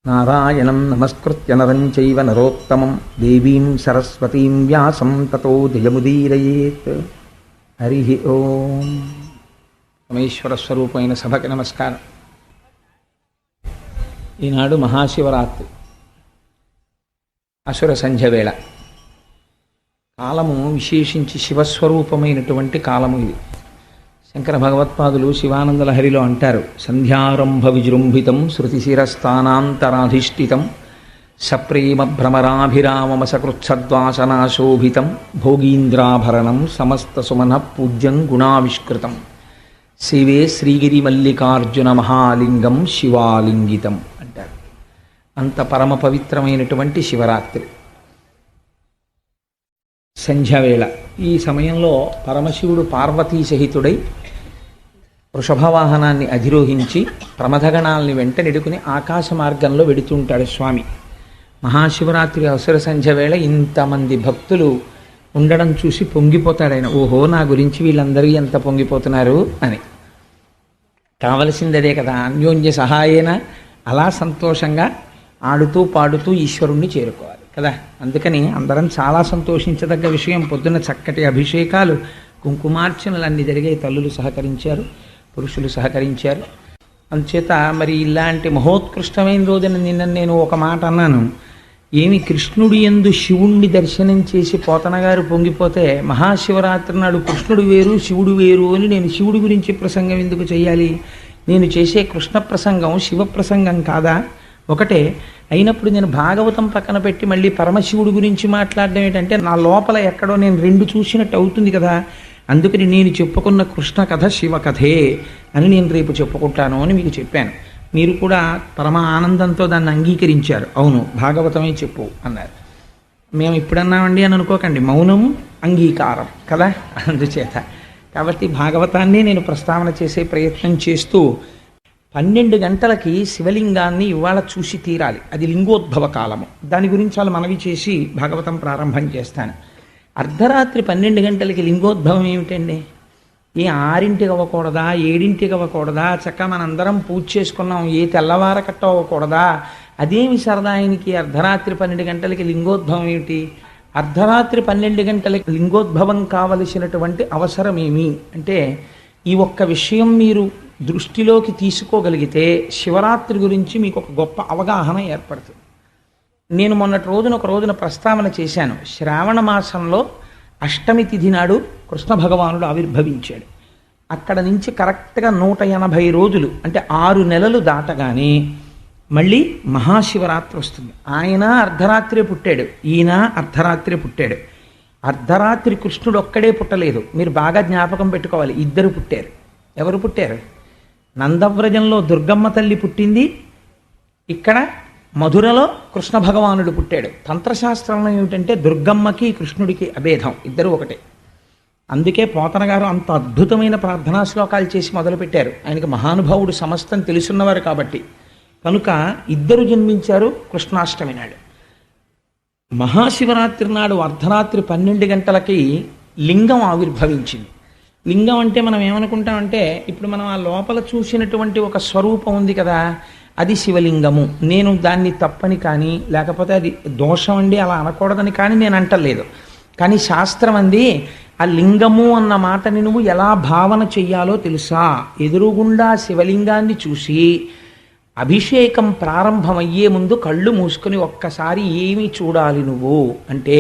నారాయణం నమస్కృత్య నరం చైవ నరోత్తమం దేవీం సరస్వతీం వ్యాసం తతో జయముదీరయేత్. హరి ఓం. పరమేశ్వర స్వరూపమైన సభకి నమస్కారం. ఈనాడు మహాశివరాత్రి, అసుర సంధ్య వేళ. కాలము విశేషించి శివస్వరూపమైనటువంటి కాలము ఇది. శంకర భగవత్పాదులు శివానంద లహరిలో అంటారు, సంధ్యారంభ విజృంభితం శృతిశిరస్థానాంతరాధిష్ఠితం సప్రేమ భ్రమరాభిరామమసకృత్సద్వాసనాశోభితం భోగీంద్రాభరణం సమస్త సుమన పూజ్యం గుణావిష్కృతం శివే శ్రీగిరి మల్లికార్జున మహాలింగం శివాలింగితం అంటారు. అంత పరమ పవిత్రమైనటువంటి శివరాత్రి సంధ్యావేళ. ఈ సమయంలో పరమశివుడు పార్వతీ సహితుడై వృషభవాహనాన్ని అధిరోహించి ప్రమథగణాలని వెంట నెడుకుని ఆకాశ మార్గంలో వెడుతుంటాడు స్వామి. మహాశివరాత్రి అసుర సంధ్య వేళ ఇంతమంది భక్తులు ఉండడం చూసి పొంగిపోతాడు ఆయన. ఓహో, నా గురించి వీళ్ళందరూ ఎంత పొంగిపోతున్నారు అని. కావలసింది అదే కదా, అన్యోన్య సహాయేన అలా సంతోషంగా ఆడుతూ పాడుతూ ఈశ్వరుణ్ణి చేరుకోవాలి కదా. అందుకని అందరం చాలా సంతోషించదగ్గ విషయం. పొద్దున్న చక్కటి అభిషేకాలు, కుంకుమార్చనలు అన్నీ జరిగాయి. తల్లులు సహకరించారు, పురుషులు సహకరించారు. అందుచేత మరి ఇలాంటి మహోత్కృష్టమైన రోజున నిన్న నేను ఒక మాట అన్నాను. ఏమి కృష్ణుడి యందు శివుణ్ణి దర్శనం చేసి పోతన గారు పొంగిపోతే, మహాశివరాత్రి నాడు కృష్ణుడు వేరు శివుడు వేరు అని నేను శివుడి గురించి ప్రసంగం ఎందుకు చేయాలి? నేను చేసే కృష్ణ ప్రసంగం శివ ప్రసంగం కాదా? ఒకటే అయినప్పుడు నేను భాగవతం పక్కన పెట్టి మళ్ళీ పరమశివుడి గురించి మాట్లాడడం ఏంటంటే, నా లోపల ఎక్కడో నేను రెండు చూసినట్టు అవుతుంది కదా. అందుకని నేను చెప్పుకున్న కృష్ణ కథ శివ కథే అని నేను రేపు చెప్పుకుంటాను అని మీకు చెప్పాను. మీరు కూడా పరమ ఆనందంతో దాన్ని అంగీకరించారు. అవును, భాగవతమే చెప్పు అన్నారు. మేము ఇప్పుడన్నామండి అని అనుకోకండి, మౌనం అంగీకారం కదా. అందుచేత కాబట్టి భాగవతాన్ని నేను ప్రస్తావన చేసే ప్రయత్నం చేస్తూ 12 గంటలకి శివలింగాన్ని ఇవాళ చూసి తీరాలి. అది లింగోద్భవ కాలము. దాని గురించి వాళ్ళు మనవి చేసి భాగవతం ప్రారంభం చేస్తాను. అర్ధరాత్రి 12 గంటలకి లింగోద్భవం ఏమిటండి? ఏ 6ంటికి అవ్వకూడదా, 7ంటికి అవ్వకూడదా? చక్కగా మనందరం పూజ చేసుకున్నాం, ఏ తెల్లవార కట్ట అవ్వకూడదా? అదేమి సరదా ఆయనకి? అర్ధరాత్రి 12 గంటలకి లింగోద్భవం ఏమిటి? అర్ధరాత్రి 12 గంటలకి లింగోద్భవం కావలసినటువంటి అవసరం ఏమి అంటే, ఈ ఒక్క విషయం మీరు దృష్టిలోకి తీసుకోగలిగితే శివరాత్రి గురించి మీకు ఒక గొప్ప అవగాహన ఏర్పడుతుంది. నేను మొన్నటి ఒక రోజున ప్రస్తావన చేశాను. శ్రావణ మాసంలో అష్టమి తిథి నాడు కృష్ణ భగవానుడు ఆవిర్భవించాడు. అక్కడ నుంచి కరెక్ట్గా 180 రోజులు అంటే 6 నెలలు దాటగానే మళ్ళీ మహాశివరాత్రి వస్తుంది. ఆయన అర్ధరాత్రే పుట్టాడు, ఈయన అర్ధరాత్రే పుట్టాడు. అర్ధరాత్రి కృష్ణుడు ఒక్కడే పుట్టలేదు, మీరు బాగా జ్ఞాపకం పెట్టుకోవాలి. ఇద్దరు పుట్టారు. ఎవరు పుట్టారు? నందవ్రజంలో దుర్గమ్మ తల్లి పుట్టింది, ఇక్కడ మధురలో కృష్ణ భగవానుడు పుట్టాడు. తంత్రశాస్త్రంలో ఏమిటంటే దుర్గమ్మకి కృష్ణుడికి అభేదం, ఇద్దరు ఒకటే. అందుకే పోతన గారు అంత అద్భుతమైన ప్రార్థనా శ్లోకాలు చేసి మొదలుపెట్టారు. ఆయనకి మహానుభావుడు సమస్తం తెలుసున్నవారు కాబట్టి. కనుక ఇద్దరు జన్మించారు కృష్ణాష్టమి నాడు. మహాశివరాత్రి నాడు అర్ధరాత్రి 12 గంటలకి లింగం ఆవిర్భవించింది. లింగం అంటే మనం ఏమనుకుంటామంటే, ఇప్పుడు మనం ఆ లోపల చూసినటువంటి ఒక స్వరూపం ఉంది కదా, అది శివలింగము. నేను దాన్ని తప్పని కానీ, లేకపోతే అది దోషం అండి అలా అనకూడదని కానీ నేను అంటలేదు. కానీ శాస్త్రం అంది, ఆ లింగము అన్న మాటని నువ్వు ఎలా భావన చెయ్యాలో తెలుసా? ఎదురుగుండా శివలింగాన్ని చూసి అభిషేకం ప్రారంభమయ్యే ముందు కళ్ళు మూసుకొని ఒక్కసారి ఏమి చూడాలి నువ్వు అంటే,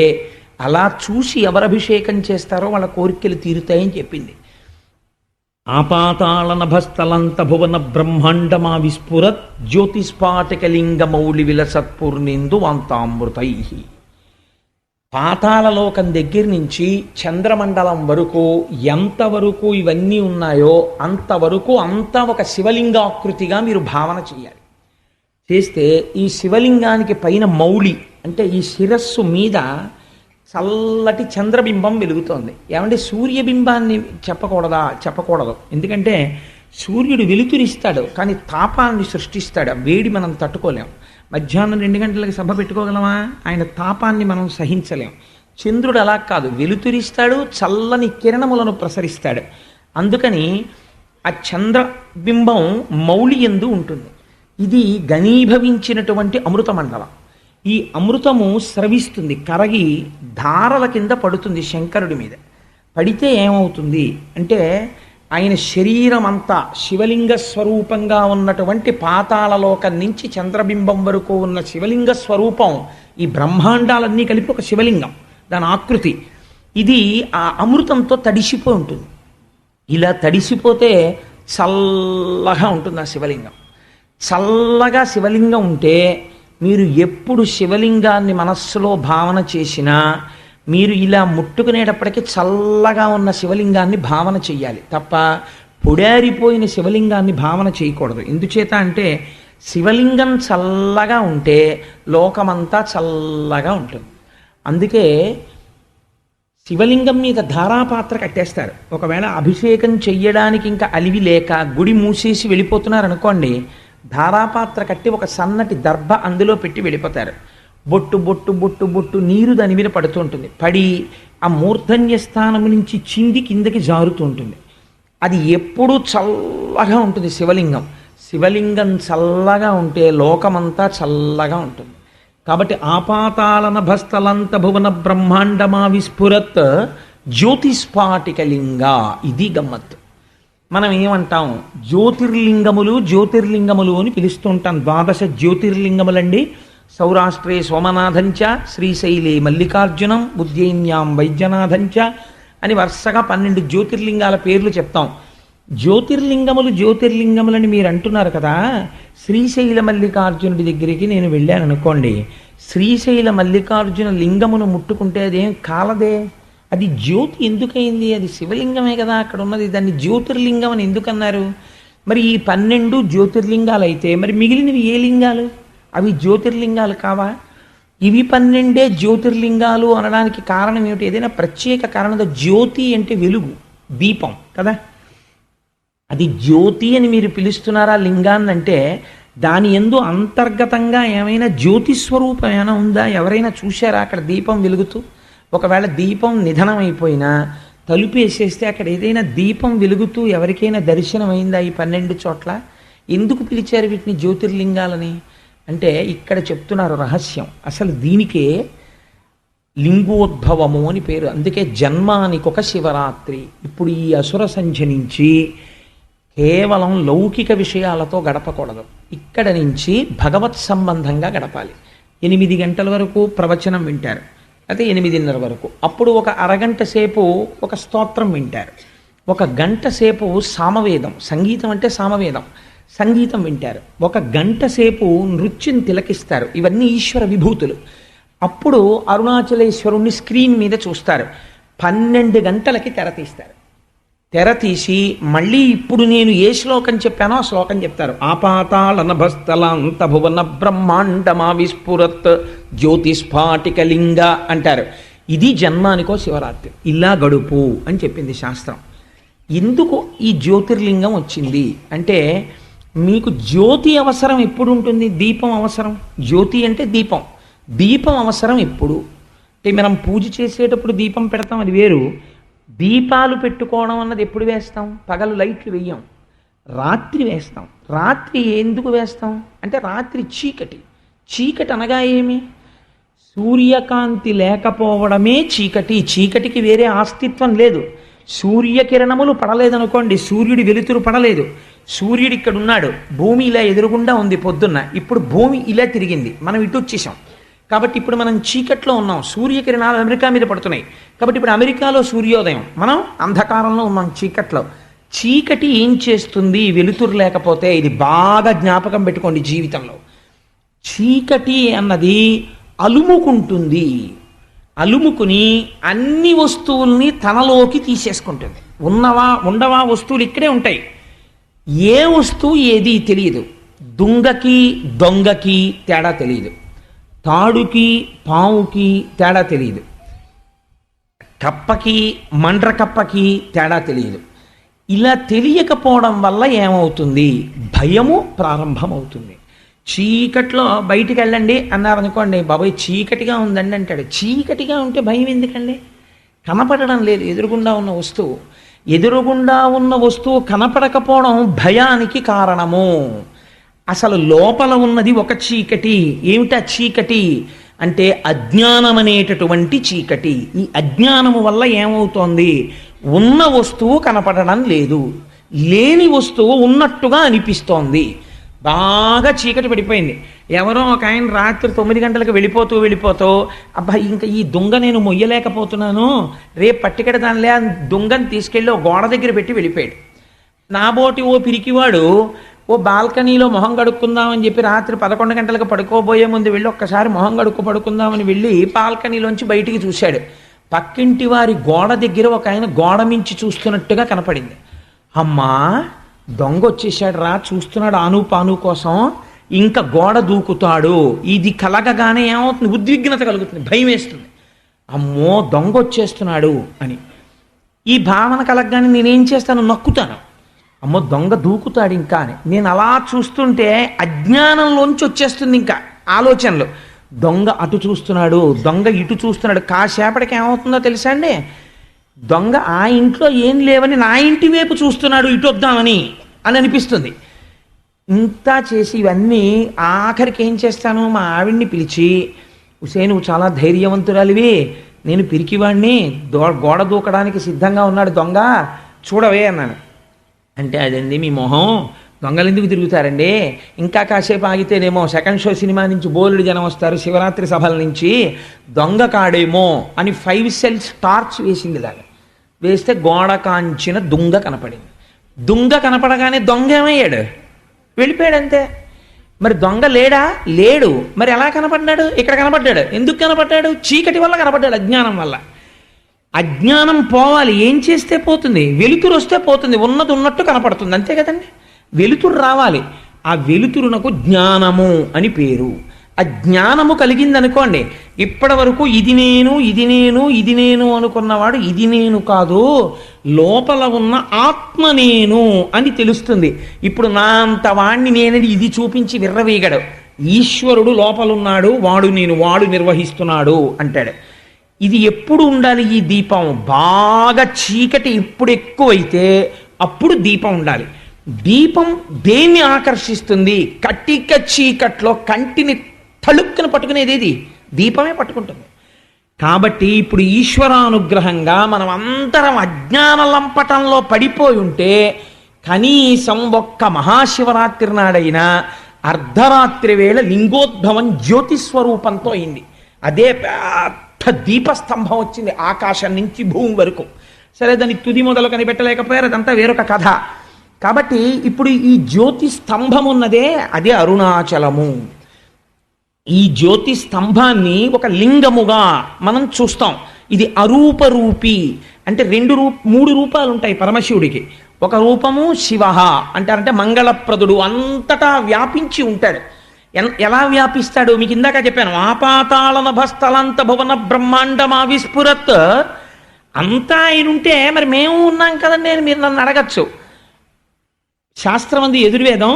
అలా చూసి ఎవరు అభిషేకం చేస్తారో వాళ్ళ కోరికలు తీరుతాయని చెప్పింది. ఆపాతాళ నభస్థలంత భువన బ్రహ్మాండమా విస్ఫురత్ జ్యోతిస్ఫాటికలింగ మౌళి విలసత్పూర్ణిందు వాంతామృతై. పాతాళలోకం దగ్గర నుంచి చంద్రమండలం వరకు ఎంతవరకు ఇవన్నీ ఉన్నాయో అంతవరకు అంతా ఒక శివలింగాకృతిగా మీరు భావన చేయాలి. చేస్తే ఈ శివలింగానికి పైన మౌళి అంటే ఈ శిరస్సు మీద చల్లటి చంద్రబింబం వెలుగుతోంది. ఏమంటే సూర్యబింబాన్ని చెప్పకూడదు. ఎందుకంటే సూర్యుడు వెలుతురిస్తాడు, కానీ తాపాన్ని సృష్టిస్తాడు. ఆ వేడి మనం తట్టుకోలేం. మధ్యాహ్నం 2 గంటలకి సభ పెట్టుకోగలమా? ఆయన తాపాన్ని మనం సహించలేం. చంద్రుడు అలా కాదు, వెలుతురిస్తాడు, చల్లని కిరణములను ప్రసరిస్తాడు. అందుకని ఆ చంద్రబింబం మౌళి యందు ఉంటుంది. ఇది ఘనీభవించినటువంటి అమృతమండలం. ఈ అమృతము స్రవిస్తుంది, కరగి ధారల కింద పడుతుంది శంకరుడి మీద. పడితే ఏమవుతుంది అంటే ఆయన శరీరం అంతా శివలింగ స్వరూపంగా ఉన్నటువంటి పాతాళలోకం నుంచి చంద్రబింబం వరకు ఉన్న శివలింగ స్వరూపం, ఈ బ్రహ్మాండాలన్నీ కలిపి ఒక శివలింగం, దాని ఆకృతి. ఇది ఆ అమృతంతో తడిసిపోయి ఉంటుంది. ఇలా తడిసిపోతే చల్లగా ఉంటుంది ఆ శివలింగం. చల్లగా శివలింగం ఉంటే మీరు ఎప్పుడు శివలింగాన్ని మనస్సులో భావన చేసినా మీరు ఇలా ముట్టుకునేటప్పటికీ చల్లగా ఉన్న శివలింగాన్ని భావన చెయ్యాలి తప్ప పొడారిపోయిన శివలింగాన్ని భావన చేయకూడదు. ఎందుచేత అంటే శివలింగం చల్లగా ఉంటే లోకమంతా చల్లగా ఉంటుంది. అందుకే శివలింగం మీద ధారాపాత్ర కట్టేస్తారు. ఒకవేళ అభిషేకం చెయ్యడానికి ఇంకా అలివి లేక గుడి మూసేసి వెళ్ళిపోతున్నారు అనుకోండి, ధారాపాత్ర కట్టి ఒక సన్నటి దర్భ అందులో పెట్టి వెళ్ళిపోతారు. బొట్టు బొట్టు బొట్టు బొట్టు నీరు దాని మీద పడుతూ ఉంటుంది. పడి ఆ మూర్ధన్య స్థానం నుంచి చింది కిందకి జారుతూ ఉంటుంది. అది ఎప్పుడూ చల్లగా ఉంటుంది శివలింగం. శివలింగం చల్లగా ఉంటే లోకమంతా చల్లగా ఉంటుంది. కాబట్టి ఆపాతాళన భస్తలంత భువన బ్రహ్మాండమా విస్ఫురత్ జ్యోతిస్ఫాటికలింగ. ఇది గమ్మత్తు. మనం ఏమంటాం, జ్యోతిర్లింగములు అని పిలుస్తూ ఉంటాం. ద్వాదశ జ్యోతిర్లింగములండి. సౌరాష్ట్రే సోమనాథంచ, శ్రీశైలే మల్లికార్జునం, ఉజ్జయిన్యాం వైద్యనాథంచ అని వరుసగా 12 జ్యోతిర్లింగాల పేర్లు చెప్తాం. జ్యోతిర్లింగములని మీరు అంటున్నారు కదా. శ్రీశైల మల్లికార్జునుడి దగ్గరికి నేను వెళ్ళాను అనుకోండి, శ్రీశైల మల్లికార్జున లింగమును ముట్టుకుంటే అదేం కాలదే, అది జ్యోతి ఎందుకైంది? అది శివలింగమే కదా అక్కడ ఉన్నది, దాన్ని జ్యోతిర్లింగం అని ఎందుకన్నారు? మరి ఈ 12 జ్యోతిర్లింగాలు అయితే మరి మిగిలినవి ఏ లింగాలు? అవి జ్యోతిర్లింగాలు కావా? ఇవి 12 జ్యోతిర్లింగాలు అనడానికి కారణం ఏమిటి? ఏదైనా ప్రత్యేక కారణం? జ్యోతి అంటే వెలుగు, దీపం కదా. అది జ్యోతి అని మీరు పిలుస్తున్నారా లింగాన్ని అంటే దాని యందు అంతర్గతంగా ఏమైనా జ్యోతి స్వరూపం ఏమైనా ఉందా? ఎవరైనా చూశారా అక్కడ దీపం వెలుగుతూ? ఒకవేళ దీపం నిధనం అయిపోయినా తలుపేసేస్తే అక్కడ ఏదైనా దీపం వెలుగుతూ ఎవరికైనా దర్శనం అయిందా ఈ 12 చోట్ల? ఎందుకు పిలిచారు వీటిని జ్యోతిర్లింగాలని అంటే ఇక్కడ చెప్తున్నారు రహస్యం. అసలు దీనికే లింగోద్భవము అని పేరు. అందుకే జన్మానికి ఒక శివరాత్రి. ఇప్పుడు ఈ అసుర సంధ్య నుంచి కేవలం లౌకిక విషయాలతో గడపకూడదు. ఇక్కడ నుంచి భగవత్ సంబంధంగా గడపాలి. 8 గంటల వరకు ప్రవచనం వింటారు, అయితే 8:30 వరకు. అప్పుడు ఒక అరగంట సేపు ఒక స్తోత్రం వింటారు, 1 గంట సేపు సామవేదం, సంగీతం అంటే సామవేదం, సంగీతం వింటారు, 1 గంట సేపు నృత్యం తిలకిస్తారు. ఇవన్నీ ఈశ్వర విభూతులు. అప్పుడు అరుణాచలేశ్వరుణ్ణి స్క్రీన్ మీద చూస్తారు. 12 గంటలకి తెర తీస్తారు. తెర తీసి మళ్ళీ ఇప్పుడు నేను ఏ శ్లోకం చెప్పానో ఆ శ్లోకం చెప్తారు. ఆపాతాళనభస్థలాంత భువన బ్రహ్మాండమా విస్ఫురత్ జ్యోతిస్ఫాటికలింగ అంటారు. ఇది జన్మానికో శివరాత్రి. ఇలా గడుపు అని చెప్పింది శాస్త్రం. ఎందుకు ఈ జ్యోతిర్లింగం వచ్చింది అంటే మీకు జ్యోతి అవసరం ఎప్పుడు ఉంటుంది? దీపం అవసరం. జ్యోతి అంటే దీపం. దీపం అవసరం ఎప్పుడు అంటే మనం పూజ చేసేటప్పుడు దీపం పెడతాం, అది వేరు. దీపాలు పెట్టుకోవడం అన్నది ఎప్పుడు వేస్తాం? పగలు లైట్లు వెయ్యం, రాత్రి వేస్తాం. రాత్రి ఎందుకు వేస్తాం అంటే రాత్రి చీకటి. చీకటి అనగా ఏమి? సూర్యకాంతి లేకపోవడమే చీకటి. చీకటికి వేరే అస్తిత్వం లేదు. సూర్యకిరణములు పడలేదనుకోండి, సూర్యుడి వెలుతురు పడలేదు, సూర్యుడు ఇక్కడ ఉన్నాడు, భూమి ఇలా ఎదురుగుండా ఉంది పొద్దున్న, ఇప్పుడు భూమి ఇలా తిరిగింది, మనం ఇటు వచ్చేసాం. కాబట్టి ఇప్పుడు మనం చీకట్లో ఉన్నాం, సూర్యకిరణాలు అమెరికా మీద పడుతున్నాయి. కాబట్టి ఇప్పుడు అమెరికాలో సూర్యోదయం, మనం అంధకారంలో ఉన్నాం, చీకట్లో. చీకటి ఏం చేస్తుంది వెలుతురు లేకపోతే? ఇది బాగా జ్ఞాపకం పెట్టుకోండి జీవితంలో. చీకటి అన్నది అలుముకుంటుంది. అలుముకుని అన్ని వస్తువుల్ని తనలోకి తీసేసుకుంటుంది. ఉండవా వస్తువులు ఇక్కడే ఉంటాయి. ఏ వస్తువు ఏది తెలియదు. దుంగకి దొంగకి తేడా తెలియదు, తాడుకి పావుకి తేడా తెలియదు, కప్పకి మండ్ర కప్పకి తేడా తెలియదు. ఇలా తెలియకపోవడం వల్ల ఏమవుతుంది? భయము ప్రారంభమవుతుంది. చీకట్లో బయటికి వెళ్ళండి అన్నారనుకోండి, బాబాయ్ చీకటిగా ఉందండి అంటాడు. చీకటిగా ఉంటే భయం ఎందుకండి? కనపడడం లేదు ఎదురుగుండా ఉన్న వస్తువు. ఎదురుగుండా ఉన్న వస్తువు కనపడకపోవడం భయానికి కారణము. అసలు లోపల ఉన్నది ఒక చీకటి. ఏమిటా చీకటి అంటే అజ్ఞానం అనేటటువంటి చీకటి. ఈ అజ్ఞానము వల్ల ఏమవుతోంది? ఉన్న వస్తువు కనపడడం లేదు, లేని వస్తువు ఉన్నట్టుగా అనిపిస్తోంది. బాగా చీకటి పడిపోయింది. ఎవరో ఒక ఆయన రాత్రి 9 గంటలకు వెళ్ళిపోతూ అబ్బా ఇంకా ఈ దొంగ నేను మొయ్యలేకపోతున్నాను, రేపు పట్టుకెడదానిలే అని దొంగని తీసుకెళ్ళి ఓ గోడ దగ్గర పెట్టి వెళ్ళిపోయాడు. నాబోటి ఓ పిరికివాడు ఓ బాల్కనీలో మొహం కడుక్కుందామని చెప్పి రాత్రి 11 గంటలకు పడుకోబోయే ముందు వెళ్ళి ఒక్కసారి మొహం పడుకుందామని వెళ్ళి బాల్కనీలోంచి బయటికి చూశాడు. పక్కింటి వారి గోడ దగ్గర ఒక ఆయన గోడ మించి చూస్తున్నట్టుగా కనపడింది. అమ్మా దొంగ వచ్చేసాడు రా, చూస్తున్నాడు ఆను పాను కోసం, ఇంకా గోడ దూకుతాడు. ఇది కలగగానే ఏమవుతుంది? ఉద్విగ్నత కలుగుతుంది, భయం వేస్తుంది. అమ్మో దొంగ వచ్చేస్తున్నాడు అని. ఈ భావన కలగగానే నేనేం చేస్తాను? నక్కుతాను. అమ్మో దొంగ దూకుతాడు ఇంకా అని. నేను అలా చూస్తుంటే అజ్ఞానంలోంచి వచ్చేస్తుంది ఇంకా ఆలోచనలు. దొంగ అటు చూస్తున్నాడు, దొంగ ఇటు చూస్తున్నాడు. కాసేపటికి ఏమవుతుందో తెలుసా అండి? దొంగ ఆ ఇంట్లో ఏం లేవని నా ఇంటి వైపు చూస్తున్నాడు, ఇటు వద్దామని అని అనిపిస్తుంది. ఇంత చేసి ఇవన్నీ ఆఖరికి ఏం చేస్తాను? మా ఆవిడ్ని పిలిచి, ఉసే నువ్వు చాలా ధైర్యవంతురాలివి, నేను పిరికివాడిని, గోడ దూకడానికి సిద్ధంగా ఉన్నాడు దొంగ, చూడవే అన్నాను. అంటే అదండి మీ మొహం, దొంగలు ఎందుకు తిరుగుతారండి, ఇంకా కాసేపు ఆగితేనేమో సెకండ్ షో సినిమా నుంచి బోలుడు జనం వస్తారు, శివరాత్రి సభల నుంచి, దొంగ కాడేమో అని 5 సెల్స్ టార్చ్ వేసింది. ఇలాగా వేస్తే గోడ కాంచిన దుంగ కనపడింది. దుంగ కనపడగానే దొంగ ఏమయ్యాడు? వెళ్ళిపోయాడు అంతే. మరి దొంగ లేడా? లేడు. మరి ఎలా కనపడ్డాడు? ఇక్కడ కనపడ్డాడు. ఎందుకు కనపడ్డాడు? చీకటి వల్ల కనపడ్డాడు, అజ్ఞానం వల్ల. అజ్ఞానం పోవాలి, ఏం చేస్తే పోతుంది? వెలుతురు వస్తే పోతుంది, ఉన్నది ఉన్నట్టు కనపడుతుంది, అంతే కదండి. వెలుతురు రావాలి. ఆ వెలుతురునకు జ్ఞానము అని పేరు. ఆ జ్ఞానము కలిగిందనుకోండి, ఇప్పటి వరకు ఇది నేను ఇది నేను ఇది నేను అనుకున్నవాడు ఇది నేను కాదు, లోపల ఉన్న ఆత్మ నేను అని తెలుస్తుంది. ఇప్పుడు నా అంత వాణ్ణి నేనని ఇది చూపించి విర్రవీగడు. ఈశ్వరుడు లోపలున్నాడు, వాడు నేను, వాడు నిర్వహిస్తున్నాడు అంటాడు. ఇది ఎప్పుడు ఉండాలి? ఈ దీపం బాగా చీకటి ఇప్పుడు ఎక్కువైతే అప్పుడు దీపం ఉండాలి. దీపం దేన్ని ఆకర్షిస్తుంది? కటిక చీకట్లో కంటిని తళుక్కున పట్టుకునేది దీపమే పట్టుకుంటుంది. కాబట్టి ఇప్పుడు ఈశ్వరానుగ్రహంగా మనం అందరం అజ్ఞాన లంపటంలో పడిపోయి ఉంటే కనీసం ఒక్క మహాశివరాత్రి నాడైనా అర్ధరాత్రి వేళ లింగోద్భవం జ్యోతిస్వరూపంతో అయింది. అదే పెద్ద దీపస్తంభం వచ్చింది ఆకాశం నుంచి భూమి వరకు. సరే దాన్ని తుది మొదలు కనిపెట్టలేకపోయారు, అదంతా వేరొక కథ. కాబట్టి ఇప్పుడు ఈ జ్యోతి స్తంభం ఉన్నదే అదే అరుణాచలము. ఈ జ్యోతి స్తంభాన్ని ఒక లింగముగా మనం చూస్తాం. ఇది అరూపరూపి అంటే 3 రూపాలు ఉంటాయి పరమశివుడికి. ఒక రూపము శివ అంటారంటే మంగళప్రదుడు, అంతటా వ్యాపించి ఉంటాడు. ఎలా వ్యాపిస్తాడు? మీకు ఇందాక చెప్పాను, ఆపాతాళ నభస్థలంత భువన బ్రహ్మాండమా విస్ఫురత్. అంతా ఆయన ఉంటే మరి మేము ఉన్నాం కదండి అని మీరు నన్ను అడగచ్చు. శాస్త్రం అంది ఎదుర్వేదం,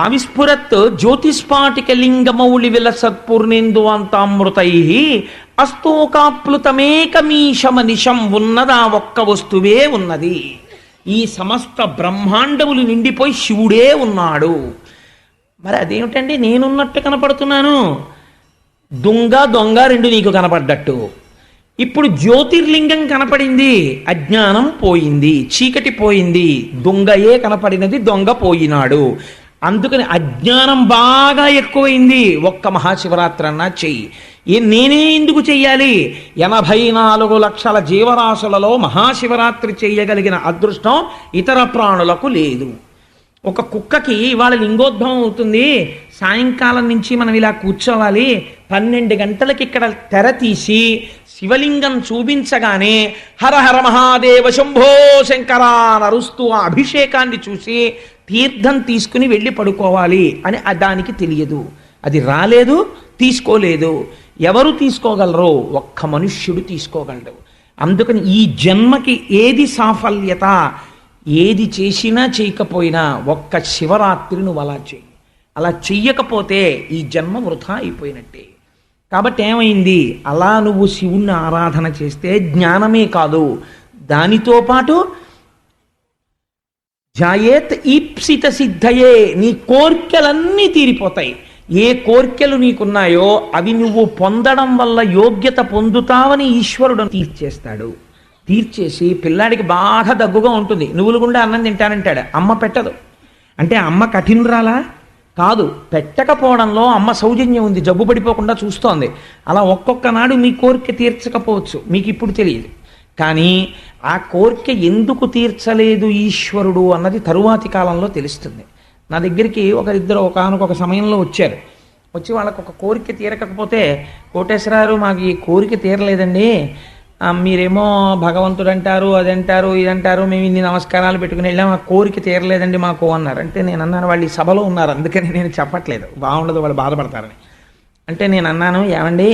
ఆవిస్ఫురత్ జ్యోతిస్పాటిక లింగమౌళి విలసత్పూర్ణేందు అంతామృతై అస్తోకాప్లుతమేకమీశమనిశం. ఉన్నదా ఒక్క వస్తువే ఉన్నది. ఈ సమస్త బ్రహ్మాండములు నిండిపోయి శివుడే ఉన్నాడు. మరి అదేమిటండి నేనున్నట్టు కనపడుతున్నాను? దొంగ 2 నీకు కనపడ్డట్టు. ఇప్పుడు జ్యోతిర్లింగం కనపడింది, అజ్ఞానం పోయింది, చీకటి పోయింది, దొంగయే కనపడినది, దొంగ పోయినాడు. అందుకని అజ్ఞానం బాగా ఎక్కువైంది. ఒక్క మహాశివరాత్రి అన్నా చెయ్యి. నేనే ఎందుకు చెయ్యాలి? 84 లక్షల జీవరాశులలో మహాశివరాత్రి చెయ్యగలిగిన అదృష్టం ఇతర ప్రాణులకు లేదు. ఒక కుక్కకి ఇవాళ లింగోద్భవం అవుతుంది, సాయంకాలం నుంచి మనం ఇలా కూర్చోవాలి, 12 గంటలకి ఇక్కడ తెర తీసి శివలింగం చూపించగానే హర హర మహాదేవ శంభో శంకర నరుస్తూ ఆ అభిషేకాన్ని చూసి తీర్థం తీసుకుని వెళ్ళి పడుకోవాలి అని దానికి తెలియదు. అది రాలేదు, తీసుకోలేదు. ఎవరు తీసుకోగలరో? ఒక్క మనుష్యుడు తీసుకోగలడు. అందుకని ఈ జన్మకి ఏది సాఫల్యత? ఏది చేసినా చేయకపోయినా ఒక్క శివరాత్రి నువ్వు అలా చెయ్యి. అలా చెయ్యకపోతే ఈ జన్మ వృధా అయిపోయినట్టే. కాబట్టి ఏమైంది? అలా నువ్వు శివుణ్ణి ఆరాధన చేస్తే జ్ఞానమే కాదు, దానితో పాటు జాయేత్ ఈప్సిత సిద్ధయే, నీ కోర్కెలన్నీ తీరిపోతాయి. ఏ కోర్కెలు నీకున్నాయో అవి నువ్వు పొందడం వల్ల యోగ్యత పొందుతావని ఈశ్వరుడు తీర్చేస్తాడు. తీర్చేసి పిల్లాడికి బాగా దగ్గుగా ఉంటుంది, నువ్వులు గుండా అన్నం తింటానంటాడు, అమ్మ పెట్టదు. అంటే అమ్మ కఠినరాలా కాదు, పెట్టకపోవడంలో అమ్మ సౌజన్యం ఉంది, జబ్బు పడిపోకుండా చూస్తోంది. అలా ఒక్కొక్క నాడు మీ కోరిక తీర్చకపోవచ్చు, మీకు ఇప్పుడు తెలియదు. కానీ ఆ కోరిక ఎందుకు తీర్చలేదు ఈశ్వరుడు అన్నది తరువాతి కాలంలో తెలుస్తుంది. నా దగ్గరికి ఒకరిద్దరు ఒకానొక సమయంలో వచ్చారు. వచ్చి వాళ్ళకు ఒక కోరిక తీరకపోతే, కోటేశ్వరారు మాకు ఈ కోరిక తీరలేదండి, మీరేమో భగవంతుడు అంటారు, అదంటారు, ఇదంటారు, మేము ఇన్ని నమస్కారాలు పెట్టుకుని వెళ్ళాం, ఆ కోరిక తీరలేదండి మాకు అన్నారు. అంటే నేను అన్నాను, వాళ్ళు ఈ సభలో ఉన్నారు అందుకని నేను చెప్పట్లేదు, బాగుండదు వాళ్ళు బాధపడతారని. అంటే నేను అన్నాను, ఏమండి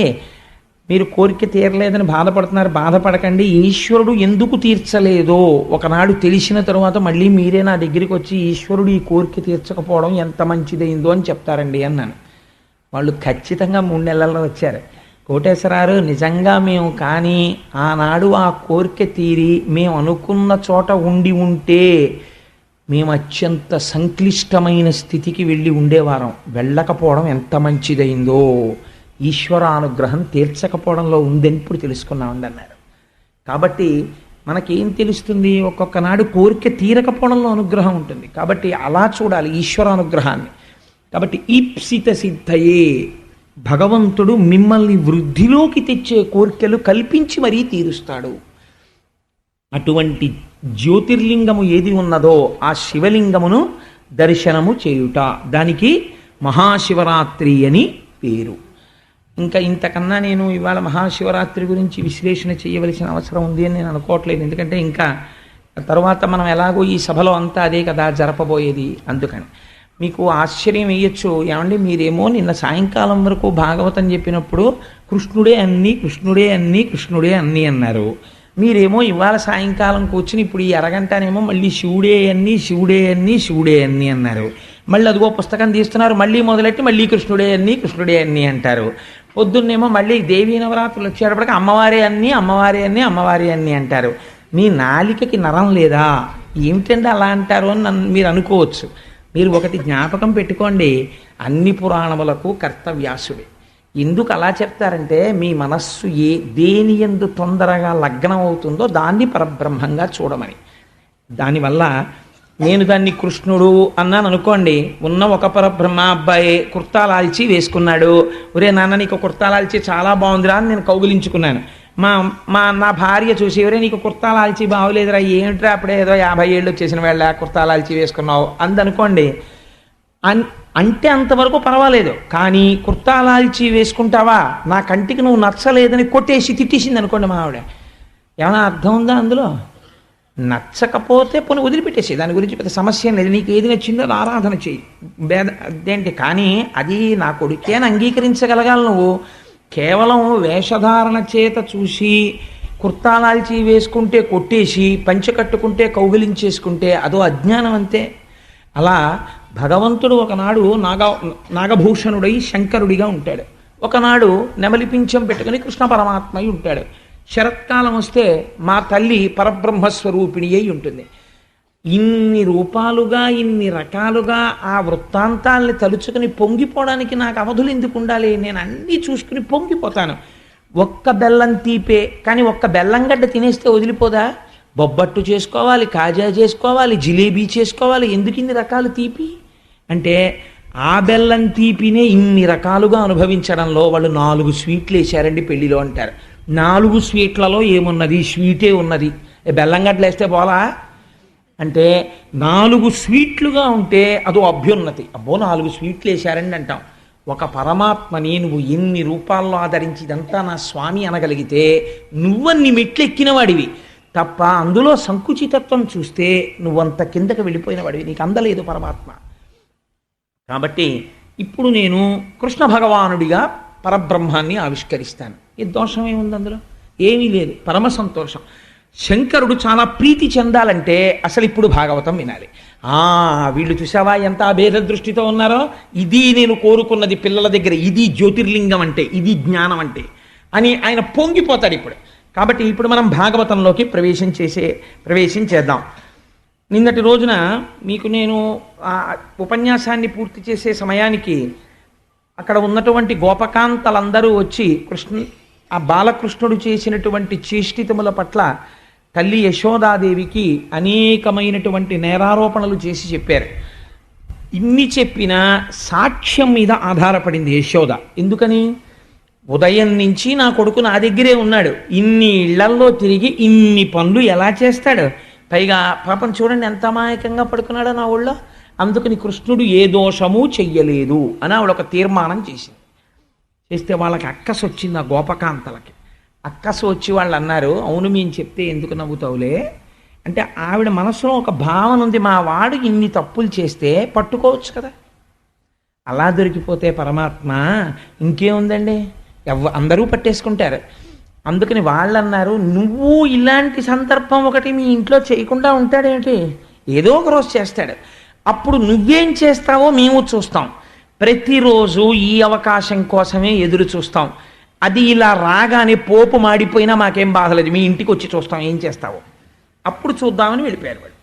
మీరు కోరిక తీరలేదని బాధపడుతున్నారు, బాధపడకండి, ఈశ్వరుడు ఎందుకు తీర్చలేదో ఒకనాడు తెలిసిన తరువాత మళ్ళీ మీరే నా దగ్గరికి వచ్చి ఈశ్వరుడు ఈ కోరిక తీర్చకపోవడం ఎంత మంచిదైందో అని చెప్తారండి అన్నాను. వాళ్ళు ఖచ్చితంగా 3 నెలల్లో వచ్చారు. కోటేశ్వరారు నిజంగా మేము కానీ ఆనాడు ఆ కోరిక తీరి మేము అనుకున్న చోట ఉండి ఉంటే మేము అత్యంత సంక్లిష్టమైన స్థితికి వెళ్ళి ఉండేవారం, వెళ్ళకపోవడం ఎంత మంచిదైందో, ఈశ్వరానుగ్రహం తీర్చకపోవడంలో ఉందని ఇప్పుడు తెలుసుకున్నామండి అన్నారు. కాబట్టి మనకేం తెలుస్తుంది, ఒక్కొక్క నాడు కోరిక తీరకపోవడంలో అనుగ్రహం ఉంటుంది. కాబట్టి అలా చూడాలి ఈశ్వరానుగ్రహాన్ని. కాబట్టి ఈప్సిత సిద్ధయే, భగవంతుడు మిమ్మల్ని వృద్ధిలోకి తెచ్చే కోరికలు కల్పించి మరీ తీరుస్తాడు. అటువంటి జ్యోతిర్లింగము ఏది ఉన్నదో ఆ శివలింగమును దర్శనము చేయుట, దానికి మహాశివరాత్రి అని పేరు. ఇంకా ఇంతకన్నా నేను ఇవాళ మహాశివరాత్రి గురించి విశ్లేషణ చేయవలసిన అవసరం ఉంది అని నేను అనుకోవట్లేదు. ఎందుకంటే ఇంకా తర్వాత మనం ఎలాగో ఈ సభలో అంతా అదే కదా జరపబోయేది. అందుకని మీకు ఆశ్చర్యం వేయచ్చు, ఏమండి మీరేమో నిన్న సాయంకాలం వరకు భాగవతం చెప్పినప్పుడు కృష్ణుడే అన్నీ కృష్ణుడే అన్నీ కృష్ణుడే అన్నీ అన్నారు, మీరేమో ఇవాళ సాయంకాలం కూర్చుని ఇప్పుడు ఈ అరగంటనేమో మళ్ళీ శివుడే అన్నీ శివుడే అన్నీ శివుడే అన్నీ అన్నారు, మళ్ళీ అదిగో పుస్తకం తీస్తున్నారు, మళ్ళీ మొదలెట్టి మళ్ళీ కృష్ణుడే అన్నీ కృష్ణుడే అన్నీ అంటారు. పొద్దున్నేమో మళ్ళీ దేవీ నవరాత్రులు వచ్చేటప్పటికి అమ్మవారే అన్నీ అమ్మవారే అన్నీ అమ్మవారే అన్నీ అంటారు. మీ నాలికకి నరం లేదా, ఏమిటంటే అలా అంటారు అని మీరు అనుకోవచ్చు. మీరు ఒకటి జ్ఞాపకం పెట్టుకోండి, అన్ని పురాణములకు కర్త వ్యాసుడే. ఎందుకు అలా చెప్తారంటే మీ మనస్సు దేని యందు తొందరగా లగ్నం అవుతుందో దాన్ని పరబ్రహ్మంగా చూడమని. దానివల్ల నేను దాన్ని కృష్ణుడు అన్నాను అనుకోండి, ఉన్న ఒక పరబ్రహ్మ అబ్బాయి కుర్తాలాల్చి వేసుకున్నాడు, ఒరే నాన్న నీకు కుర్తాలాల్చి చాలా బాగుందిరా అని నేను కౌగిలించుకున్నాను. నా భార్య చూసి, ఎవరే నీకు కుర్తాలాల్చి బాగోలేదురా, ఏమిట్రా అప్పుడే ఏదో 50 ఏళ్ళు వచ్చేసిన వేళ కుర్తాలాల్చి వేసుకున్నావు అందనుకోండి, అంటే అంతవరకు పర్వాలేదు. కానీ కుర్తాలాల్చి వేసుకుంటావా, నా కంటికి నువ్వు నచ్చలేదని కొట్టేసి తిట్టేసింది అనుకోండి మా ఆవిడ, ఏమైనా అర్థం ఉందా అందులో? నచ్చకపోతే పోనీ వదిలిపెట్టేసి, దాని గురించి పెద్ద సమస్య లేదు, నీకు ఏది నచ్చిందో ఆరాధన చెయ్యి, అదేంటి. కానీ అది నా కొడుకే అని అంగీకరించగలగాలి. నువ్వు కేవలం వేషధారణ చేత చూసి కుర్తాలాల్చి వేసుకుంటే కొట్టేసి పంచె కట్టుకుంటే కౌగిలించేసుకుంటే అదో అజ్ఞానం అంతే. అలా భగవంతుడు ఒకనాడు నాగభూషణుడై శంకరుడిగా ఉంటాడు, ఒకనాడు నెమలి పింఛం పెట్టుకుని కృష్ణ పరమాత్మయి ఉంటాడు. శరత్కాలం వస్తే మా తల్లి పరబ్రహ్మస్వరూపిణి అయి ఉంటుంది. ఇన్ని రూపాలుగా ఇన్ని రకాలుగా ఆ వృత్తాంతాల్ని తలుచుకుని పొంగిపోవడానికి నాకు అవధులు ఎందుకు ఉండాలి? నేను అన్నీ చూసుకుని పొంగిపోతాను. ఒక్క బెల్లం తీపే, కానీ ఒక్క బెల్లంగడ్డ తినేస్తే వదిలిపోదా? బొబ్బట్టు చేసుకోవాలి, కాజా చేసుకోవాలి, జిలేబీ చేసుకోవాలి, ఎందుకు ఇన్ని రకాలు తీపి అంటే ఆ బెల్లం తీపినే ఇన్ని రకాలుగా అనుభవించడంలో వాళ్ళు 4 స్వీట్లు వేశారండి పెళ్లిలో అంటారు. 4 స్వీట్లలో ఏమున్నది? స్వీటే ఉన్నది. బెల్లంగడ్డలు వేస్తే పోలా అంటే 4 స్వీట్లుగా ఉంటే అదో అభ్యున్నతి. అబ్బో 4 స్వీట్లు వేశారండి అంటాం. ఒక పరమాత్మని నువ్వు ఎన్ని రూపాల్లో ఆదరించి ఇదంతా నా స్వామి అనగలిగితే నువ్వన్ని మెట్లు ఎక్కిన వాడివి తప్ప అందులో సంకుచితత్వం చూస్తే నువ్వంత కిందకి వెళ్ళిపోయిన వాడివి, నీకు అందలేదు పరమాత్మ. కాబట్టి ఇప్పుడు నేను కృష్ణ భగవానుడిగా పరబ్రహ్మాన్ని ఆవిష్కరిస్తాను. ఏ దోషం ఏముంది అందులో? ఏమీ లేదు, పరమ సంతోషం. శంకరుడు చాలా ప్రీతి చెందాలంటే అసలు ఇప్పుడు భాగవతం వినాలి. వీళ్ళు చూసావా ఎంత అభేద దృష్టితో ఉన్నారో, ఇది నేను కోరుకున్నది పిల్లల దగ్గర, ఇది జ్యోతిర్లింగం అంటే, ఇది జ్ఞానం అంటే అని ఆయన పొంగిపోతాడు ఇప్పుడు. కాబట్టి ఇప్పుడు మనం భాగవతంలోకి ప్రవేశం చేద్దాం. నిన్నటి రోజున మీకు నేను ఆ ఉపన్యాసాన్ని పూర్తి చేసే సమయానికి అక్కడ ఉన్నటువంటి గోపకాంతలందరూ వచ్చి ఆ బాలకృష్ణుడు చేసినటువంటి చేష్టితముల పట్ల తల్లి యశోదాదేవికి అనేకమైనటువంటి నేరారోపణలు చేసి చెప్పారు. ఇన్ని చెప్పినా సాక్ష్యం మీద ఆధారపడింది యశోద. ఎందుకని? ఉదయం నుంచి నా కొడుకు నా దగ్గరే ఉన్నాడు, ఇన్ని ఇళ్లల్లో తిరిగి ఇన్ని పనులు ఎలా చేస్తాడు, పైగా పాపం చూడండి ఎంత అమాయకంగా పడుకున్నాడో నా ఊళ్ళో, అందుకని కృష్ణుడు ఏ దోషము చెయ్యలేదు అని ఆవిడ ఒక తీర్మానం చేసింది. చేస్తే వాళ్ళకి అక్కసు వచ్చింది, ఆ గోపకాంతలకి అక్కసు వచ్చి వాళ్ళు అన్నారు, అవును మేము చెప్తే ఎందుకు నవ్వుతావులే అంటే, ఆవిడ మనసులో ఒక భావన ఉంది, మా వాడు ఇన్ని తప్పులు చేస్తే పట్టుకోవచ్చు కదా, అలా దొరికిపోతే పరమాత్మ ఇంకేముందండి, అందరూ పట్టేసుకుంటారు. అందుకని వాళ్ళు అన్నారు, నువ్వు ఇలాంటి సందర్భం ఒకటి మీ ఇంట్లో చేయకుండా ఉంటాడేంటి, ఏదో ఒక రోజు చేస్తాడు, అప్పుడు నువ్వేం చేస్తావో మేము చూస్తాం, ప్రతిరోజు ఈ అవకాశం కోసమే ఎదురు చూస్తాం, అది ఇలా రాగానే పోపు మాడిపోయినా మాకేం బాధలేదు, మీ ఇంటికి వచ్చి చూస్తాం ఏం చేస్తావో, అప్పుడు చూద్దామని వెళ్ళిపోయారు వాళ్ళు.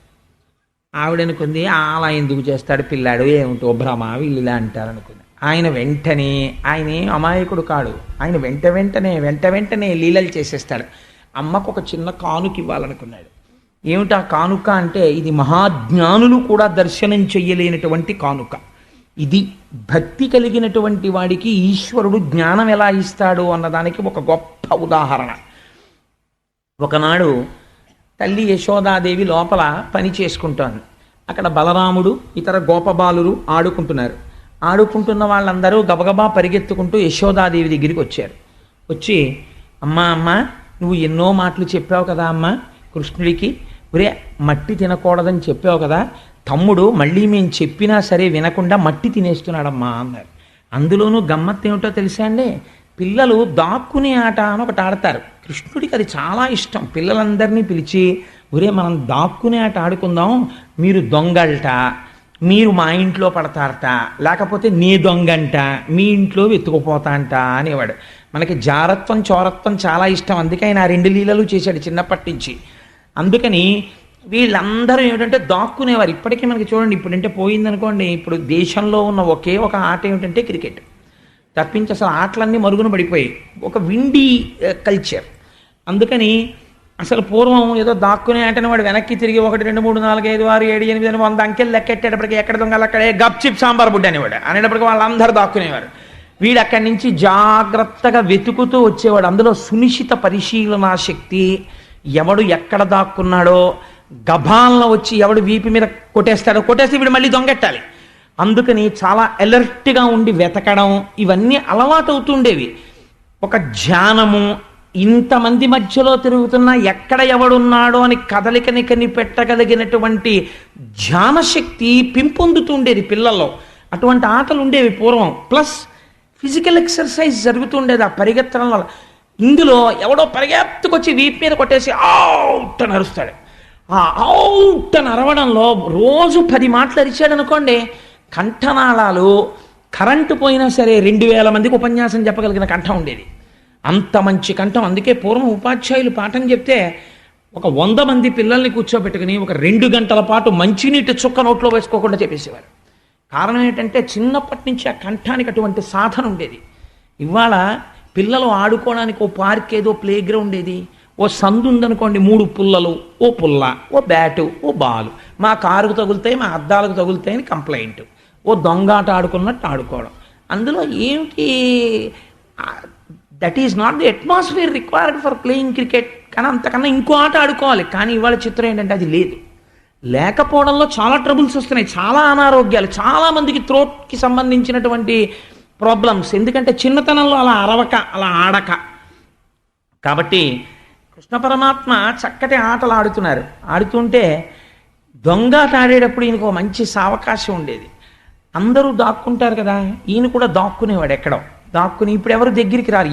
ఆవిడనుకుంది అలా ఎందుకు చేస్తాడు పిల్లాడు, ఏమిటో భ్రమ, వీళ్ళు ఇలా అంటారు అనుకుంది. ఆయన వెంటనే, ఆయన అమాయకుడు కాడు, ఆయన వెంట వెంటనే లీలలు చేసేస్తాడు. అమ్మకు ఒక చిన్న కానుక ఇవ్వాలనుకున్నాడు. ఏమిటా కానుక అంటే, ఇది మహాజ్ఞానులు కూడా దర్శనం చెయ్యలేనటువంటి కానుక, ఇది భక్తి కలిగినటువంటి వాడికి ఈశ్వరుడు జ్ఞానం ఎలా ఇస్తాడు అన్నదానికి ఒక గొప్ప ఉదాహరణ. ఒకనాడు తల్లి యశోదాదేవి లోపల పని చేసుకుంటోంది. అక్కడ బలరాముడు ఇతర గోపబాలురు ఆడుకుంటున్నారు. ఆడుకుంటున్న వాళ్ళందరూ గబగబా పరిగెత్తుకుంటూ యశోదాదేవి దగ్గరికి వచ్చారు. వచ్చి అమ్మ నువ్వు ఎన్నో మాటలు చెప్పావు కదా అమ్మ కృష్ణుడికి, ఒరే మట్టి తినకూడదని చెప్పావు కదా, తమ్ముడు మళ్ళీ మేము చెప్పినా సరే వినకుండా మట్టి తినేస్తున్నాడమ్మా అన్నారు. అందులోనూ గమ్మత్తు ఏమిటో తెలుసా అండి, పిల్లలు దాక్కునే ఆట అని ఒకటి ఆడతారు. కృష్ణుడికి అది చాలా ఇష్టం. పిల్లలందరినీ పిలిచి, ఒరే మనం దాక్కునే ఆట ఆడుకుందాం, మీరు దొంగల్ట, మీరు మా ఇంట్లో పడతారట, లేకపోతే నీ దొంగంట, మీ ఇంట్లో వెతుకుపోతా అంట అనేవాడు. మనకి జారత్వం చోరత్వం చాలా ఇష్టం, అందుకే ఆయన ఆ 2 లీలలు చేశాడు చిన్నప్పటి నుంచి. అందుకని వీళ్ళందరూ ఏమిటంటే దాక్కునేవారు. ఇప్పటికీ మనకి చూడండి, ఇప్పుడంటే పోయిందనుకోండి, ఇప్పుడు దేశంలో ఉన్న ఒకే ఒక ఆట ఏమిటంటే క్రికెట్ తప్పించి అసలు ఆటలన్నీ మరుగున పడిపోయాయి, ఒక విండీ కల్చర్. అందుకని అసలు పూర్వం ఏదో దాక్కునే ఆటని వాడు వెనక్కి తిరిగి 1 2 3 4 5 6 7 8 100 అంకెలు లెక్కెట్టేటప్పటికి ఎక్కడ దొంగలు అక్కడే గప్ చిప్ సాంబార్ బుడ్డి అనేవాడు, అనేటప్పటికి వాళ్ళందరూ దాక్కునేవారు. వీడు అక్కడి నుంచి జాగ్రత్తగా వెతుకుతూ వచ్చేవాడు. అందులో సునిశ్చిత పరిశీలనా శక్తి, ఎవడు ఎక్కడ దాక్కున్నాడో గభాల్లో వచ్చి ఎవడు వీపి మీద కొట్టేస్తాడో, కొట్టేస్తే వీడు మళ్ళీ దొంగెట్టాలి. అందుకని చాలా అలర్ట్గా ఉండి వెతకడం, ఇవన్నీ అలవాటు అవుతుండేవి. ఒక ధ్యానము, ఇంతమంది మధ్యలో తిరుగుతున్నా ఎక్కడ ఎవడున్నాడో అని కదలికని కనిపెట్టగలిగినటువంటి ధ్యానశక్తి పెంపొందుతుండేది పిల్లల్లో. అటువంటి ఆటలు ఉండేవి పూర్వం. ప్లస్ ఫిజికల్ ఎక్సర్సైజ్ జరుగుతుండేది ఆ పరిగెత్తడం వల్ల. ఇందులో ఎవడో పరిగెత్తుకొచ్చి వీపు మీద కొట్టేసి అవుట్ అని అరుస్తాడు. ఆ అవుట్ అని అరవడంలో రోజు 10 మాటలు అరిచాడు అనుకోండి, కంఠనాళాలు కరెంటు పోయినా సరే 2000 మందికి ఉపన్యాసం చెప్పగలిగిన కంఠం ఉండేది, అంత మంచి కంఠం. అందుకే పూర్వం ఉపాధ్యాయులు పాఠం చెప్తే ఒక 100 మంది పిల్లల్ని కూర్చోబెట్టుకుని ఒక 2 గంటల పాటు మంచినీటి చుక్క నోట్లో వేసుకోకుండా చెప్పేసేవారు. కారణం ఏంటంటే చిన్నప్పటి నుంచి ఆ కంఠానికి అటువంటి సాధన ఉండేది. ఇవాళ పిల్లలు ఆడుకోవడానికి ఓ పార్క్ ఏదో ప్లే గ్రౌండ్ ఏది, ఓ సందు ఉందనుకోండి, 3 పుల్లలు, ఓ పుల్ల, ఓ బ్యాటు, ఓ బాలు, మా కారుకు తగులుతాయి, మా అద్దాలకు తగులుతాయని కంప్లైంట్, ఓ దొంగాట ఆడుకున్నట్టు ఆడుకోవడం. అందులో ఏమిటి, that is not the atmosphere required for playing cricket. కానీ అంతకన్నా ఇంకో ఆట ఆడుకోవాలి. కానీ ఇవాళ చిత్రం ఏంటంటే అది లేదు. లేకపోవడంలో చాలా ట్రబుల్స్ వస్తున్నాయి, చాలా అనారోగ్యాలు, చాలామందికి థ్రోట్కి సంబంధించినటువంటి ప్రాబ్లమ్స్. ఎందుకంటే చిన్నతనంలో అలా అరవక, అలా ఆడక. కాబట్టి కృష్ణ పరమాత్మ చక్కటి ఆటలు ఆడుతున్నారు. ఆడుతుంటే దొంగాట ఆడేటప్పుడు ఈయనకు మంచి సావకాశం ఉండేది. అందరూ దాక్కుంటారు కదా, ఈయన కూడా దాక్కునేవాడు ఎక్కడో. దాక్కుని ఇప్పుడు ఎవరు దగ్గరికి రారు,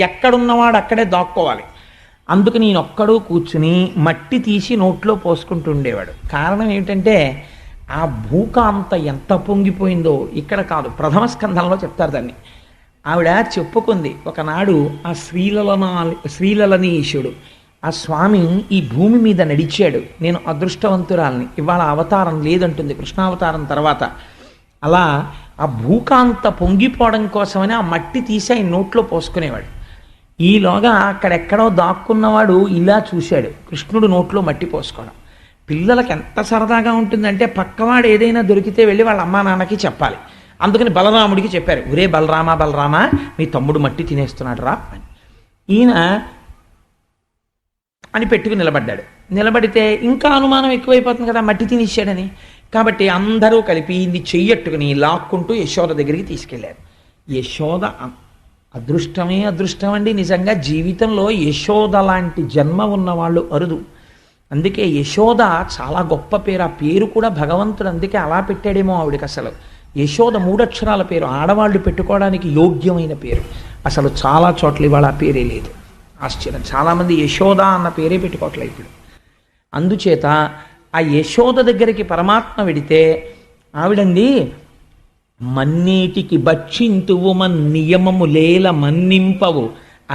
ఎక్కడున్నవాడు అక్కడే దాక్కోవాలి. అందుకని ఈయన ఒక్కడూ కూర్చుని మట్టి తీసి నోట్లో పోసుకుంటూ ఉండేవాడు. కారణం ఏమిటంటే ఆ భూకాంత ఎంత పొంగిపోయిందో ఇక్కడ కాదు, ప్రథమ స్కంధంలో చెప్తారు దాన్ని. ఆవిడ చెప్పుకుంది, ఒకనాడు ఆ శ్రీలలనీశుడు ఆ స్వామి ఈ భూమి మీద నడిచాడు. నేను అదృష్టవంతురాల్ని, ఇవాళ అవతారం లేదంటుంది కృష్ణావతారం తర్వాత. అలా ఆ భూకాంత పొంగిపోవడం కోసమని ఆ మట్టి తీసి ఆయన నోట్లో పోసుకునేవాడు. ఈలోగా అక్కడెక్కడో దాక్కున్నవాడు ఇలా చూశాడు కృష్ణుడు నోట్లో మట్టి పోసుకోవడం. పిల్లలకి ఎంత సరదాగా ఉంటుందంటే పక్కవాడు ఏదైనా దొరికితే వెళ్ళి వాళ్ళ అమ్మా నాన్నకి చెప్పాలి. అందుకని బలరాముడికి చెప్పారు, ఒరే బలరామా బలరామా మీ తమ్ముడు మట్టి తినేస్తున్నాడు రా అని. ఈయన అని పెట్టుకుని నిలబడ్డాడు. నిలబడితే ఇంకా అనుమానం ఎక్కువైపోతుంది కదా, మట్టి తినేసాడని. కాబట్టి అందరూ కలిపి ఇది చెయ్యట్టుకుని లాక్కుంటూ యశోద దగ్గరికి తీసుకెళ్లారు. యశోద అదృష్టమే అదృష్టం అండి. నిజంగా జీవితంలో యశోద లాంటి జన్మ ఉన్నవాళ్ళు అరుదు. అందుకే యశోద చాలా గొప్ప పేరు. ఆ పేరు కూడా భగవంతుడు అందుకే అలా పెట్టాడేమో ఆవిడికి. అసలు యశోద 3 అక్షరాల పేరు, ఆడవాళ్ళు పెట్టుకోవడానికి యోగ్యమైన పేరు. అసలు చాలా చోట్ల ఇవాళ ఆ పేరే లేదు. ఆశ్చర్యం, చాలామంది యశోద అన్న పేరే పెట్టుకోవట్లేదు ఇప్పుడు. అందుచేత ఆ యశోద దగ్గరికి పరమాత్మ వెడితే ఆవిడంది, మన్నీటికి భక్షింతువు మన్నియమము లేల మన్నింపవు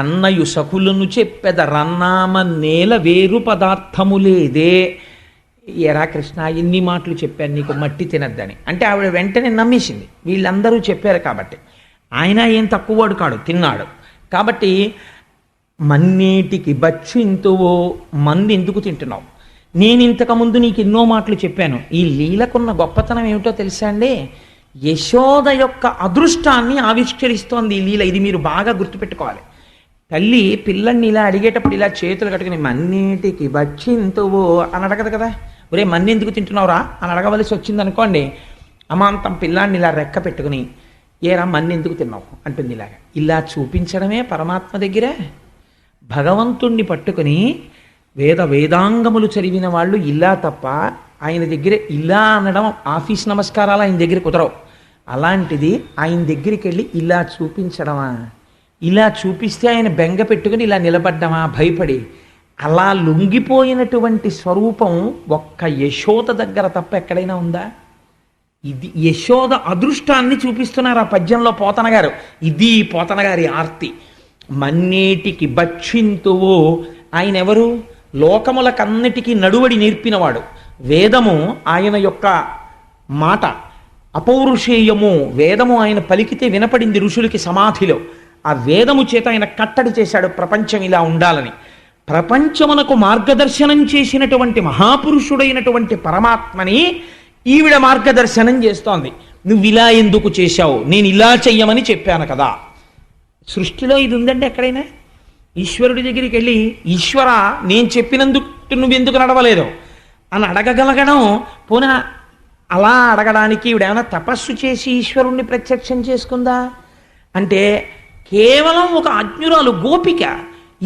అన్నయు సకులను చెప్పెద రన్నామన్నేల వేరు పదార్థము లేదే. ఎరా కృష్ణ, ఎన్ని మాటలు చెప్పాను నీకు మట్టి తినద్దని అంటే ఆవిడ వెంటనే నమ్మేసింది. వీళ్ళందరూ చెప్పారు కాబట్టి. ఆయన ఏం తక్కువవాడు కాడు, తిన్నాడు. కాబట్టి మన్నీటికి భక్షింతువో, మంది ఎందుకు తింటున్నావు? నేను ఇంతకుముందు నీకు ఎన్నో మాటలు చెప్పాను. ఈ లీలకున్న గొప్పతనం ఏమిటో తెలుసా అండి? యశోద యొక్క అదృష్టాన్ని ఆవిష్కరిస్తోంది ఈ లీల. ఇది మీరు బాగా గుర్తుపెట్టుకోవాలి. తల్లి పిల్లల్ని ఇలా అడిగేటప్పుడు ఇలా చేతులు కట్టుకుని మన్నీటికి భక్షింతువో అని అడగదు కదా. ఒరే మన్ని ఎందుకు తింటున్నావురా అని అడగవలసి వచ్చింది అనుకోండి, అమాంతం పిల్లాన్ని ఇలా రెక్క పెట్టుకుని ఏరా మన్ని ఎందుకు తిన్నావు అంటుంది. ఇలాగా ఇలా చూపించడమే పరమాత్మ దగ్గర. భగవంతుణ్ణి పట్టుకుని వేదాంగములు చదివిన వాళ్ళు ఇలా తప్ప ఆయన దగ్గర ఇలా అనడం, ఆఫీస్ నమస్కారాలు ఆయన దగ్గర కుదరవు. అలాంటిది ఆయన దగ్గరికి వెళ్ళి ఇలా చూపించడమా, ఇలా చూపిస్తే ఆయన బెంగ పెట్టుకుని ఇలా నిలబడ్డమా భయపడి, అలా లొంగిపోయినటువంటి స్వరూపం ఒక్క యశోద దగ్గర తప్ప ఎక్కడైనా ఉందా? ఇది యశోద అదృష్టాన్ని చూపిస్తున్నారు ఆ పద్యంలో పోతన గారు. ఇది పోతన గారి ఆర్తి. మన్నేటికి భక్షింతువో, ఆయన ఎవరు? లోకములకన్నిటికీ నడువడి నేర్పినవాడు. వేదము ఆయన యొక్క మాట, అపౌరుషేయము. వేదము ఆయన పలికితే వినపడింది ఋషులకి సమాధిలో. ఆ వేదము చేత ఆయన కట్టడి చేశాడు ప్రపంచం ఇలా ఉండాలని. ప్రపంచమునకు మార్గదర్శనం చేసినటువంటి మహాపురుషుడైనటువంటి పరమాత్మని ఈవిడ మార్గదర్శనం చేస్తోంది. నువ్వు ఇలా ఎందుకు చేశావు, నేను ఇలా చెయ్యమని చెప్పాను కదా. సృష్టిలో ఇది ఉందండి ఎక్కడైనా? ఈశ్వరుడి దగ్గరికి వెళ్ళి ఈశ్వర నేను చెప్పినందుకు నువ్వెందుకు నడవలేదు అని అడగగలగడం. పోనా అలా అడగడానికి ఈవిడ ఏమైనా తపస్సు చేసి ఈశ్వరుణ్ణి ప్రత్యక్షం చేసుకుందా అంటే, కేవలం ఒక అజ్ఞురాలు గోపిక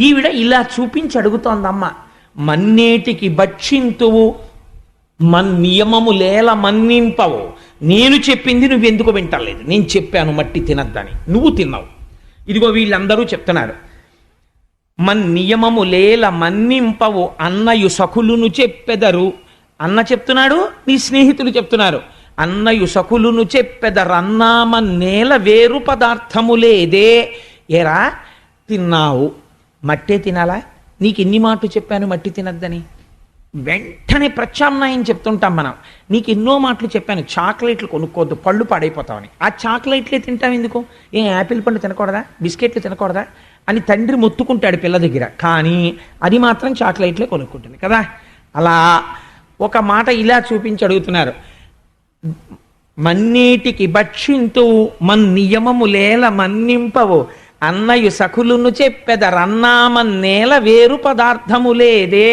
ఈవిడ ఇలా చూపించి అడుగుతోందమ్మ. మన్నేటికి భక్షింతువు నియమము లేల మన్నింపవు. నేను చెప్పింది నువ్వెందుకు వింటలేదు? నేను చెప్పాను మట్టి తినద్దని, నువ్వు తిన్నావు. ఇదిగో వీళ్ళందరూ చెప్తున్నారు, నియమము లేల మన్నింపవు అన్నయు సఖులును చెప్పెదరు. అన్న చెప్తున్నాడు, నీ స్నేహితులు చెప్తున్నారు. అన్నయు సఖులును చెప్పెదరన్నామన్నేల వేరు పదార్థము లేదే. ఏరా తిన్నావు, మట్టే తినాలా? నీకు ఎన్ని మాటలు చెప్పాను మట్టి తినద్దని. వెంటనే ప్రత్యామ్నాయం చెప్తుంటాం మనం. నీకు ఎన్నో మాటలు చెప్పాను చాక్లెట్లు కొనుక్కోవద్దు, పళ్ళు పాడైపోతామని. ఆ చాక్లెట్లే తింటాం ఎందుకు? ఏం యాపిల్ పండు తినకూడదా, బిస్కెట్లు తినకూడదా అని తండ్రి మొత్తుకుంటాడు పిల్ల దగ్గర. కానీ అది మాత్రం చాక్లెట్లే కొనుక్కుంటుంది కదా. అలా ఒక మాట ఇలా చూపించి అడుగుతున్నారు. మన్నీటికి భక్షింతు నియమము లేల మన్నింపవు అన్నయు సఖులును చెప్పెదరన్నామన్నేల వేరు పదార్థము లేదే.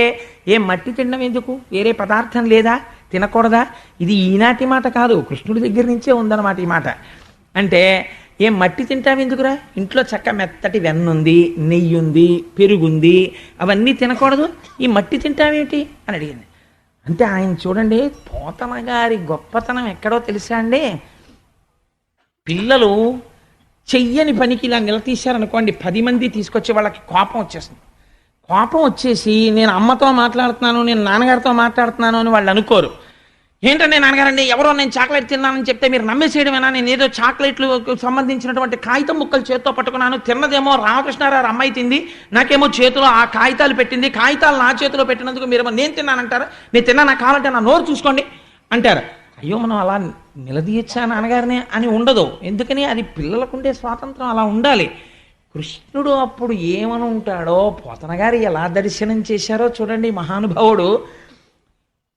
ఏ మట్టి తినడం ఎందుకు? వేరే పదార్థం లేదా? తినకూడదా? ఇది ఈనాటి మాట కాదు, కృష్ణుడి దగ్గర నుంచే ఉందన్నమాట ఈ మాట. అంటే ఏం మట్టి తింటాం ఎందుకురా? ఇంట్లో చక్క మెత్తటి వెన్నుంది, నెయ్యి ఉంది, పెరుగుంది, అవన్నీ తినకూడదు, ఈ మట్టి తింటామేంటి అని అడిగింది. అంటే ఆయన చూడండి, పోతన గారి గొప్పతనం ఎక్కడో తెలుసా అండి? పిల్లలు చెయ్యని పనికి ఇలా నిలదీశారనుకోండి, 10 మంది తీసుకొచ్చి వాళ్ళకి కోపం వచ్చేస్తుంది. కోపం వచ్చేసి నేను అమ్మతో మాట్లాడుతున్నాను, నేను నాన్నగారితో మాట్లాడుతున్నాను అని వాళ్ళు అనుకోరు. ఏంటంటే నాన్నగారండి ఎవరో నేను చాక్లెట్ తిన్నానని చెప్తే మీరు నమ్మేసేయడమేనా? నేను ఏదో చాక్లెట్లు సంబంధించినటువంటి కాగితం ముక్కలు చేత్తో పట్టుకున్నాను, తిన్నదేమో రామకృష్ణారావు అమ్మాయి తింది, నాకేమో చేతిలో ఆ కాగితాలు పెట్టింది, కాగితాలు నా చేతిలో పెట్టినందుకు మీరేమో నేను తిన్నానంటారు, నేను తిన్నా, నాకు కావాలంటే నా నోరు చూసుకోండి అంటారు. అయ్యో మనం అలా నిలదీయచ్చా నాన్నగారిని అని ఉండదు. ఎందుకని? అది పిల్లలకుండే స్వాతంత్రం అలా ఉండాలి. కృష్ణుడు అప్పుడు ఏమని ఉంటాడో, పోతన గారు ఎలా దర్శనం చేశారో చూడండి మహానుభావుడు.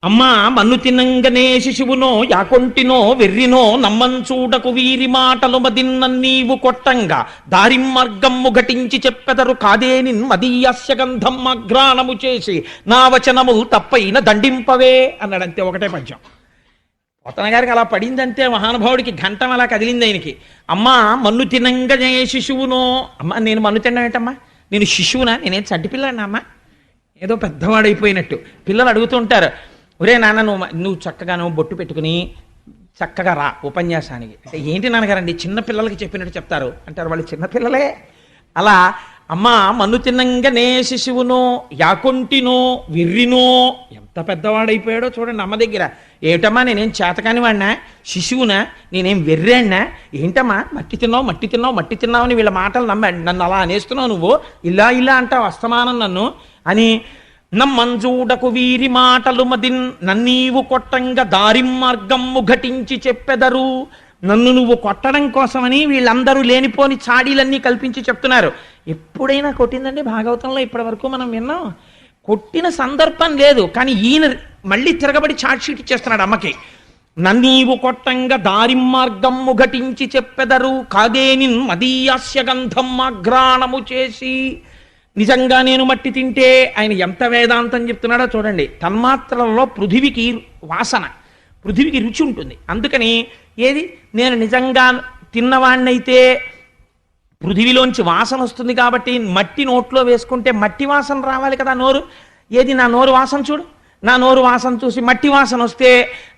అమ్మా మన్ను తినంగనే శిశువునో యాకొంటినో వెర్రినో నమ్మంచూడకు వీరి మాటలు మదిన్న నీవు కొట్టంగా దారిం మార్గమ్ము ఘటించి చెప్పెదరు కాదేనిన్ మదీయస్య గంధం అఘ్రాణము చేసి నా వచనము తప్పైన దండింపవే అన్నాడంతే. ఒకటే పద్యం. పోతన గారికి అలా పడిందంటే మహానుభావుడికి ఘంటం అలా కదిలింది ఆయనకి. అమ్మా మన్ను తినంగనే శిశువునో, అమ్మ నేను మన్ను తినడం ఏంటమ్మా, నేను శిశువునా, నేనేం చంటిపిల్లాడినా అమ్మా, ఏదో పెద్దవాడైపోయినట్టు. పిల్లలు అడుగుతుంటారు, ఒరే నాన్న నువ్వు చక్కగా బొట్టు పెట్టుకుని చక్కగా రా ఉపన్యాసానికి అంటే, ఏంటి నాన్నగారండి చిన్న పిల్లలకి చెప్పినట్టు చెప్తారు అంటారు. వాళ్ళు చిన్నపిల్లలే. అలా అమ్మా మన్ను తిన్నంగానే శిశువునో యాకొంటినో విర్రినో, ఎంత పెద్దవాడైపోయాడో చూడండి అమ్మ దగ్గర. ఏమిటమ్మా నేనేం చేతకాని వాడినా, శిశువునా, నేనేం వెర్రాడినా, ఏంటమ్మా మట్టి తిన్నావు అని వీళ్ళ మాటలు నమ్మాడు, నన్ను అలా అనేస్తున్నావు నువ్వు, ఇలా అంటావు అస్తమానం నన్ను అని. నమ్మంజూడకు వీరి మాటలు మదిన్ నన్నీవు కొట్టంగా దారిం మార్గమ్ము ఘటించి చెప్పెదరు. నన్ను నువ్వు కొట్టడం కోసమని వీళ్ళందరూ లేనిపోని చాడీలన్నీ కల్పించి చెప్తున్నారు. ఎప్పుడైనా కొట్టిందండి భాగవతంలో ఇప్పటి వరకు మనం విన్నాం? కొట్టిన సందర్భం లేదు. కానీ ఈయన మళ్ళీ తిరగబడి చాట్ షీట్ ఇచ్చేస్తున్నాడు అమ్మకి. నన్నీవు కొట్టంగా దారిం మార్గమ్ము ఘటించి చెప్పెదరు కాదేనిన్ మదీయాస్య గంధం అఘ్రాణము చేసి. నిజంగా నేను మట్టి తింటే ఆయన ఎంత వేదాంతం చెప్తున్నాడో చూడండి. తన్మాత్రలలో పృథివికి వాసన, పృథివికి రుచి ఉంటుంది. అందుకని ఏది నేను నిజంగా తిన్నవాణ్ణైతే పృథివిలోంచి వాసన వస్తుంది కాబట్టి మట్టి నోట్లో వేసుకుంటే మట్టి వాసన రావాలి కదా నోరు. ఏది నా నోరు వాసన చూడు, నా నోరు వాసన చూసి మట్టి వాసన వస్తే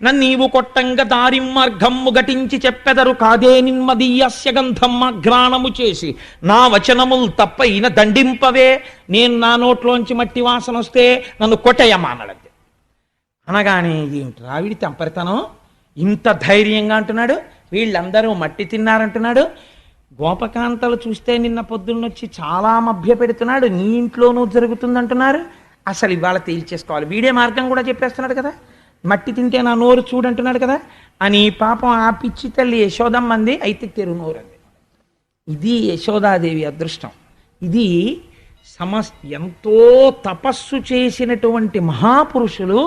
నన్నీవు కొట్టంగా దారిం మార్గమ్ము ఘటించి చెప్పెదరు కాదే నిన్మదీయస్య గంధం అఘ్రాణము చేసి నా వచనములు తప్పైన దండింపవే. నేను నా నోట్లోంచి మట్టి వాసన వస్తే నన్ను కొట్టేయమ్మా అన్నాడంతే. అనగానే ఏమిటి రావిడి తెంపరితనం, ఇంత ధైర్యంగా అంటున్నాడు, వీళ్ళందరూ మట్టి తిన్నారంటున్నాడు. గోపకాంతలు చూస్తే నిన్న పొద్దున్నొచ్చి చాలా మభ్య పెడుతున్నాడు, నీ ఇంట్లోనూ జరుగుతుందంటున్నారు. అసలు ఇవాళ తేల్చేసుకోవాలి. వీడే మార్గం కూడా చెప్పేస్తున్నాడు కదా, మట్టి తింటే నా నోరు చూడంటున్నాడు కదా అని. పాపం ఆ పిచ్చి తల్లి యశోదమ్మంది, అయితే తెరు నోరు అంది. ఇది యశోదాదేవి అదృష్టం. ఇది ఎంతో తపస్సు చేసినటువంటి మహాపురుషులు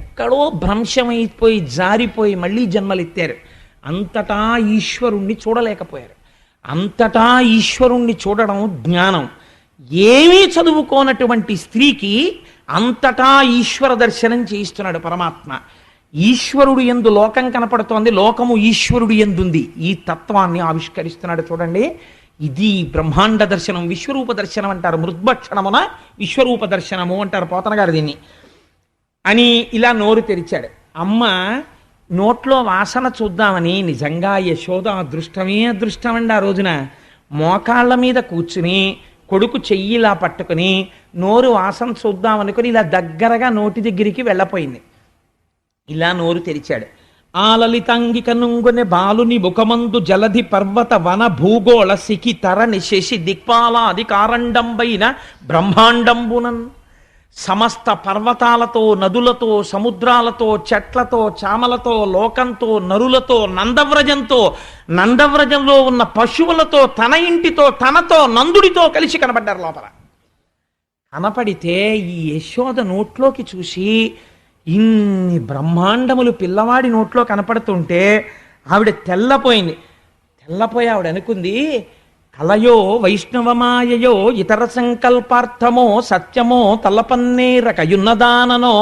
ఎక్కడో భ్రంశమైపోయి జారిపోయి మళ్ళీ జన్మలెత్తారు. అంతటా ఈశ్వరుణ్ణి చూడలేకపోయారు. అంతటా ఈశ్వరుణ్ణి చూడడం జ్ఞానం. ఏమీ చదువుకోనటువంటి స్త్రీకి అంతటా ఈశ్వర దర్శనం చేయిస్తున్నాడు పరమాత్మ. ఈశ్వరుడు యందు లోకం కనపడుతోంది, లోకము ఈశ్వరుడు యందుంది. ఈ తత్వాన్ని ఆవిష్కరిస్తున్నాడు చూడండి. ఇది బ్రహ్మాండ దర్శనం, విశ్వరూప దర్శనం అంటారు. మృద్భక్షణమున విశ్వరూప దర్శనము అంటారు పోతన గారు దీన్ని. అని ఇలా నోరు తెరిచాడు. అమ్మ నోట్లో వాసన చూద్దామని నిజంగా యశోద అదృష్టమే అదృష్టం అండి. ఆ రోజున మోకాళ్ళ మీద కూర్చుని కొడుకు చెయ్యిలా పట్టుకుని నోరు వాసన చూద్దామనుకుని ఇలా దగ్గరగా నోటి దగ్గరికి వెళ్ళపోయింది. ఇలా నోరు తెరిచాడు. ఆ లలితాంగిక నుంగునే బాలుని ముఖమందు జలధి పర్వత వన భూగోళ సికి తరణి శశి దిక్పాలాది కారండంబైన బ్రహ్మాండంబునన్ సమస్త పర్వతాలతో నదులతో సముద్రాలతో చెట్లతో చామలతో లోకంతో నరులతో నందవ్రజంలో ఉన్న పశువులతో తన ఇంటితో తనతో నందుడితో కలిసి కనబడ్డారు లోపల. కనపడితే ఈ యశోద నోట్లోకి చూసి ఇన్ని బ్రహ్మాండములు పిల్లవాడి నోట్లో కనపడుతుంటే ఆవిడ తెల్లపోయి ఆవిడ అనుకుంది, కలయో వైష్ణవమాయయో ఇతర సంకల్పార్థమో సత్యమో తలపన్నేరకయున్నదాననో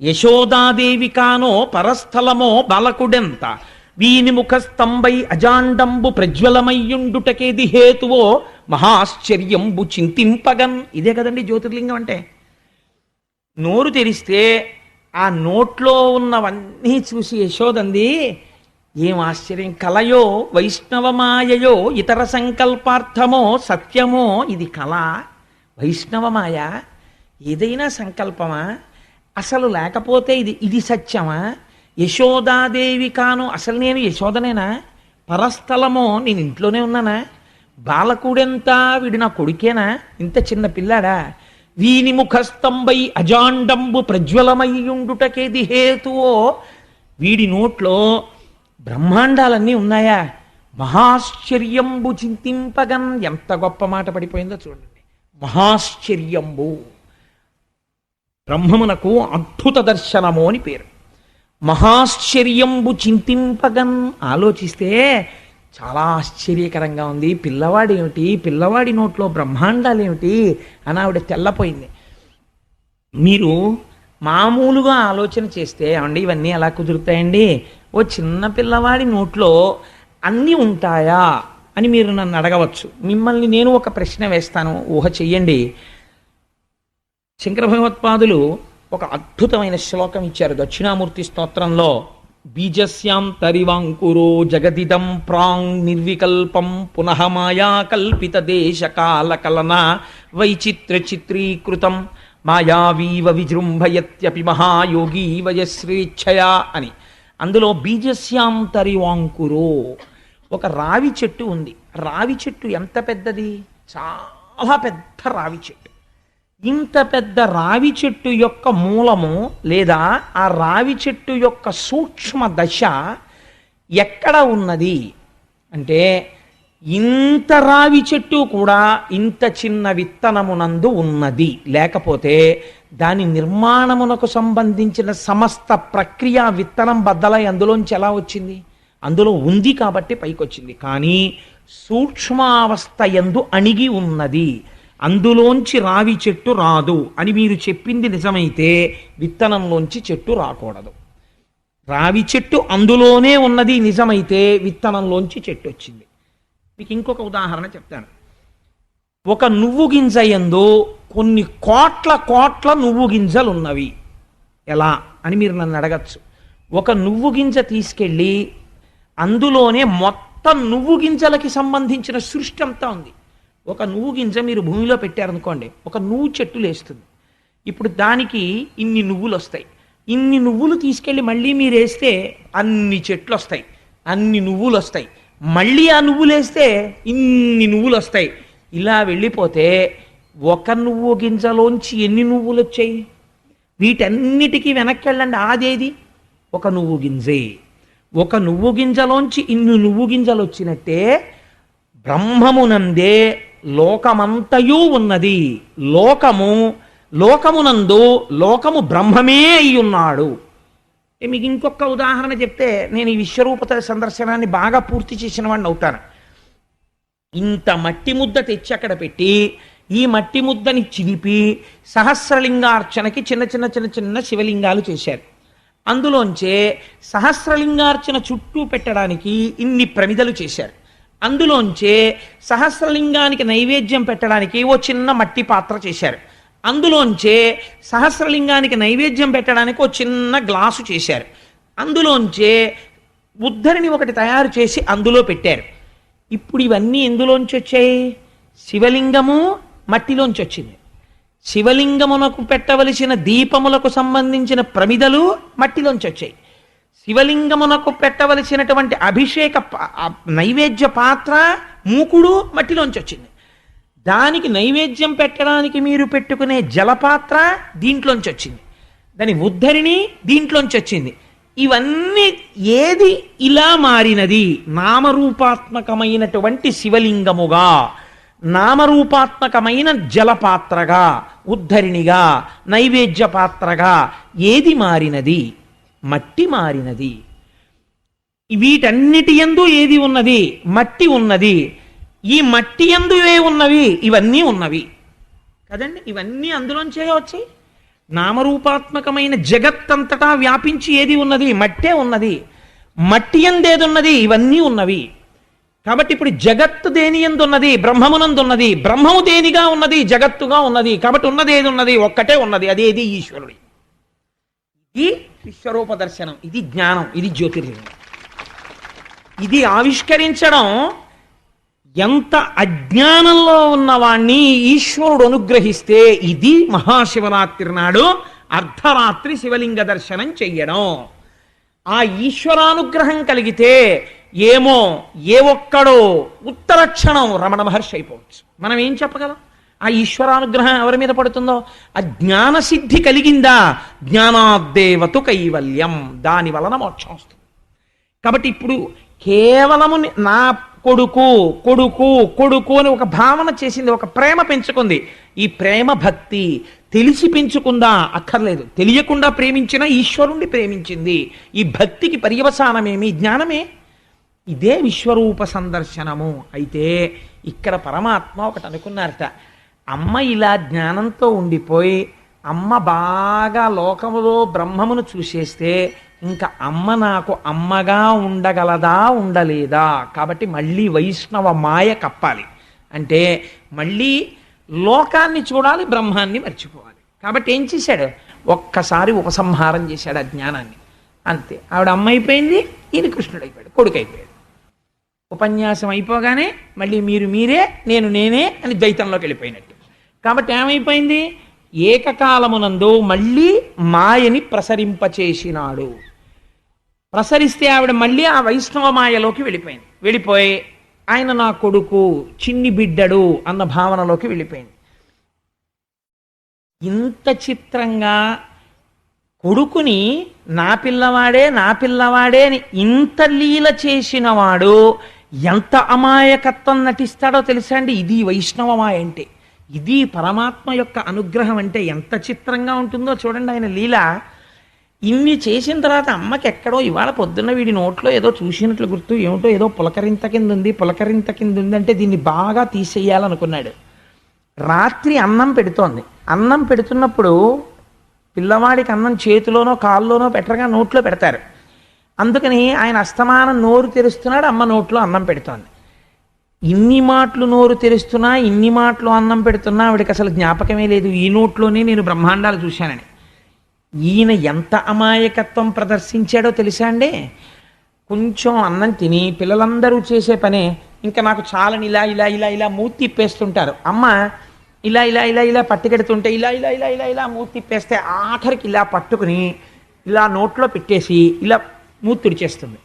యశోదాదేవి కానో పరస్థలమో బాలకుడెంత వీని ముఖస్తంభై అజాండంబు ప్రజ్వలమయ్యుండుటకేది హేతువో మహాశ్చర్యంబు చింతింపగన్. ఇదే కదండి జ్యోతిర్లింగం అంటే. నోరు తెరిస్తే ఆ నోట్లో ఉన్నవన్నీ చూసి యశోదంది, ఏం ఆశ్చర్యం, కలయో వైష్ణవమాయయో ఇతర సంకల్పార్థమో సత్యమో. ఇది కళ, వైష్ణవమాయ, ఏదైనా సంకల్పమా, అసలు లేకపోతే ఇది సత్యమా, యశోదాదేవి కాను, అసలు నేను యశోదనేనా? పరస్థలమో, నేను ఇంట్లోనే ఉన్నానా? బాలకుడెంత, వీడు నా కొడుకేనా? ఇంత చిన్న పిల్లాడా? వీని ముఖస్తంభై అజాండంబు ప్రజ్వలమయ్యుండుటకేది హేతువో, వీడి నోట్లో బ్రహ్మాండాలన్నీ ఉన్నాయా? మహాశ్చర్యంబు చింతింపగన్, ఎంత గొప్ప మాట పడిపోయిందో చూడండి. మహాశ్చర్యంబు, బ్రహ్మమునకు అద్భుత దర్శనము అని పేరు. మహాశ్చర్యంబు చింతింపగన్, ఆలోచిస్తే చాలా ఆశ్చర్యకరంగా ఉంది. పిల్లవాడు ఏమిటి, పిల్లవాడి నోట్లో బ్రహ్మాండాలు ఏమిటి అని ఆవిడ తెల్లపోయింది. మీరు మామూలుగా ఆలోచన చేస్తే, ఏమండి ఇవన్నీ ఎలా కుదురుతాయండి, ఓ చిన్న పిల్లవాడి నోట్లో అన్నీ ఉంటాయా అని మీరు నన్ను అడగవచ్చు. మిమ్మల్ని నేను ఒక ప్రశ్న వేస్తాను, ఊహ చెయ్యండి. శంకర భగవత్పాదులు ఒక అద్భుతమైన శ్లోకం ఇచ్చారు దక్షిణామూర్తి స్తోత్రంలో. బీజస్యాం తరివాంకురో జగదిదం ప్రాంగ్ నిర్వికల్పం పునః మాయా కల్పిత దేశ కాల కలన వైచిత్ర చిత్రీకృతం మాయావీవ విజృంభయత్యపి మహాయోగి వయశ్రేచ్ఛయా అని. అందులో బీజస్యాం తరివాంకురో, ఒక రావి చెట్టు ఉంది. రావి చెట్టు ఎంత పెద్దది? చాలా పెద్ద రావి చెట్టు. ఇంత పెద్ద రావి చెట్టు యొక్క మూలము లేదా ఆ రావి చెట్టు యొక్క సూక్ష్మ దశ ఎక్కడ ఉన్నది అంటే, ఇంత రావి చెట్టు కూడా ఇంత చిన్న విత్తనమునందు ఉన్నది. లేకపోతే దాని నిర్మాణమునకు సంబంధించిన సమస్త ప్రక్రియ విత్తనం బద్దలై అందులోంచి ఎలా వచ్చింది? అందులో ఉంది కాబట్టి పైకొచ్చింది. కానీ సూక్ష్మావస్థ యందు అణిగి ఉన్నది, అందులోంచి రావి చెట్టు రాదు అని మీరు చెప్పింది నిజమైతే విత్తనంలోంచి చెట్టు రాకూడదు. రావి చెట్టు అందులోనే ఉన్నది నిజమైతే విత్తనంలోంచి చెట్టు వచ్చింది. మీకు ఇంకొక ఉదాహరణ చెప్తాను. ఒక నువ్వు గింజ యందు కొన్ని కోట్ల కోట్ల నువ్వు గింజలు ఉన్నవి. ఎలా అని మీరు నన్ను అడగచ్చు. ఒక నువ్వు గింజ తీసుకెళ్ళి అందులోనే మొత్తం నువ్వు గింజలకి సంబంధించిన సృష్టి అంతా ఉంది. ఒక నువ్వు గింజ మీరు భూమిలో పెట్టారనుకోండి, ఒక నువ్వు చెట్టు లేస్తుంది. ఇప్పుడు దానికి ఇన్ని నువ్వులు వస్తాయి. ఇన్ని నువ్వులు తీసుకెళ్ళి మళ్ళీ మీరు వేస్తే అన్ని చెట్లు వస్తాయి, అన్ని నువ్వులు వస్తాయి. మళ్ళీ ఆ నువ్వులు వేస్తే ఇన్ని నువ్వులు వస్తాయి. ఇలా వెళ్ళిపోతే ఒక నువ్వు గింజలోంచి ఎన్ని నువ్వులు వచ్చాయి? వీటన్నిటికీ వెనక్కి వెళ్ళండి, ఆదేది ఒక నువ్వు గింజే. ఒక నువ్వు గింజలోంచి ఇన్ని నువ్వు గింజలు వచ్చినట్టే బ్రహ్మమునందే లోకమంతయు ఉన్నది. లోకమునందు లోకము బ్రహ్మమే అయి ఉన్నాడు. మీకు ఇంకొక ఉదాహరణ చెప్తే నేను ఈ విశ్వరూపత సందర్శనాన్ని బాగా పూర్తి చేసిన వాడిని అవుతాను. ఇంత మట్టి ముద్ద తెచ్చి అక్కడ పెట్టి ఈ మట్టి ముద్దని చిలిపి సహస్రలింగార్చనకి చిన్న చిన్న చిన్న చిన్న శివలింగాలు చేశారు. అందులోంచే సహస్రలింగార్చన చుట్టూ పెట్టడానికి ఇన్ని ప్రమిదలు చేశారు. అందులోంచే సహస్రలింగానికి నైవేద్యం పెట్టడానికి ఓ చిన్న మట్టి పాత్ర చేశారు. అందులోంచే సహస్రలింగానికి నైవేద్యం పెట్టడానికి ఓ చిన్న గ్లాసు చేశారు. అందులోంచే ఉద్ధరిని ఒకటి తయారు చేసి అందులో పెట్టారు. ఇప్పుడు ఇవన్నీ ఎందులోంచి వచ్చాయి? శివలింగము మట్టిలోంచి వచ్చింది. శివలింగమునకు పెట్టవలసిన దీపములకు సంబంధించిన ప్రమిదలు మట్టిలోంచి వచ్చాయి. శివలింగమునకు పెట్టవలసినటువంటి అభిషేక నైవేద్య పాత్ర మూకుడు మట్టిలోంచి వచ్చింది. దానికి నైవేద్యం పెట్టడానికి మీరు పెట్టుకునే జలపాత్ర దీంట్లోంచి వచ్చింది. దాని ఉద్ధరిణి దీంట్లోంచి వచ్చింది. ఇవన్నీ ఏది ఇలా మారినది? నామరూపాత్మకమైనటువంటి శివలింగముగా, నామరూపాత్మకమైన జలపాత్రగా, ఉద్ధరిణిగా, నైవేద్య పాత్రగా ఏది మారినది? మట్టి మారినది. వీటన్నిటి యందు ఏది ఉన్నది? మట్టి ఉన్నది. ఈ మట్టి యందు ఏ ఉన్నవి? ఇవన్నీ ఉన్నవి కదండి. ఇవన్నీ అందులోంచే వచ్చాయి. నామరూపాత్మకమైన జగత్తంతటా వ్యాపించి ఏది ఉన్నది? మట్టే ఉన్నది. మట్టి యందేది ఉన్నది? ఇవన్నీ ఉన్నవి. కాబట్టి ఇప్పుడు జగత్తు దేని యందు ఉన్నది? బ్రహ్మమునందు ఉన్నది. బ్రహ్మము దేనిగా ఉన్నది? జగత్తుగా ఉన్నది. కాబట్టి ఉన్నది ఏది ఉన్నది? ఒక్కటే ఉన్నది, అదేది ఈశ్వరుడి. ఇది విశ్వరూప దర్శనం, ఇది జ్ఞానం, ఇది జ్యోతిర్లింగం. ఇది ఆవిష్కరించడం ఎంత అజ్ఞానంలో ఉన్నవాణ్ణి ఈశ్వరుడు అనుగ్రహిస్తే ఇది మహాశివరాత్రి నాడు అర్ధరాత్రి శివలింగ దర్శనం చెయ్యడం. ఆ ఈశ్వరానుగ్రహం కలిగితే ఏమో ఏ ఒక్కడో ఉత్తర క్షణం రమణ మహర్షి అయిపోవచ్చు. మనం ఏం చెప్పగలం? ఆ ఈశ్వరానుగ్రహం ఎవరి మీద పడుతుందో ఆ జ్ఞానసిద్ధి కలిగిందా, జ్ఞానాద్దేవతు కైవల్యం, దాని వలన మోక్షం వస్తుంది. కాబట్టి ఇప్పుడు కేవలము నా కొడుకు కొడుకు కొడుకు అని ఒక భావన చేసింది, ఒక ప్రేమ పెంచుకుంది. ఈ ప్రేమ భక్తి తెలిసి పెంచుకుందా? అక్కర్లేదు. తెలియకుండా ప్రేమించిన ఈశ్వరుణ్ణి ప్రేమించింది. ఈ భక్తికి పర్యవసానమేమి? జ్ఞానమే. ఇదే విశ్వరూప సందర్శనము. అయితే ఇక్కడ పరమాత్మ ఒకటి అనుకున్నారట, అమ్మ ఇలా జ్ఞానంతో ఉండిపోయి అమ్మ బాగా లోకములో బ్రహ్మమును చూసేస్తే ఇంకా అమ్మ నాకు అమ్మగా ఉండగలదా, ఉండలేదా? కాబట్టి మళ్ళీ వైష్ణవ మాయ కప్పాలి అంటే మళ్ళీ లోకాన్ని చూడాలి, బ్రహ్మాన్ని మర్చిపోవాలి. కాబట్టి ఏం చేశాడు? ఒక్కసారి ఉపసంహారం చేశాడు ఆ జ్ఞానాన్ని. అంతే, ఆవిడ అమ్మ అయిపోయింది, ఈయన కృష్ణుడు అయిపోయాడు, కొడుకు అయిపోయాడు. ఉపన్యాసం అయిపోగానే మళ్ళీ మీరు మీరే, నేను నేనే అని ద్వైతంలోకి వెళ్ళిపోయినట్టు. కాబట్టి ఏమైపోయింది? ఏకకాలమునందు మళ్ళీ మాయని ప్రసరింపచేసినాడు. ప్రసరిస్తే ఆవిడ మళ్ళీ ఆ వైష్ణవ మాయలోకి వెళ్ళిపోయింది. వెళ్ళిపోయి ఆయన నా కొడుకు, చిన్ని బిడ్డడు అన్న భావనలోకి వెళ్ళిపోయింది. ఇంత చిత్రంగా కొడుకుని నా పిల్లవాడే నా పిల్లవాడే అని ఇంత లీల చేసినవాడు ఎంత అమాయకత్వం నటిస్తాడో తెలుసా అండి? ఇది వైష్ణవమాయ అంటే, ఇది పరమాత్మ యొక్క అనుగ్రహం అంటే ఎంత చిత్రంగా ఉంటుందో చూడండి ఆయన లీల. ఇన్ని చేసిన తర్వాత అమ్మకి ఎక్కడో ఇవాళ పొద్దున్న వీడి నోట్లో ఏదో చూసినట్లు గుర్తు, ఏమిటో ఏదో పులకరింత కింద ఉంది, పులకరింత కింద ఉంది అంటే దీన్ని బాగా తీసేయాలనుకున్నాడు. రాత్రి అన్నం పెడుతోంది. అన్నం పెడుతున్నప్పుడు పిల్లవాడికి అన్నం చేతిలోనో కాల్లోనో పెట్టగా నోట్లో పెడతారు. అందుకని ఆయన అస్తమానం నోరు తెరుస్తున్నాడు, అమ్మ నోట్లో అన్నం పెడుతోంది. ఇన్ని మాటలు నోరు తెరుస్తున్నా, ఇన్ని మాటలు అన్నం పెడుతున్నా ఆవిడకి అసలు జ్ఞాపకమే లేదు ఈ నోట్లోనే నేను బ్రహ్మాండాలు చూశానని. ఈయన ఎంత అమాయకత్వం ప్రదర్శించాడో తెలుసా అండి? కొంచెం అన్నం తిని పిల్లలందరూ చేసే పనే ఇంకా నాకు చాలని ఇలా ఇలా ఇలా ఇలా మూతి తిప్పేస్తుంటారు. అమ్మ ఇలా ఇలా ఇలా ఇలా పట్టుకెడుతుంటే ఇలా ఇలా ఇలా ఇలా ఇలా మూతి తిప్పేస్తే ఆఖరికి ఇలా పట్టుకుని ఇలా నోట్లో పెట్టేసి ఇలా మూతి తుడిచేస్తుంది.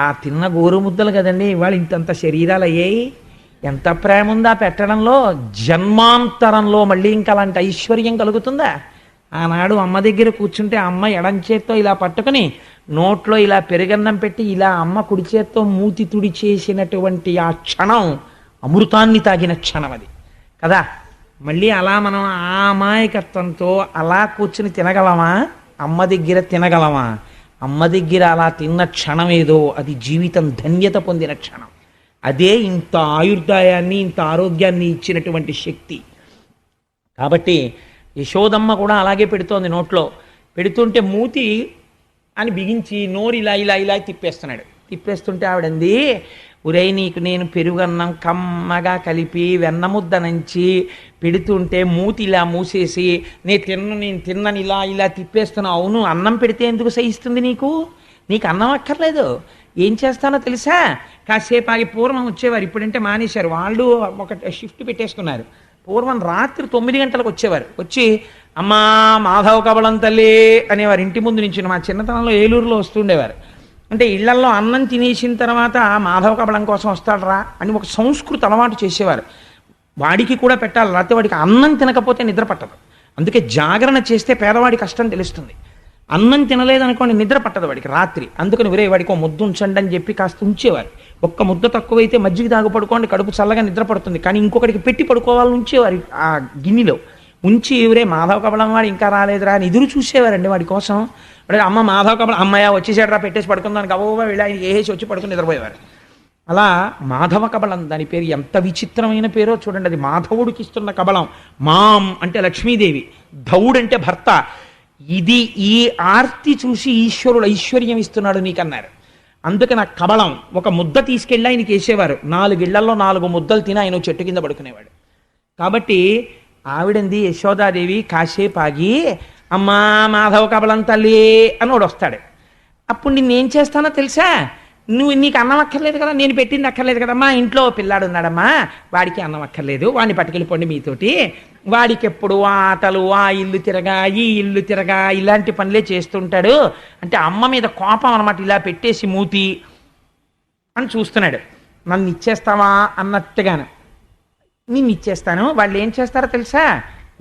ఆ తిన్న గోరు ముద్దలు కదండి ఇవాళ ఇంతంత శరీరాలు అయ్యాయి. ఎంత ప్రేమ ఉందా పెట్టడంలో. జన్మాంతరంలో మళ్ళీ ఇంకా అలాంటి ఐశ్వర్యం కలుగుతుందా? ఆనాడు అమ్మ దగ్గర కూర్చుంటే అమ్మ ఎడం చేత్తో ఇలా పట్టుకుని నోట్లో ఇలా పెరుగన్నం పెట్టి ఇలా అమ్మ కుడి చేత్తో మూతి తుడి చేసినటువంటి ఆ క్షణం అమృతాన్ని తాగిన క్షణం అది కదా. మళ్ళీ అలా మనం ఆ అమాయకత్వంతో అలా కూర్చుని తినగలమా? అమ్మ దగ్గర తినగలమా? అమ్మ దగ్గర అలా తిన్న క్షణం ఏదో అది జీవితం ధన్యత పొందిన క్షణం. అదే ఇంత ఆయుర్దాయాన్ని ఇంత ఆరోగ్యాన్ని ఇచ్చినటువంటి శక్తి. కాబట్టి యశోదమ్మ కూడా అలాగే పెడుతోంది. నోట్లో పెడుతుంటే మూతి అని బిగించి నోరు ఇలా ఇలా ఇలా తిప్పేస్తున్నాడు. తిప్పేస్తుంటే ఆవిడంది, ఉరై నీకు నేను పెరుగన్నం కమ్మగా కలిపి వెన్నముద్ద నంచి పెడుతుంటే మూతి ఇలా మూసేసి నేను తిన్నని ఇలా ఇలా తిప్పేస్తున్నావు. అవును, అన్నం పెడితే ఎందుకు సహిస్తుంది నీకు? నీకు అన్నం అక్కర్లేదు. ఏం చేస్తానో తెలుసా? కాసేపు ఆగి పూర్వం వచ్చేవారు, ఇప్పుడంటే మానేశారు. వాళ్ళు ఒక షిఫ్ట్ పెట్టేసుకున్నారు. పూర్వం రాత్రి 9 గంటలకు వచ్చేవారు. వచ్చి అమ్మా మాధవ కబళం తల్లి అనేవారు. ఇంటి ముందు నుంచి మా చిన్నతనంలో ఏలూరులో వస్తుండేవారు. అంటే ఇళ్లల్లో అన్నం తినేసిన తర్వాత మాధవ కబళం కోసం వస్తాడరా అని ఒక సంస్కృతి అలవాటు చేసేవారు. వాడికి కూడా పెట్టాలి, లేకపోతే వాడికి అన్నం తినకపోతే నిద్ర పట్టదు. అందుకే జాగరణ చేస్తే పేదవాడి కష్టం తెలుస్తుంది. అన్నం తినలేదనుకోండి నిద్ర పట్టదు వాడికి రాత్రి. అందుకని వేరే వాడికి ఒక ముద్ద ఉంచండి అని చెప్పి కాస్త ఉంచేవారు. ఒక్క ముద్ద తక్కువైతే మజ్జిగ తాగు పడుకోండి, కడుపు చల్లగా నిద్ర పడుతుంది. కానీ ఇంకొకటికి పెట్టి పడుకోవాలని ఉంచేవారు ఆ గిన్నెలో ఉంచి. ఎవరే మాధవ కబళం వాడు ఇంకా రాలేదురా అని ఎదురు చూసేవారండి వాడి కోసం. వాడు అమ్మ మాధవ కబళం అమ్మాయ వచ్చేసాడు రా పెట్టేసి పడుకుందానికి అవ్వగా వెళ్ళి ఆయన వేసి వచ్చి పడుకుని నిద్రపోయేవారు. అలా మాధవ కబళం దాని పేరు. ఎంత విచిత్రమైన పేరో చూడండి. అది మాధవుడికి ఇస్తున్న కబళం. మాం అంటే లక్ష్మీదేవి, ధవుడు అంటే భర్త. ఇది ఈ ఆర్తి చూసి ఈశ్వరుడు ఐశ్వర్యం ఇస్తున్నాడు నీకన్నారు. అందుకని ఆ కబళం ఒక ముద్ద తీసుకెళ్ళి ఆయనకి వేసేవారు. 4 ఇళ్లలో 4 ముద్దలు తిని ఆయన చెట్టు కింద పడుకునేవాడు. కాబట్టి ఆవిడంది యశోదాదేవి కాసేపు ఆగి అమ్మా మాధవ కబళం తల్లి అని వాడు వస్తాడు. అప్పుడు నిన్నేం చేస్తానో తెలుసా? నీకు అన్నం అక్కర్లేదు కదా, నేను పెట్టింది అక్కర్లేదు కదమ్మా, ఇంట్లో పిల్లాడు ఉన్నాడమ్మా, వాడికి అన్నం అక్కర్లేదు, వాడిని పట్టుకెళ్ళిపోండి మీతోటి, వాడికి ఎప్పుడు ఆటలు, ఆ ఇల్లు తిరగా ఈ ఇల్లు తిరగా ఇలాంటి పనులే చేస్తుంటాడు అంటే అమ్మ మీద కోపం అనమాట. ఇలా పెట్టేసి మూతి అని చూస్తున్నాడు. నన్ను ఇచ్చేస్తావా అన్నట్టుగాను. నిన్ను ఇచ్చేస్తాను. వాళ్ళు ఏం చేస్తారో తెలుసా,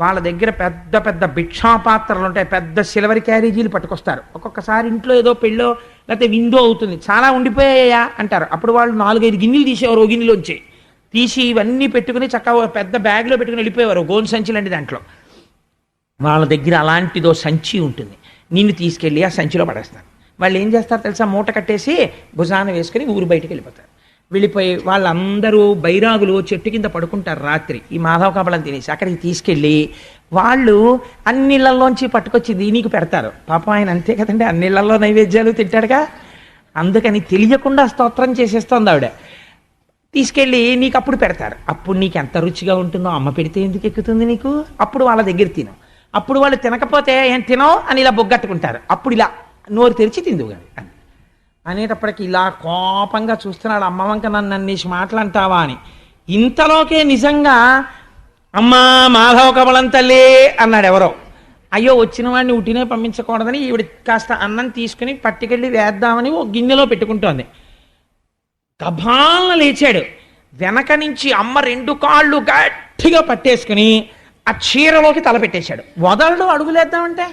వాళ్ళ దగ్గర పెద్ద పెద్ద భిక్షాపాత్రలు ఉంటాయి, పెద్ద సిల్వర్ క్యారేజీలు పట్టుకొస్తారు. ఒక్కొక్కసారి ఇంట్లో ఏదో పెళ్ళో లేకపోతే విందో అవుతుంది, చాలా ఉండిపోయాయా అంటారు. అప్పుడు వాళ్ళు 4-5 గిన్నెలు తీసేవారు, ఓ గిన్నెలోంచి తీసి ఇవన్నీ పెట్టుకుని చక్కగా పెద్ద బ్యాగ్లో పెట్టుకుని వెళ్ళిపోయేవారు, గోను సంచి లాంటి దాంట్లో. వాళ్ళ దగ్గర అలాంటిదో సంచి ఉంటుంది, నిన్ను తీసుకెళ్ళి ఆ సంచిలో పడేస్తారు. వాళ్ళు ఏం చేస్తారు తెలుసా, మూట కట్టేసి భుజాన వేసుకుని ఊరు బయటికి వెళ్ళిపోతారు. వెళ్ళిపోయి వాళ్ళందరూ బైరాగులు చెట్టు కింద పడుకుంటారు రాత్రి, ఈ మాధవ కబలం తినేసి. అక్కడికి తీసుకెళ్ళి వాళ్ళు అన్నిళ్ళల్లోంచి పట్టుకొచ్చింది నీకు పెడతారు. పాపం ఆయన అంతే కదండి, అన్నిళ్ళల్లో నైవేద్యాలు తింటాడుగా, అందుకని తెలియకుండా స్తోత్రం చేసేస్తోంది ఆవిడ. తీసుకెళ్ళి నీకు అప్పుడు పెడతారు. అప్పుడు నీకు ఎంత రుచిగా ఉంటుందో, అమ్మ పెడితే ఎందుకు ఎక్కుతుంది నీకు, అప్పుడు వాళ్ళ దగ్గర తిను. అప్పుడు వాళ్ళు తినకపోతే ఏం తినో అని ఇలా బొగ్గట్టుకుంటారు. అప్పుడు ఇలా నోరు తెరిచి తిందువు కానీ అని అనేటప్పటికి ఇలా కోపంగా చూస్తున్నాడు. అమ్మ వంక నన్ను అన్నేసి మాటలంటావా అని. ఇంతలోకే నిజంగా అమ్మా మాధవ కమలం తల్లి అన్నాడు ఎవరో. అయ్యో వచ్చిన వాడిని ఉట్టినే పంపించకూడదని ఈవిడ కాస్త అన్నం తీసుకుని పట్టుకెళ్ళి వేద్దామని ఓ గిన్నెలో పెట్టుకుంటోంది. గభాలను లేచాడు. వెనక నుంచి అమ్మ 2 కాళ్ళు గట్టిగా పట్టేసుకుని ఆ చీరలోకి తల పెట్టేశాడు. వదలడు అడుగులేద్దామంటే,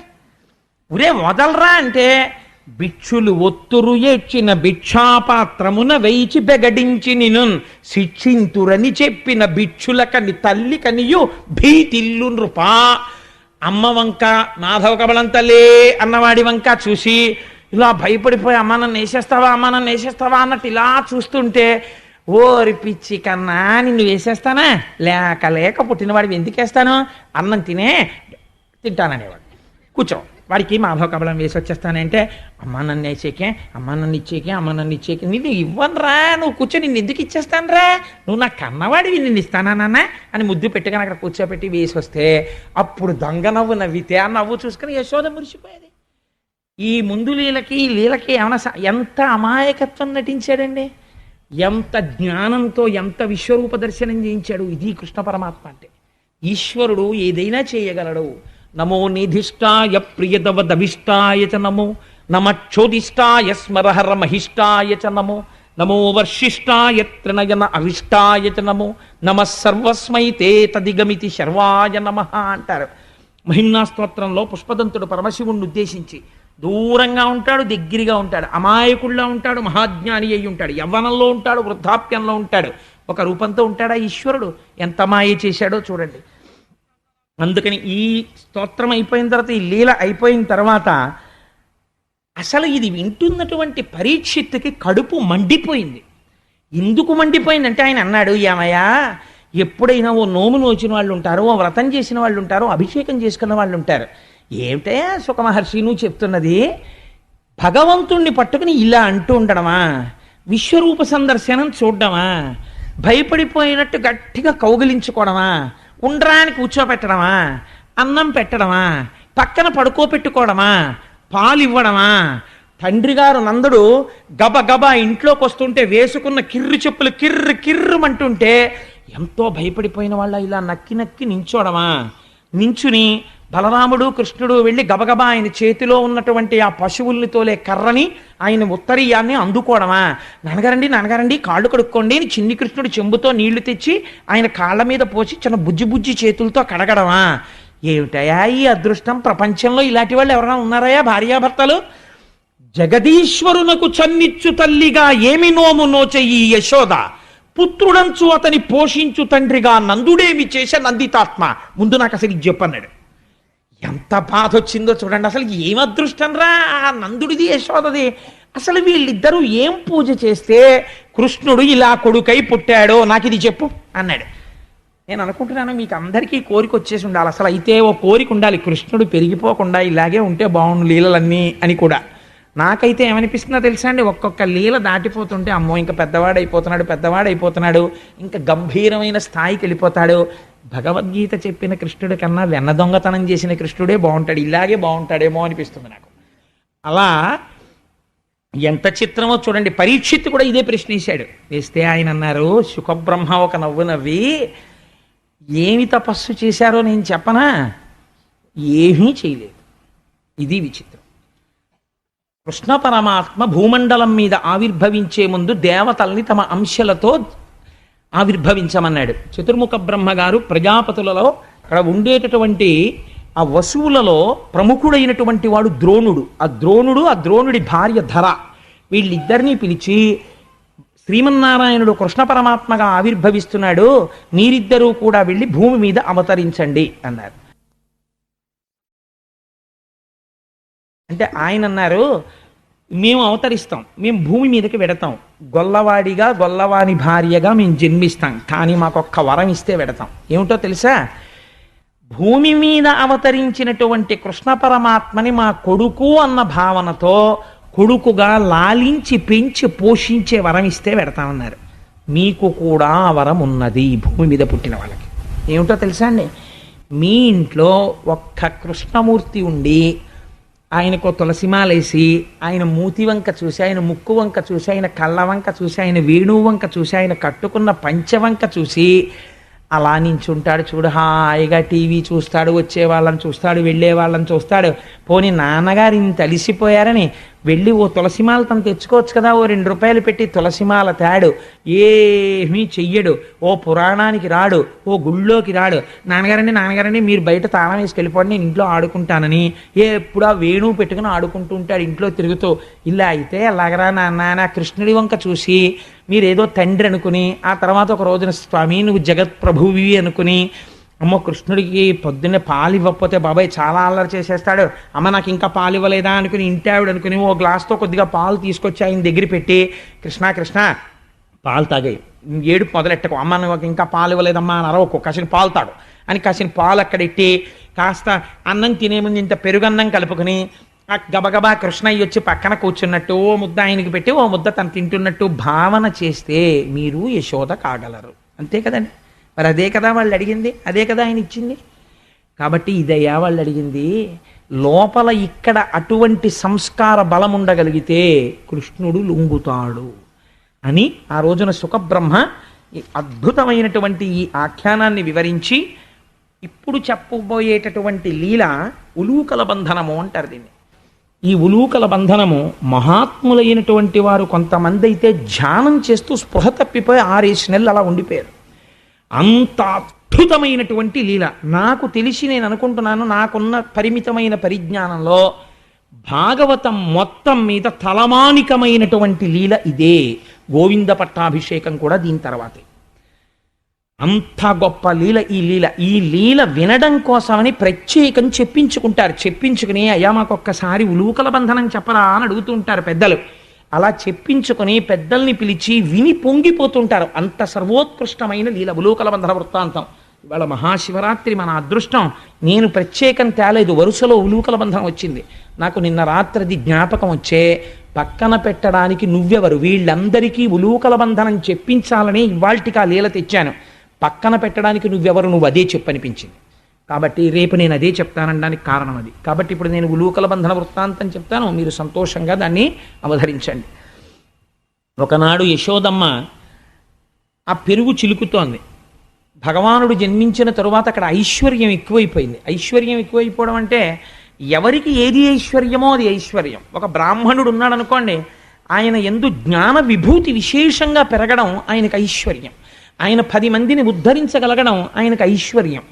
ఉరే వదలరా అంటే, భిక్షులు ఒత్తురు ఏడ్చిన భిక్షాపాత్రమున వేయిచి బెగడించి నిను శిక్షింతురని చెప్పిన భిక్షులకని తల్లి కనియు భీతిల్లు నృపా. అమ్మ వంక మాధవ కబలం తల్లి అన్నవాడి వంక చూసి ఇలా భయపడిపోయి అమ్మ నన్ను వేసేస్తావా, అమ్మ నన్ను వేసేస్తావా అన్నట్టు ఇలా చూస్తుంటే, ఓరి పిచ్చి కన్నా నిన్ను వేసేస్తానా, లేక లేక పుట్టినవాడివి ఎందుకు వేస్తాను, అన్నం తింటాననేవాడు. కూర్చో, వాడికి మాధవ కబలం వేసి వచ్చేస్తానంటే, అమ్మ నన్ను వేసేకే, అమ్మ నన్ను ఇచ్చేకే, అమ్మ నన్ను ఇచ్చేకే, నిన్ను ఇవ్వనురా, నువ్వు కూర్చో, నిన్ను ఎందుకు ఇచ్చేస్తాను రా, నువ్వు నా కన్నవాడివి, నిన్ను ఇస్తానా నాన్న అని ముద్దు పెట్టుకుని అక్కడ కూర్చోపెట్టి వేసి వస్తే అప్పుడు దొంగ నవ్వు నవ్వితే ఆ నవ్వు చూసుకుని యశోద మురిసిపోయేది. ఈ ముందు లీలకి ఈ లీలకి ఏమైనా ఎంత అమాయకత్వం నటించాడండి, ఎంత జ్ఞానంతో ఎంత విశ్వరూప దర్శనం చేయించాడు. ఇది కృష్ణ పరమాత్మ అంటే. ఈశ్వరుడు ఏదైనా చేయగలడు. నమో నిధిష్టాయ ప్రియతవదభిష్టాయ చ నమో, నమక్షోదిష్టాయ స్మరహర మహిష్టాయ చ నమో, నమో వర్షిష్టాయ త్రినయన అవిష్టాయ చ నమో, నమః సర్వస్మై తే తదిగమితి శర్వాయ నమః అంటారు. మహిమ్నా స్తోత్రంలో పుష్పదంతుడు పరమశివుణ్ణి ఉద్దేశించి దూరంగా ఉంటాడు, దగ్గరగా ఉంటాడు, అమాయకుల్లో ఉంటాడు, మహాజ్ఞాని అయి ఉంటాడు, యవ్వనంలో ఉంటాడు, వృద్ధాప్యంలో ఉంటాడు, ఒక రూపంతో ఉంటాడా ఈశ్వరుడు. ఎంత మాయ చేశాడో చూడండి. అందుకని ఈ స్తోత్రం అయిపోయిన తర్వాత, ఈ లీల అయిపోయిన తర్వాత అసలు ఇది వింటున్నటువంటి పరీక్షిత్తుకి కడుపు మండిపోయింది. ఎందుకు మండిపోయిందంటే ఆయన అన్నాడు, ఏమయ్యా ఎప్పుడైనా ఓ నోము నోచిన వాళ్ళు ఉంటారు, ఓ వ్రతం చేసిన వాళ్ళు ఉంటారు, అభిషేకం చేసుకున్న వాళ్ళు ఉంటారు. ఏమిటే సుఖమహర్షి నువ్వు చెప్తున్నది, భగవంతుణ్ణి పట్టుకుని ఇలా అంటూ ఉండడమా, విశ్వరూప సందర్శనం చూడడమా, భయపడిపోయినట్టు గట్టిగా కౌగిలించుకోవడమా, ఉండ్రాని కూర్చోపెట్టడమా, అన్నం పెట్టడమా, పక్కన పడుకోపెట్టుకోవడమా, పాలు ఇవ్వడమా, తండ్రి గారు నందుడు గబగబా ఇంట్లోకి వస్తుంటే వేసుకున్న కిర్రు చెప్పులు కిర్రు కిర్రుమంటుంటే ఎంతో భయపడిపోయిన వాళ్ళ ఇలా నక్కి నక్కి నించోడమా, నించుని బలరాముడు కృష్ణుడు వెళ్ళి గబగబా ఆయన చేతిలో ఉన్నటువంటి ఆ పశువుల్ని తోలే కర్రని ఆయన ఉత్తరీయాన్ని అందుకోవడమా, నాన్నగారండి కాళ్ళు కడుక్కోండి అని చిన్ని కృష్ణుడు చెంబుతో నీళ్లు తెచ్చి ఆయన కాళ్ళ మీద పోసి చిన్న బుజ్జి బుజ్జి చేతులతో కడగడమా. ఏమిటయా ఈ అదృష్టం, ప్రపంచంలో ఇలాంటి వాళ్ళు ఎవరైనా ఉన్నారయా భార్యాభర్తలు? జగదీశ్వరునకు చన్నిచ్చు తల్లిగా ఏమి నోము నోచెయ్యి యశోద, పుత్రుడంచు అతని పోషించు తండ్రిగా నందుడేమి చేసే నందితాత్మ. ముందు నాకు అసలు ఇది చెప్పన్నాడు. ఎంత బాధ వచ్చిందో చూడండి. అసలు ఏం అదృష్టం రా ఆ నందుడిది యశోదది. అసలు వీళ్ళిద్దరూ ఏం పూజ చేస్తే కృష్ణుడు ఇలా కొడుకై పుట్టాడో నాకు ఇది చెప్పు అన్నాడు. నేను అనుకుంటున్నాను మీకు అందరికీ కోరిక వచ్చేసి ఉండాలి. అసలు అయితే ఓ కోరిక ఉండాలి, కృష్ణుడు పెరిగిపోకుండా ఇలాగే ఉంటే బాగుండు లీలలన్నీ అని కూడా. నాకైతే ఏమనిపిస్తుందో తెలుసా అండి, ఒక్కొక్క లీల దాటిపోతుంటే అమ్మో ఇంకా పెద్దవాడైపోతున్నాడు, ఇంకా గంభీరమైన స్థాయికి వెళ్ళిపోతాడు. భగవద్గీత చెప్పిన కృష్ణుడి కన్నా వెన్న దొంగతనం చేసిన కృష్ణుడే బాగుంటాడు, ఇలాగే బాగుంటాడేమో అనిపిస్తుంది నాకు. అలా ఎంత చిత్రమో చూడండి. పరీక్షిత్తు కూడా ఇదే ప్రశ్న వేశాడు. వేస్తే ఆయన అన్నారు, శుకబ్రహ్మ ఒక నవ్వు నవ్వి, ఏమి తపస్సు చేశారో నేను చెప్పనా? ఏమీ చేయలేదు. ఇది విచిత్రం. కృష్ణ పరమాత్మ భూమండలం మీద ఆవిర్భవించే ముందు దేవతల్ని తమ అంశలతో ఆవిర్భవించమన్నాడు. చతుర్ముఖ బ్రహ్మగారు ప్రజాపతులలో అక్కడ ఉండేటటువంటి ఆ వసువులలో ప్రముఖుడైనటువంటి వాడు ద్రోణుడు. ఆ ద్రోణుడి భార్య ధర, వీళ్ళిద్దరినీ పిలిచి, శ్రీమన్నారాయణుడు కృష్ణ పరమాత్మగా ఆవిర్భవిస్తున్నాడు, మీరిద్దరూ కూడా వెళ్ళి భూమి మీద అవతరించండి అన్నారు. అంటే ఆయన అన్నారు, మేము అవతరిస్తాం, మేము భూమి మీదకి వెడతాం, గొల్లవాడిగా గొల్లవాని భార్యగా మేము జన్మిస్తాం, కానీ మాకొక్క వరం ఇస్తే వెడతాం. ఏమిటో తెలుసా? భూమి మీద అవతరించినటువంటి కృష్ణ పరమాత్మని మా కొడుకు అన్న భావనతో కొడుకుగా లాలించి పెంచి పోషించే వరం ఇస్తే వెడతామన్నారు. మీకు కూడా ఆ వరం ఉన్నది భూమి మీద పుట్టిన వాళ్ళకి. ఏమిటో తెలుసా అండి? మీ ఇంట్లో ఒక్క కృష్ణమూర్తి ఉండి ఆయనకు తులసిమాలేసి, ఆయన మూతి వంక చూసి, ఆయన ముక్కు వంక చూసి, ఆయన కళ్ళ వంక చూసి, ఆయన వేణువు వంక చూసి, ఆయన కట్టుకున్న పంచవంక చూసి అలా నించుంటాడు చూడు, హాయిగా టీవీ చూస్తాడు, వచ్చే వాళ్ళని చూస్తాడు, వెళ్ళే వాళ్ళని చూస్తాడు. పోనీ నాన్నగారు ఇంత అలిసిపోయారని వెళ్ళి ఓ తులసిమాల తను తెచ్చుకోవచ్చు కదా, ఓ 2 రూపాయలు పెట్టి తులసిమాల తేడు, ఏమీ చెయ్యడు, ఓ పురాణానికి రాడు, ఓ గుళ్ళోకి రాడు. నాన్నగారండి మీరు బయట తాళం వేసుకెళ్ళిపోండి, నేను ఇంట్లో ఆడుకుంటానని ఎప్పుడు ఆ వేణువు పెట్టుకుని ఆడుకుంటూ ఉంటాడు ఇంట్లో తిరుగుతూ. ఇలా అయితే ఎలాగరా నాన్న, కృష్ణుడి వంక చూసి మీరేదో తండ్రి అనుకుని, ఆ తర్వాత ఒక రోజున స్వామి నువ్వు జగత్ ప్రభువి అనుకుని, అమ్మో కృష్ణుడికి పొద్దున్నే పాలు ఇవ్వకపోతే బాబాయ్ చాలా అల్లరి చేసేస్తాడు, అమ్మ నాకు ఇంకా పాలు ఇవ్వలేదా అనుకుని ఇంటి ఆవిడ అనుకుని ఓ గ్లాస్తో కొద్దిగా పాలు తీసుకొచ్చి ఆయన దగ్గర పెట్టి, కృష్ణ పాలు తాగాయి, ఏడుపు మొదలెట్టకు, అమ్మ నువ్వు ఇంకా పాలు ఇవ్వలేదమ్మా అని అరవకు, కాసిన పాలు తాగు అని కాసిన పాలు అక్కడెట్టి, కాస్త అన్నం తినే ముందు ఇంత పెరుగన్నం కలుపుకొని గబగబా కృష్ణయ్య వచ్చి పక్కన కూర్చున్నట్టు ఓ ముద్ద ఆయనకి పెట్టి ఓ ముద్ద తను తింటున్నట్టు భావన చేస్తే మీరు యశోద కాగలరు. అంతే కదండి. మరి అదే కదా వాళ్ళు అడిగింది, అదే కదా ఆయన ఇచ్చింది. కాబట్టి ఇదయ్యా వాళ్ళు అడిగింది. లోపల ఇక్కడ అటువంటి సంస్కార బలం ఉండగలిగితే కృష్ణుడు లొంగుతాడు అని ఆ రోజున సుఖబ్రహ్మ ఈ అద్భుతమైనటువంటి ఈ ఆఖ్యానాన్ని వివరించి ఇప్పుడు చెప్పబోయేటటువంటి లీల ఉలూకల బంధనము అంటారు దీన్ని. ఈ ఉలూకల బంధనము మహాత్ములైనటువంటి వారు కొంతమంది అయితే ధ్యానం చేస్తూ స్పృహ తప్పిపోయి 6 నెలలు అలా ఉండిపోయారు. అంత అద్భుతమైనటువంటి లీల. నాకు తెలిసి నేను అనుకుంటున్నాను, నాకున్న పరిమితమైన పరిజ్ఞానంలో భాగవతం మొత్తం మీద తలమానికమైనటువంటి లీల ఇదే. గోవింద పట్టాభిషేకం కూడా దీని తర్వాతే. అంత గొప్ప లీల ఈ లీల. ఈ లీల వినడం కోసమని ప్రత్యేకం చెప్పించుకుంటారు. చెప్పించుకుని అయ్యా మాకొక్కసారి ఉలూకల బంధనం చెప్పరా అని అడుగుతూ ఉంటారు పెద్దలు. అలా చెప్పించుకొని పెద్దల్ని పిలిచి విని పొంగిపోతుంటారు. అంత సర్వోత్కృష్టమైన లీల ఉలూకల బంధన వృత్తాంతం. ఇవాళ మహాశివరాత్రి మన అదృష్టం. నేను ప్రత్యేకం తేలేదు, వరుసలో ఉలూకల బంధనం వచ్చింది. నాకు నిన్న రాత్రిది జ్ఞాపకం వచ్చే, పక్కన పెట్టడానికి నువ్వెవరు, వీళ్ళందరికీ ఉలూకల బంధనం చెప్పించాలని ఇవాల్టికి ఆ లీల తెచ్చాను. పక్కన పెట్టడానికి నువ్వెవరు, నువ్వు అదే చెప్పనిపించింది. కాబట్టి రేపు నేను అదే చెప్తానడానికి కారణం అది. కాబట్టి ఇప్పుడు నేను ఉలూకల బంధన వృత్తాంతం చెప్తాను, మీరు సంతోషంగా దాన్ని అవధరించండి. ఒకనాడు యశోదమ్మ ఆ పెరుగు చిలుకుతోంది. భగవానుడు జన్మించిన తరువాత అక్కడ ఐశ్వర్యం ఎక్కువైపోయింది. ఐశ్వర్యం ఎక్కువైపోవడం అంటే ఎవరికి ఏది ఐశ్వర్యమో అది ఐశ్వర్యం. ఒక బ్రాహ్మణుడు ఉన్నాడు అనుకోండి, ఆయన యందు జ్ఞాన విభూతి విశేషంగా పెరగడం ఆయనకు ఐశ్వర్యం. ఆయన 10 మందిని ఉద్ధరించగలగడం ఆయనకు ఐశ్వర్యం.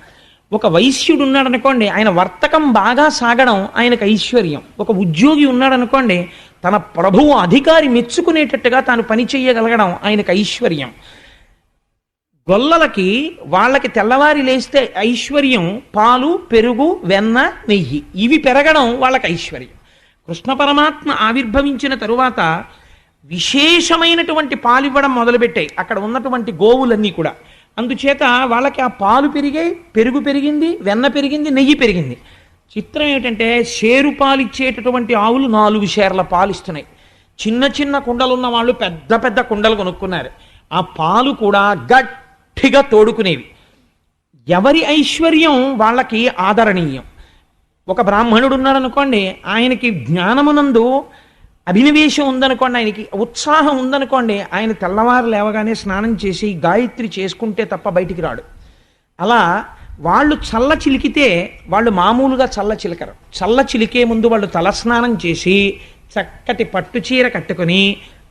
ఒక వైశ్యుడు ఉన్నాడనుకోండి, ఆయన వర్తకం బాగా సాగడం ఆయనకు ఐశ్వర్యం. ఒక ఉద్యోగి ఉన్నాడనుకోండి, తన ప్రభువు అధికారి మెచ్చుకునేటట్టుగా తాను పని చేయగలగడం ఆయనకు ఐశ్వర్యం. గొల్లలకి వాళ్ళకి తెల్లవారి లేస్తే ఐశ్వర్యం పాలు, పెరుగు, వెన్న, నెయ్యి, ఇవి పెరగడం వాళ్ళకి ఐశ్వర్యం. కృష్ణ పరమాత్మ ఆవిర్భవించిన తరువాత విశేషమైనటువంటి పాలు ఇవ్వడం మొదలుపెట్టాయి అక్కడ ఉన్నటువంటి గోవులన్నీ కూడా. అందుచేత వాళ్ళకి ఆ పాలు పెరిగాయి, పెరుగు పెరిగింది, వెన్న పెరిగింది, నెయ్యి పెరిగింది. చిత్రం ఏమిటంటే షేరు పాలు ఇచ్చేటటువంటి ఆవులు 4 షేర్ల పాలు ఇస్తున్నాయి. చిన్న చిన్న కుండలు ఉన్న వాళ్ళు పెద్ద పెద్ద కుండలు కొనుక్కున్నారు. ఆ పాలు కూడా గట్టిగా తోడుకునేవి. ఎవరి ఐశ్వర్యం వాళ్ళకి ఆదరణీయం. ఒక బ్రాహ్మణుడు ఉన్నాడు అనుకోండి, ఆయనకి జ్ఞానమునందు అభినవేశం ఉందనుకోండి, ఆయనకి ఉత్సాహం ఉందనుకోండి, ఆయన తెల్లవారు లేవగానే స్నానం చేసి గాయత్రి చేసుకుంటే తప్ప బయటికి రాడు. అలా వాళ్ళు చల్ల చిలికితే వాళ్ళు మామూలుగా చల్ల చిలకరు. చల్ల చిలికే ముందు వాళ్ళు తలస్నానం చేసి చక్కటి పట్టు చీర కట్టుకుని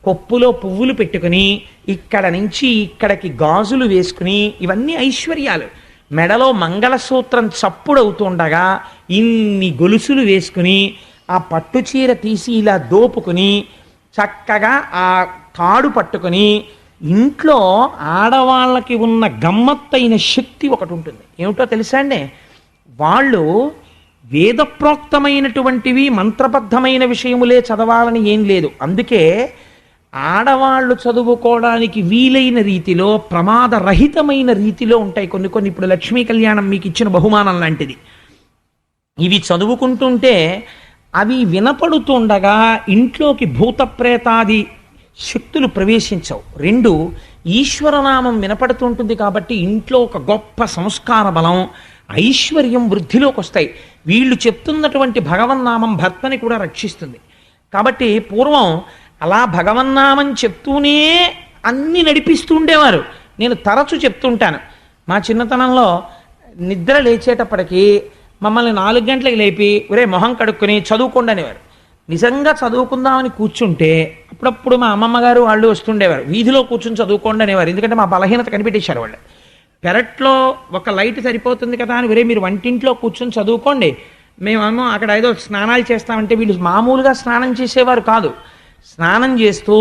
కొప్పులో పువ్వులు పెట్టుకుని ఇక్కడ నుంచి ఇక్కడికి గాజులు వేసుకుని, ఇవన్నీ ఐశ్వర్యాలు. మెడలో మంగళసూత్రం చప్పుడవుతుండగా ఇన్ని గొలుసులు వేసుకుని ఆ పట్టు చీర తీసి ఇలా దోపుకుని చక్కగా ఆ తాడు పట్టుకుని, ఇంట్లో ఆడవాళ్ళకి ఉన్న గమ్మత్తైన శక్తి ఒకటి ఉంటుంది. ఏమిటో తెలుసా అండి? వాళ్ళు వేదప్రోక్తమైనటువంటివి మంత్రబద్ధమైన విషయములే చదవాలని ఏం లేదు. అందుకే ఆడవాళ్ళు చదువుకోవడానికి వీలైన రీతిలో ప్రమాదరహితమైన రీతిలో ఉంటాయి కొన్ని కొన్ని. ఇప్పుడు లక్ష్మీ కళ్యాణం మీకు ఇచ్చిన బహుమానం లాంటిది. ఇవి చదువుకుంటుంటే అవి వినపడుతుండగా ఇంట్లోకి భూతప్రేతాది శక్తులు ప్రవేశించవు. రెండు, ఈశ్వరనామం వినపడుతుంటుంది కాబట్టి ఇంట్లో ఒక గొప్ప సంస్కార బలం, ఐశ్వర్యం వృద్ధిలోకి వస్తాయి. వీళ్ళు చెప్తున్నటువంటి భగవన్నామం భర్తని కూడా రక్షిస్తుంది. కాబట్టి పూర్వం అలా భగవన్నామం చెప్తూనే అన్ని నడిపిస్తూ ఉండేవారు. నేను తరచు చెప్తుంటాను, మా చిన్నతనంలో నిద్ర లేచేటప్పటికి మమ్మల్ని 4 గంటలకు లేపి ఒరే మొహం కడుక్కొని చదువుకోండి అనేవారు. నిజంగా చదువుకుందామని కూర్చుంటే అప్పుడప్పుడు మా అమ్మమ్మ గారు వాళ్ళు వస్తుండేవారు, వీధిలో కూర్చుని చదువుకోండి అనేవారు. ఎందుకంటే మా బలహీనత కనిపెట్టేశారు వాళ్ళు. పెరట్లో ఒక లైట్ సరిపోతుంది కదా అని, ఒరే మీరు వంటింట్లో కూర్చొని చదువుకోండి, మేమేమో అక్కడ ఏదో స్నానాలు చేస్తామంటే, వీళ్ళు మామూలుగా స్నానం చేసేవారు కాదు. స్నానం చేస్తూ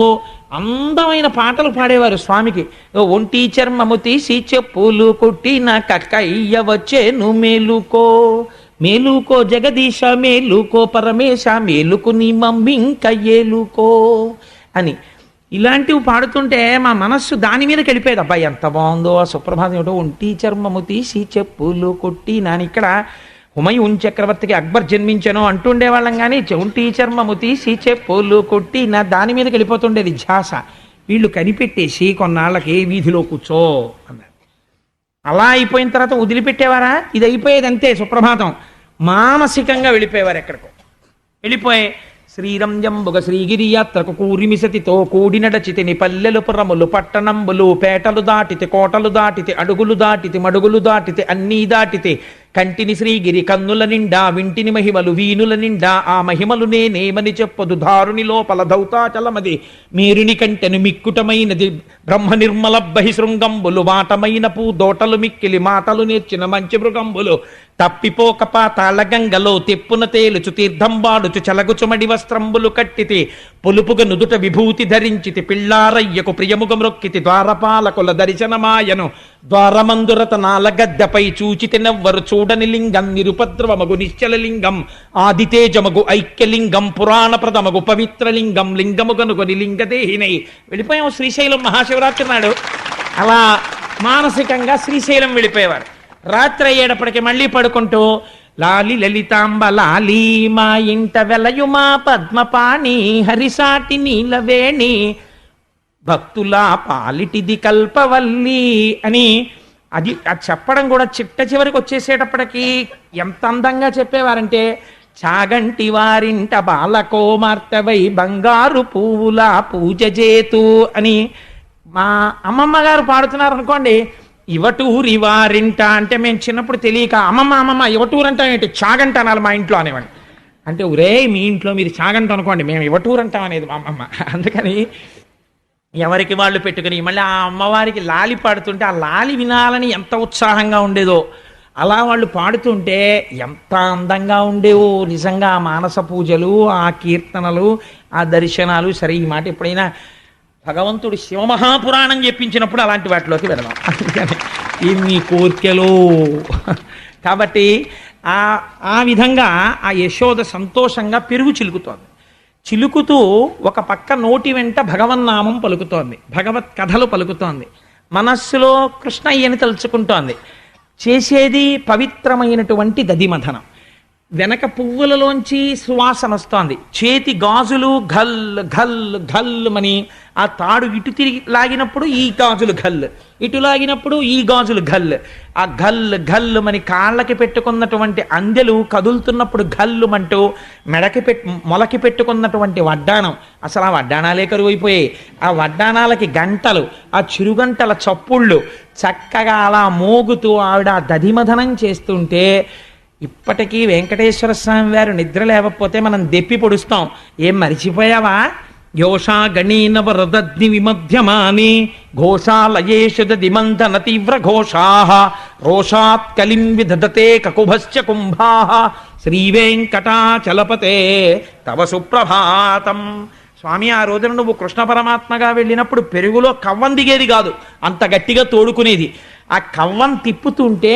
అందమైన పాటలు పాడేవారు స్వామికి. ఒంటి చర్మము తీసి చెప్పులు కొట్టిన కక్కయ్య వచ్చేను మేలుకో, మేలుకో జగదీశ మేలుకో, పరమేశ మేలుకు నీ మమ్మింక ఏలుకో అని ఇలాంటివి పాడుతుంటే మా మనస్సు దాని మీద గడిపేది. అబ్బాయి ఎంత బాగుందో ఆ సుప్రభాతం. ఏమిటో ఒంటి చర్మము తీసి చెప్పులు కొట్టిన అని ఇక్కడ హుమయూన్ చక్రవర్తికి అక్బర్ జన్మించను అంటుండేవాళ్ళం, కానీ ఒంటి చర్మము తీసి చెప్పులు కొట్టిన దాని మీద వెళ్ళిపోతుండేది ధ్యాస. వీళ్ళు కనిపెట్టేసి కొన్నాళ్ళకి వీధిలో కూర్చో అన్నారు. అలా అయిపోయిన తర్వాత వదిలిపెట్టేవారా? ఇది అయిపోయేది అంతే. సుప్రభాతం మానసికంగా వెళ్ళిపోయేవారు ఎక్కడికో. వెళ్ళిపోయి శ్రీరంజంబుగ శ్రీగిరి యాత్రకు కూరిమిసతితో కూడినడచితిని పల్లెలు పురములు పట్టణంబులు పేటలు దాటితే కోటలు దాటితే అడుగులు దాటితే మడుగులు దాటితే అన్నీ దాటితే కంటిని శ్రీగిరి కన్నుల నిండా వింటిని మహిమలు వీనుల నిండా ఆ మహిమలు నేనేమని చెప్పదు దారుని లోపల దౌతాచలమది మేరుని కంటెను మిక్కుటమైనది బ్రహ్మ నిర్మల బహిశృంగంబులు వాటమైన పూదోటలు మిక్కిలి మాటలు నేర్చిన మంచి మృగంబులు తప్పిపోక పాతాళ గంగలో తెప్పున తేలుచు తీర్థంబాడుచు చలగుచుమడి వస్త్రంబులు కట్టితే పొలుపుగ నుదుట విభూతి ధరించితి పిల్లారయ్యకు ప్రియముగ మ్రొక్కితి ద్వారపాలకుల దర్శనమాయను ద్వారమందురత నాలగద్దపై చూచితి నెవ్వరు చూడని లింగం నిరుపద్రవమగు నిశ్చల లింగం ఆదితేజమగు ఐక్యలింగం పురాణప్రదమగు పవిత్రలింగం లింగముగనుగొని లింగదేహినై వెళ్ళిపోయాము శ్రీశైలం మహాశివరాత్రి నాడు. అలా మానసికంగా శ్రీశైలం వెళ్ళిపోయేవారు. రాత్రి అయ్యేటప్పటికి మళ్ళీ పడుకుంటూ లాలి లలితాంబ లాలి మా ఇంట వెలయుమా పద్మపాణి హరిసాటి నీలవేణి భక్తుల పాలిటిది కల్పవల్లి అని అది చెప్పడం కూడా చిట్ట చివరికి వచ్చేసేటప్పటికి ఎంత అందంగా చెప్పేవారంటే, చాగంటి వారింట బాలకోమార్తెవై బంగారు పువ్వుల పూజ చేతు అని మా అమ్మమ్మ గారు పాడుతున్నారు అనుకోండి. ఇవటూరి వారింట అంటే మేము చిన్నప్పుడు తెలియక అమ్మమ్మ ఇవటూరు అంటాం ఏంటి, చాగంట అనాలి మా ఇంట్లో అనేవాడిని. అంటే ఒరే మీ ఇంట్లో మీరు చాగంట అనుకోండి, మేము ఇవటూరు అంటాం అనేది మా అమ్మమ్మ. అందుకని ఎవరికి వాళ్ళు పెట్టుకుని మళ్ళీ ఆ అమ్మవారికి లాలి పాడుతుంటే ఆ లాలి వినాలని ఎంత ఉత్సాహంగా ఉండేదో, అలా వాళ్ళు పాడుతుంటే ఎంత అందంగా ఉండేవో నిజంగా. ఆ మానస పూజలు, ఆ కీర్తనలు, ఆ దర్శనాలు. సరే ఈ మాట ఎప్పుడైనా భగవంతుడు శివమహాపురాణం చెప్పించినప్పుడు అలాంటి వాటిలోకి వెళదాం. అందుకని ఇన్ని కోర్కెలు. కాబట్టి ఆ విధంగా ఆ యశోద సంతోషంగా పెరుగు చిలుకుతోంది. చిలుకుతూ ఒక పక్క నోటి వెంట భగవన్నామం పలుకుతోంది, భగవత్ కథలు పలుకుతోంది, మనస్సులో కృష్ణయ్యని తలుచుకుంటోంది. చేసేది పవిత్రమైనటువంటి దధిమథనం. వెనక పువ్వులలోంచి సువాసన వస్తోంది. చేతి గాజులు ఘల్ ఘల్ ఘల్ మని, ఆ తాడు ఇటు తిరిగి లాగినప్పుడు ఈ గాజులు ఘల్, ఇటు లాగినప్పుడు ఈ గాజులు ఘల్, ఆ ఘల్ ఘల్ మని కాళ్ళకి పెట్టుకున్నటువంటి అందెలు కదులుతున్నప్పుడు ఘల్లుమంటూ మొలకి పెట్టుకున్నటువంటి వడ్డాణం, అసలు ఆ వడ్డాణాలే కరువైపోయాయి. ఆ వడ్డాణాలకి గంటలు, ఆ చిరుగంటల చప్పుళ్ళు చక్కగా అలా మోగుతూ ఆవిడ దధిమధనం చేస్తుంటే ఇప్పటికీ వెంకటేశ్వర స్వామి వారు నిద్ర లేకపోతే మనం దెప్పి పొడుస్తాం. ఏం మరిచిపోయావా? యోషా గణీనవ రదగ్ని విమధ్యమాని ఘోషాలయేషు దిమంతన తీవ్ర ఘోషా రోషాత్ కలిం విదధతే కకుభశ్చ కుంభా శ్రీవేంకటాచలపతే తవ సుప్రభాతం. స్వామి, ఆ రోజున నువ్వు కృష్ణ పరమాత్మగా వెళ్ళినప్పుడు పెరుగులో కవ్వం దిగేది కాదు, అంత గట్టిగా తోడుకునేది. ఆ కవ్వం తిప్పుతుంటే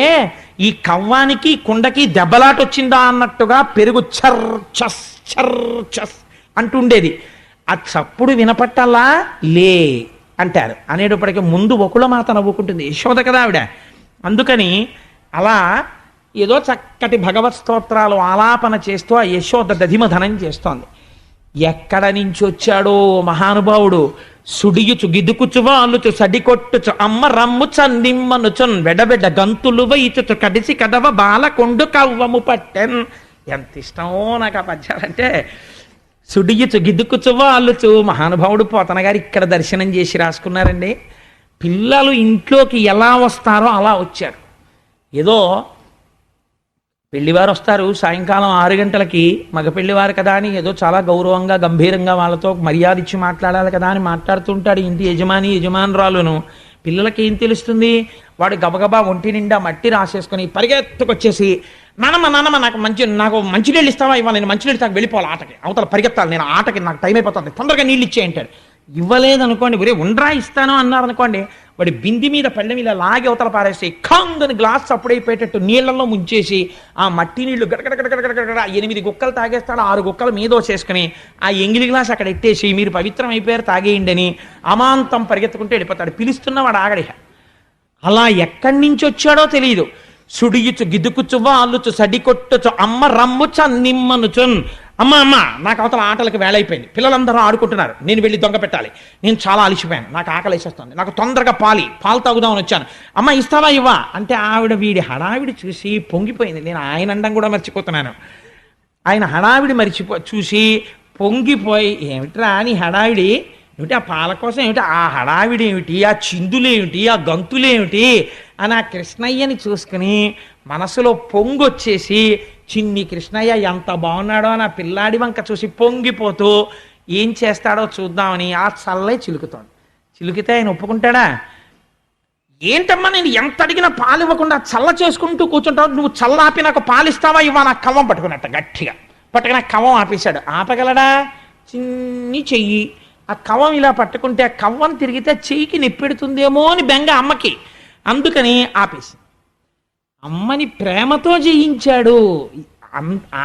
ఈ కవ్వానికి కుండకి దెబ్బలాట వచ్చిందా అన్నట్టుగా పెరుగు చర్ చస్ చర్ చస్ అంటుండేది. ఆ చప్పుడు వినపట్టల్లా లే అంటారు. అనేటప్పటికీ ముందు ఒకళ్ళ మాత నవ్వుకుంటుంది, యశోద కదా ఆవిడ. అందుకని అలా ఏదో చక్కటి భగవత్ స్తోత్రాలు ఆలాపన చేస్తూ ఆ యశోద దధిమధనం చేస్తోంది. ఎక్కడ నుంచి వచ్చాడో మహానుభావుడు. సుడియుచు గిదుకుచు వాలుచు సడికొట్టుచు అమ్మ రమ్ము చన్నిమ్మనుచున్ వెడబెడ గంతులు వైచుచు కడిసి కడవ బాలకొండు కవ్వము పట్టెన్. ఎంత ఇష్టమో నాకు ఆ పద్యాలంటే. సుడియుచు గిదుకుచు వాలుచు, మహానుభావుడు పోతన గారు ఇక్కడ దర్శనం చేసి రాసుకున్నారండి. పిల్లలు ఇంట్లోకి ఎలా వస్తారో అలా వచ్చారు. ఏదో పెళ్లివారు వస్తారు సాయంకాలం 6 గంటలకి, మగ పెళ్లివారు కదా అని ఏదో చాలా గౌరవంగా గంభీరంగా వాళ్ళతో మర్యాద ఇచ్చి మాట్లాడాలి కదా అని మాట్లాడుతుంటాడు ఇంటి యజమానురాలును. పిల్లలకి ఏం తెలుస్తుంది? వాడు గబగబా ఒంటి నిండా మట్టి రాసేసుకొని పరిగెత్తుకొచ్చేసి, నానమ్మ నాకు మంచినీళ్ళు ఇస్తావా? ఇవాళ నేను మంచినీళ్ళు తాకు వెళ్ళిపోవాలి, ఆటకి అవతల పరిగెత్తాలి, నేను ఆటకి నాకు టైం అయిపోతుంది, తొందరగా నీళ్ళు ఇచ్చేయంటాడు. ఇవ్వలేదనుకోండి, ఒరే ఉండరా ఇస్తాను అన్నారనుకోండి, వాడి బింది మీద పళ్ళెం ఇలా లాగి అవతల పారేసి ఖందని గ్లాస్ అప్పుడైపోయేటట్టు నీళ్లలో ముంచేసి ఆ మట్టి నీళ్లు గడగడగడగడగడ 8 గుక్కలు తాగేస్తాడు. 6 గుక్కలు మీదో చేసుకుని ఆ ఎంగిలి గ్లాస్ అక్కడ ఎట్టేసి మీరు పవిత్రం అయిపోయారు తాగేయండి అని అమాంతం పరిగెత్తుకుంటూ వెళ్ళిపోతాడు. పిలుస్తున్నవాడు ఆగడిహ. అలా ఎక్కడి నుంచి వచ్చాడో తెలియదు. సుడియుచు గిదుకుచు వాలుచు సడికొట్టుచు అమ్మ రమ్ము చన్నిమ్మనుచున్. అమ్మ నాకు అవతల ఆటలకు వేళైపోయింది, పిల్లలందరూ ఆడుకుంటున్నారు, నేను వెళ్ళి దొంగ పెట్టాలి, నేను చాలా అలిసిపోయాను, నాకు ఆకలి వేసేస్తుంది, నాకు తొందరగా పాలు తాగుదామని వచ్చాను, అమ్మ ఇస్తావా ఇవ్వా అంటే ఆవిడ వీడి హడావిడి చూసి పొంగిపోయింది. నేను ఆయన అండం కూడా మర్చిపోతున్నాను. ఆయన హడావిడి చూసి పొంగిపోయి, ఏమిట్రా నీ హడావిడి ఏమిటి, ఆ పాల కోసం ఏమిటి, ఆ హడావిడి ఏమిటి, ఆ చిందులేమిటి, ఆ గంతులేమిటి అని ఆ కృష్ణయ్యని చూసుకుని మనసులో పొంగొచ్చేసి, చిన్ని కృష్ణయ్య ఎంత బాగున్నాడో అని ఆ పిల్లాడి వంక చూసి పొంగిపోతూ ఏం చేస్తాడో చూద్దామని ఆ చల్లే చిలుకుతాడు. చిలుకితే ఆయన ఒప్పుకుంటాడా? ఏంటమ్మా నేను ఎంత అడిగినా పాలు ఇవ్వకుండా చల్ల చేసుకుంటూ కూర్చుంటావు, నువ్వు చల్ల ఆపి నాకు పాలు ఇస్తావా ఇవ్వా? నాకు కవ్వం పట్టుకున్నట్ట గట్టిగా పట్టుకుని కవ్వం ఆపేశాడు. ఆపగలడా? చిన్ని చెయ్యి. ఆ కవ్వం ఇలా పట్టుకుంటే ఆ కవ్వం తిరిగితే చెయ్యికి నిప్పెడుతుందేమో అని బెంగ అమ్మకి. అందుకని ఆపేసి అమ్మని ప్రేమతో జయించాడు.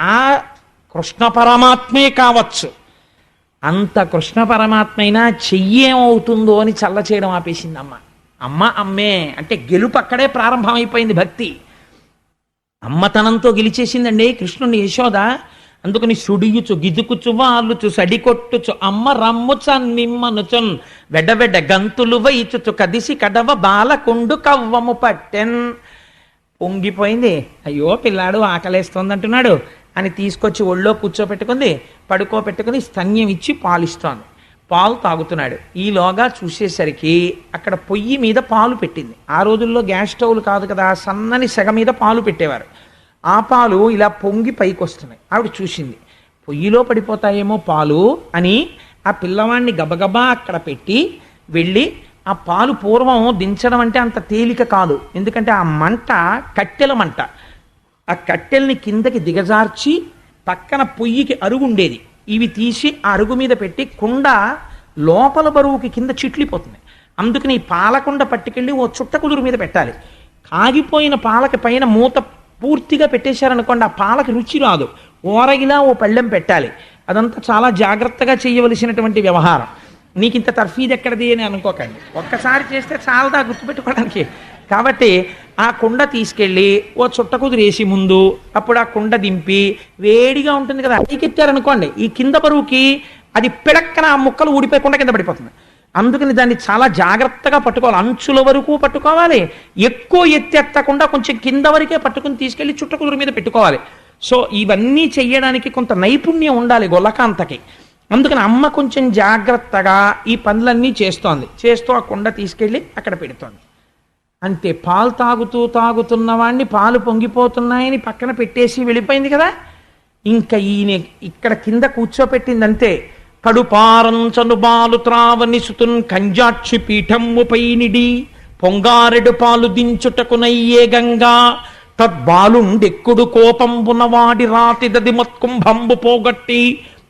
ఆ కృష్ణ పరమాత్మే కావచ్చు, అంత కృష్ణ పరమాత్మ అయినా చెయ్యి ఏమవుతుందో అని చల్ల చేయడం ఆపేసింది అమ్మ. అమ్మే అంటే గెలుపు అక్కడే ప్రారంభమైపోయింది. భక్తి అమ్మతనంతో గెలిచేసిందండి కృష్ణుని యశోద. అందుకని సుడియుచు గిదుకుచు వాలుచు సడికొట్టుచు అమ్మ రమ్ము చన్నిమ్మనుచున్ వెడవెడ గంతులు వైచుచు కదిసి కడవ బాలకొండు కవ్వము పట్టెన్. పొంగిపోయింది. అయ్యో పిల్లాడు ఆకలేస్తోంది అంటున్నాడు అని తీసుకొచ్చి ఒళ్ళో కూర్చోపెట్టుకుంది, పడుకోబెట్టుకుని స్తన్యం ఇచ్చి పాలిస్తోంది. పాలు తాగుతున్నాడు. ఈలోగా చూసేసరికి అక్కడ పొయ్యి మీద పాలు పెట్టింది. ఆ రోజుల్లో గ్యాస్ స్టవ్లు కాదు కదా, సన్నని సెగ మీద పాలు పెట్టేవారు. ఆ పాలు ఇలా పొంగి పైకి వస్తున్నాయి. ఆవిడ చూసింది, పొయ్యిలో పడిపోతాయేమో పాలు అని ఆ పిల్లవాడిని గబగబా అక్కడ పెట్టి వెళ్ళి ఆ పాలు పూర్వం దించడం అంటే అంత తేలిక కాదు. ఎందుకంటే ఆ మంట కట్టెల మంట. ఆ కట్టెల్ని కిందకి దిగజార్చి పక్కన పొయ్యికి అరుగు ఉండేది, ఇవి తీసి ఆ అరుగు మీద పెట్టి కుండ లోపల బరువుకి కింద చిట్లిపోతుంది. అందుకని ఈ పాలకుండ పట్టుకెళ్ళి ఓ చుట్ట కుదురు మీద పెట్టాలి. కాగిపోయిన పాలకి పైన మూత పూర్తిగా పెట్టేశారనుకోండి, ఆ పాలకి రుచి రాదు. ఓరగిలా ఓ పళ్ళెం పెట్టాలి. అదంతా చాలా జాగ్రత్తగా చేయవలసినటువంటి వ్యవహారం. నీకు ఇంత తర్ఫీదు ఎక్కడిది అని అనుకోకండి, ఒక్కసారి చేస్తే చాలదా గుర్తుపెట్టుకోవడానికి. కాబట్టి ఆ కుండ తీసుకెళ్ళి ఓ చుట్ట కుదిరేసి ముందు అప్పుడు ఆ కుండ దింపి వేడిగా ఉంటుంది కదా పైకెత్తారనుకోండి ఈ కింద బరువుకి అది పిడక్కన ఆ ముక్కలు ఊడిపోయి కుండ కింద పడిపోతుంది. అందుకని దాన్ని చాలా జాగ్రత్తగా పట్టుకోవాలి, అంచుల వరకు పట్టుకోవాలి, ఎక్కువ ఎత్తెత్తకుండా కొంచెం కింద వరకే పట్టుకుని తీసుకెళ్ళి చుట్ట కుదురు మీద పెట్టుకోవాలి. సో ఇవన్నీ చెయ్యడానికి కొంత నైపుణ్యం ఉండాలి గొల్లకాంతకి. అందుకని అమ్మ కొంచెం జాగ్రత్తగా ఈ పనులన్నీ చేస్తూ ఆ కుండ తీసుకెళ్ళి అక్కడ పెడుతోంది. అంతే, పాలు తాగుతున్న వాడిని పాలు పొంగిపోతున్నాయని పక్కన పెట్టేసి వెళ్ళిపోయింది కదా. ఇంకా ఈయన ఇక్కడ కింద కూర్చోపెట్టింది అంతే. కడుపారంచను బాలు త్రావని సుతున్ కంజాక్షి పీఠమ్ముపై నిడి పొంగారెడు పాలు దించుటకునయ్యే గంగా తద్బాలుండెక్కుడు కోపంబునవాడి రాతిదది మత్కుంభంబు పోగొట్టి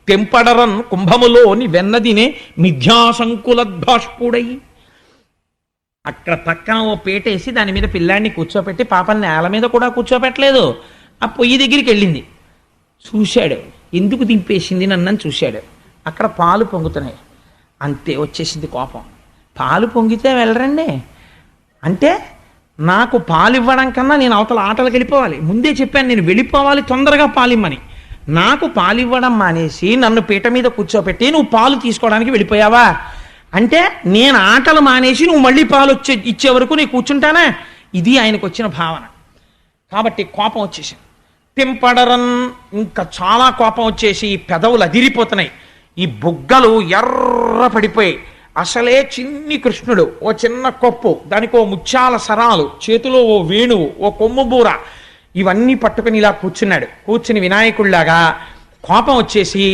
తెంపడరన్ కుంభములోని వెన్నదినే మిథ్యాసంకులద్భాష్పుడై. అక్కడ పక్కన ఓ పేటేసి దాని మీద పిల్లాడిని కూర్చోపెట్టి పాపని నేల మీద కూడా కూర్చోపెట్టలేదు. ఆ పొయ్యి దగ్గరికి వెళ్ళింది, చూశాడు, ఎందుకు దింపేసింది నన్నని చూశాడు. అక్కడ పాలు పొంగుతున్నాయి, అంతే వచ్చేసింది కోపం. పాలు పొంగితే వెళ్ళరండి అంటే నాకు పాలు ఇవ్వడం కన్నా నేను అవతల ఆటలకు వెళ్ళిపోవాలి. ముందే చెప్పాను నేను వెళ్ళిపోవాలి తొందరగా పాలిమ్మని. నాకు పాలు ఇవ్వడం మానేసి నన్ను పీట మీద కూర్చోపెట్టి నువ్వు పాలు తీసుకోవడానికి వెళ్ళిపోయావా అంటే నేను ఆటలు మానేసి నువ్వు మళ్ళీ పాలు ఇచ్చే వరకు నేను కూర్చుంటానా? ఇది ఆయనకు వచ్చిన భావన. కాబట్టి కోపం వచ్చేసింది. తెంపడరన్, ఇంకా చాలా కోపం వచ్చేసి పెదవులు అదిరిపోతున్నాయి, ఈ బుగ్గలు ఎర్ర పడిపోయి. అసలే చిన్ని కృష్ణుడు, ఓ చిన్న కొప్పు, దానికి ఓ ముత్యాల సరాలు, చేతిలో ఓ వేణువు, ఓ కొమ్ము బూర, ఇవన్నీ పట్టుకుని ఇలా కూర్చున్నాడు. కూర్చుని వినాయకుడిలాగా కోపం వచ్చేసి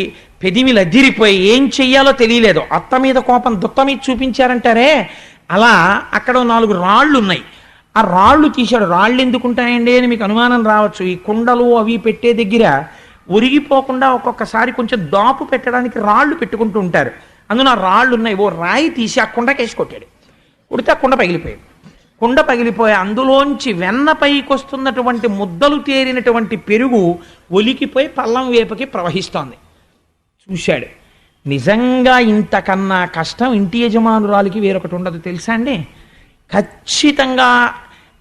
పెదిమిలు అదిరిపోయి ఏం చెయ్యాలో తెలియలేదు. అత్త మీద కోపం దుత్త మీద చూపించారంటారే అలా. అక్కడ 4 రాళ్ళు ఉన్నాయి, ఆ రాళ్ళు తీశాడు. రాళ్ళు ఎందుకుంటాయండి అని మీకు అనుమానం రావచ్చు. ఈ కుండలు అవి పెట్టే దగ్గర ఒరిగిపోకుండా ఒక్కొక్కసారి కొంచెం దాపు పెట్టడానికి రాళ్ళు పెట్టుకుంటూ ఉంటారు. అందులో ఆ రాళ్ళు ఉన్నాయి. ఓ రాయి తీసి ఆ కుండకేసి కొట్టాడు. కొడితే ఆ కుండ పగిలిపోయాడు. కుండ పగిలిపోయి అందులోంచి వెన్న పైకి వస్తున్నటువంటి ముద్దలు తేరినటువంటి పెరుగు ఒలికిపోయి పల్లం వేపకి ప్రవహిస్తోంది. చూశాడు, నిజంగా ఇంతకన్నా కష్టం ఇంటి యజమానురాలికి వేరొకటి ఉండదు తెలుసా అండి. ఖచ్చితంగా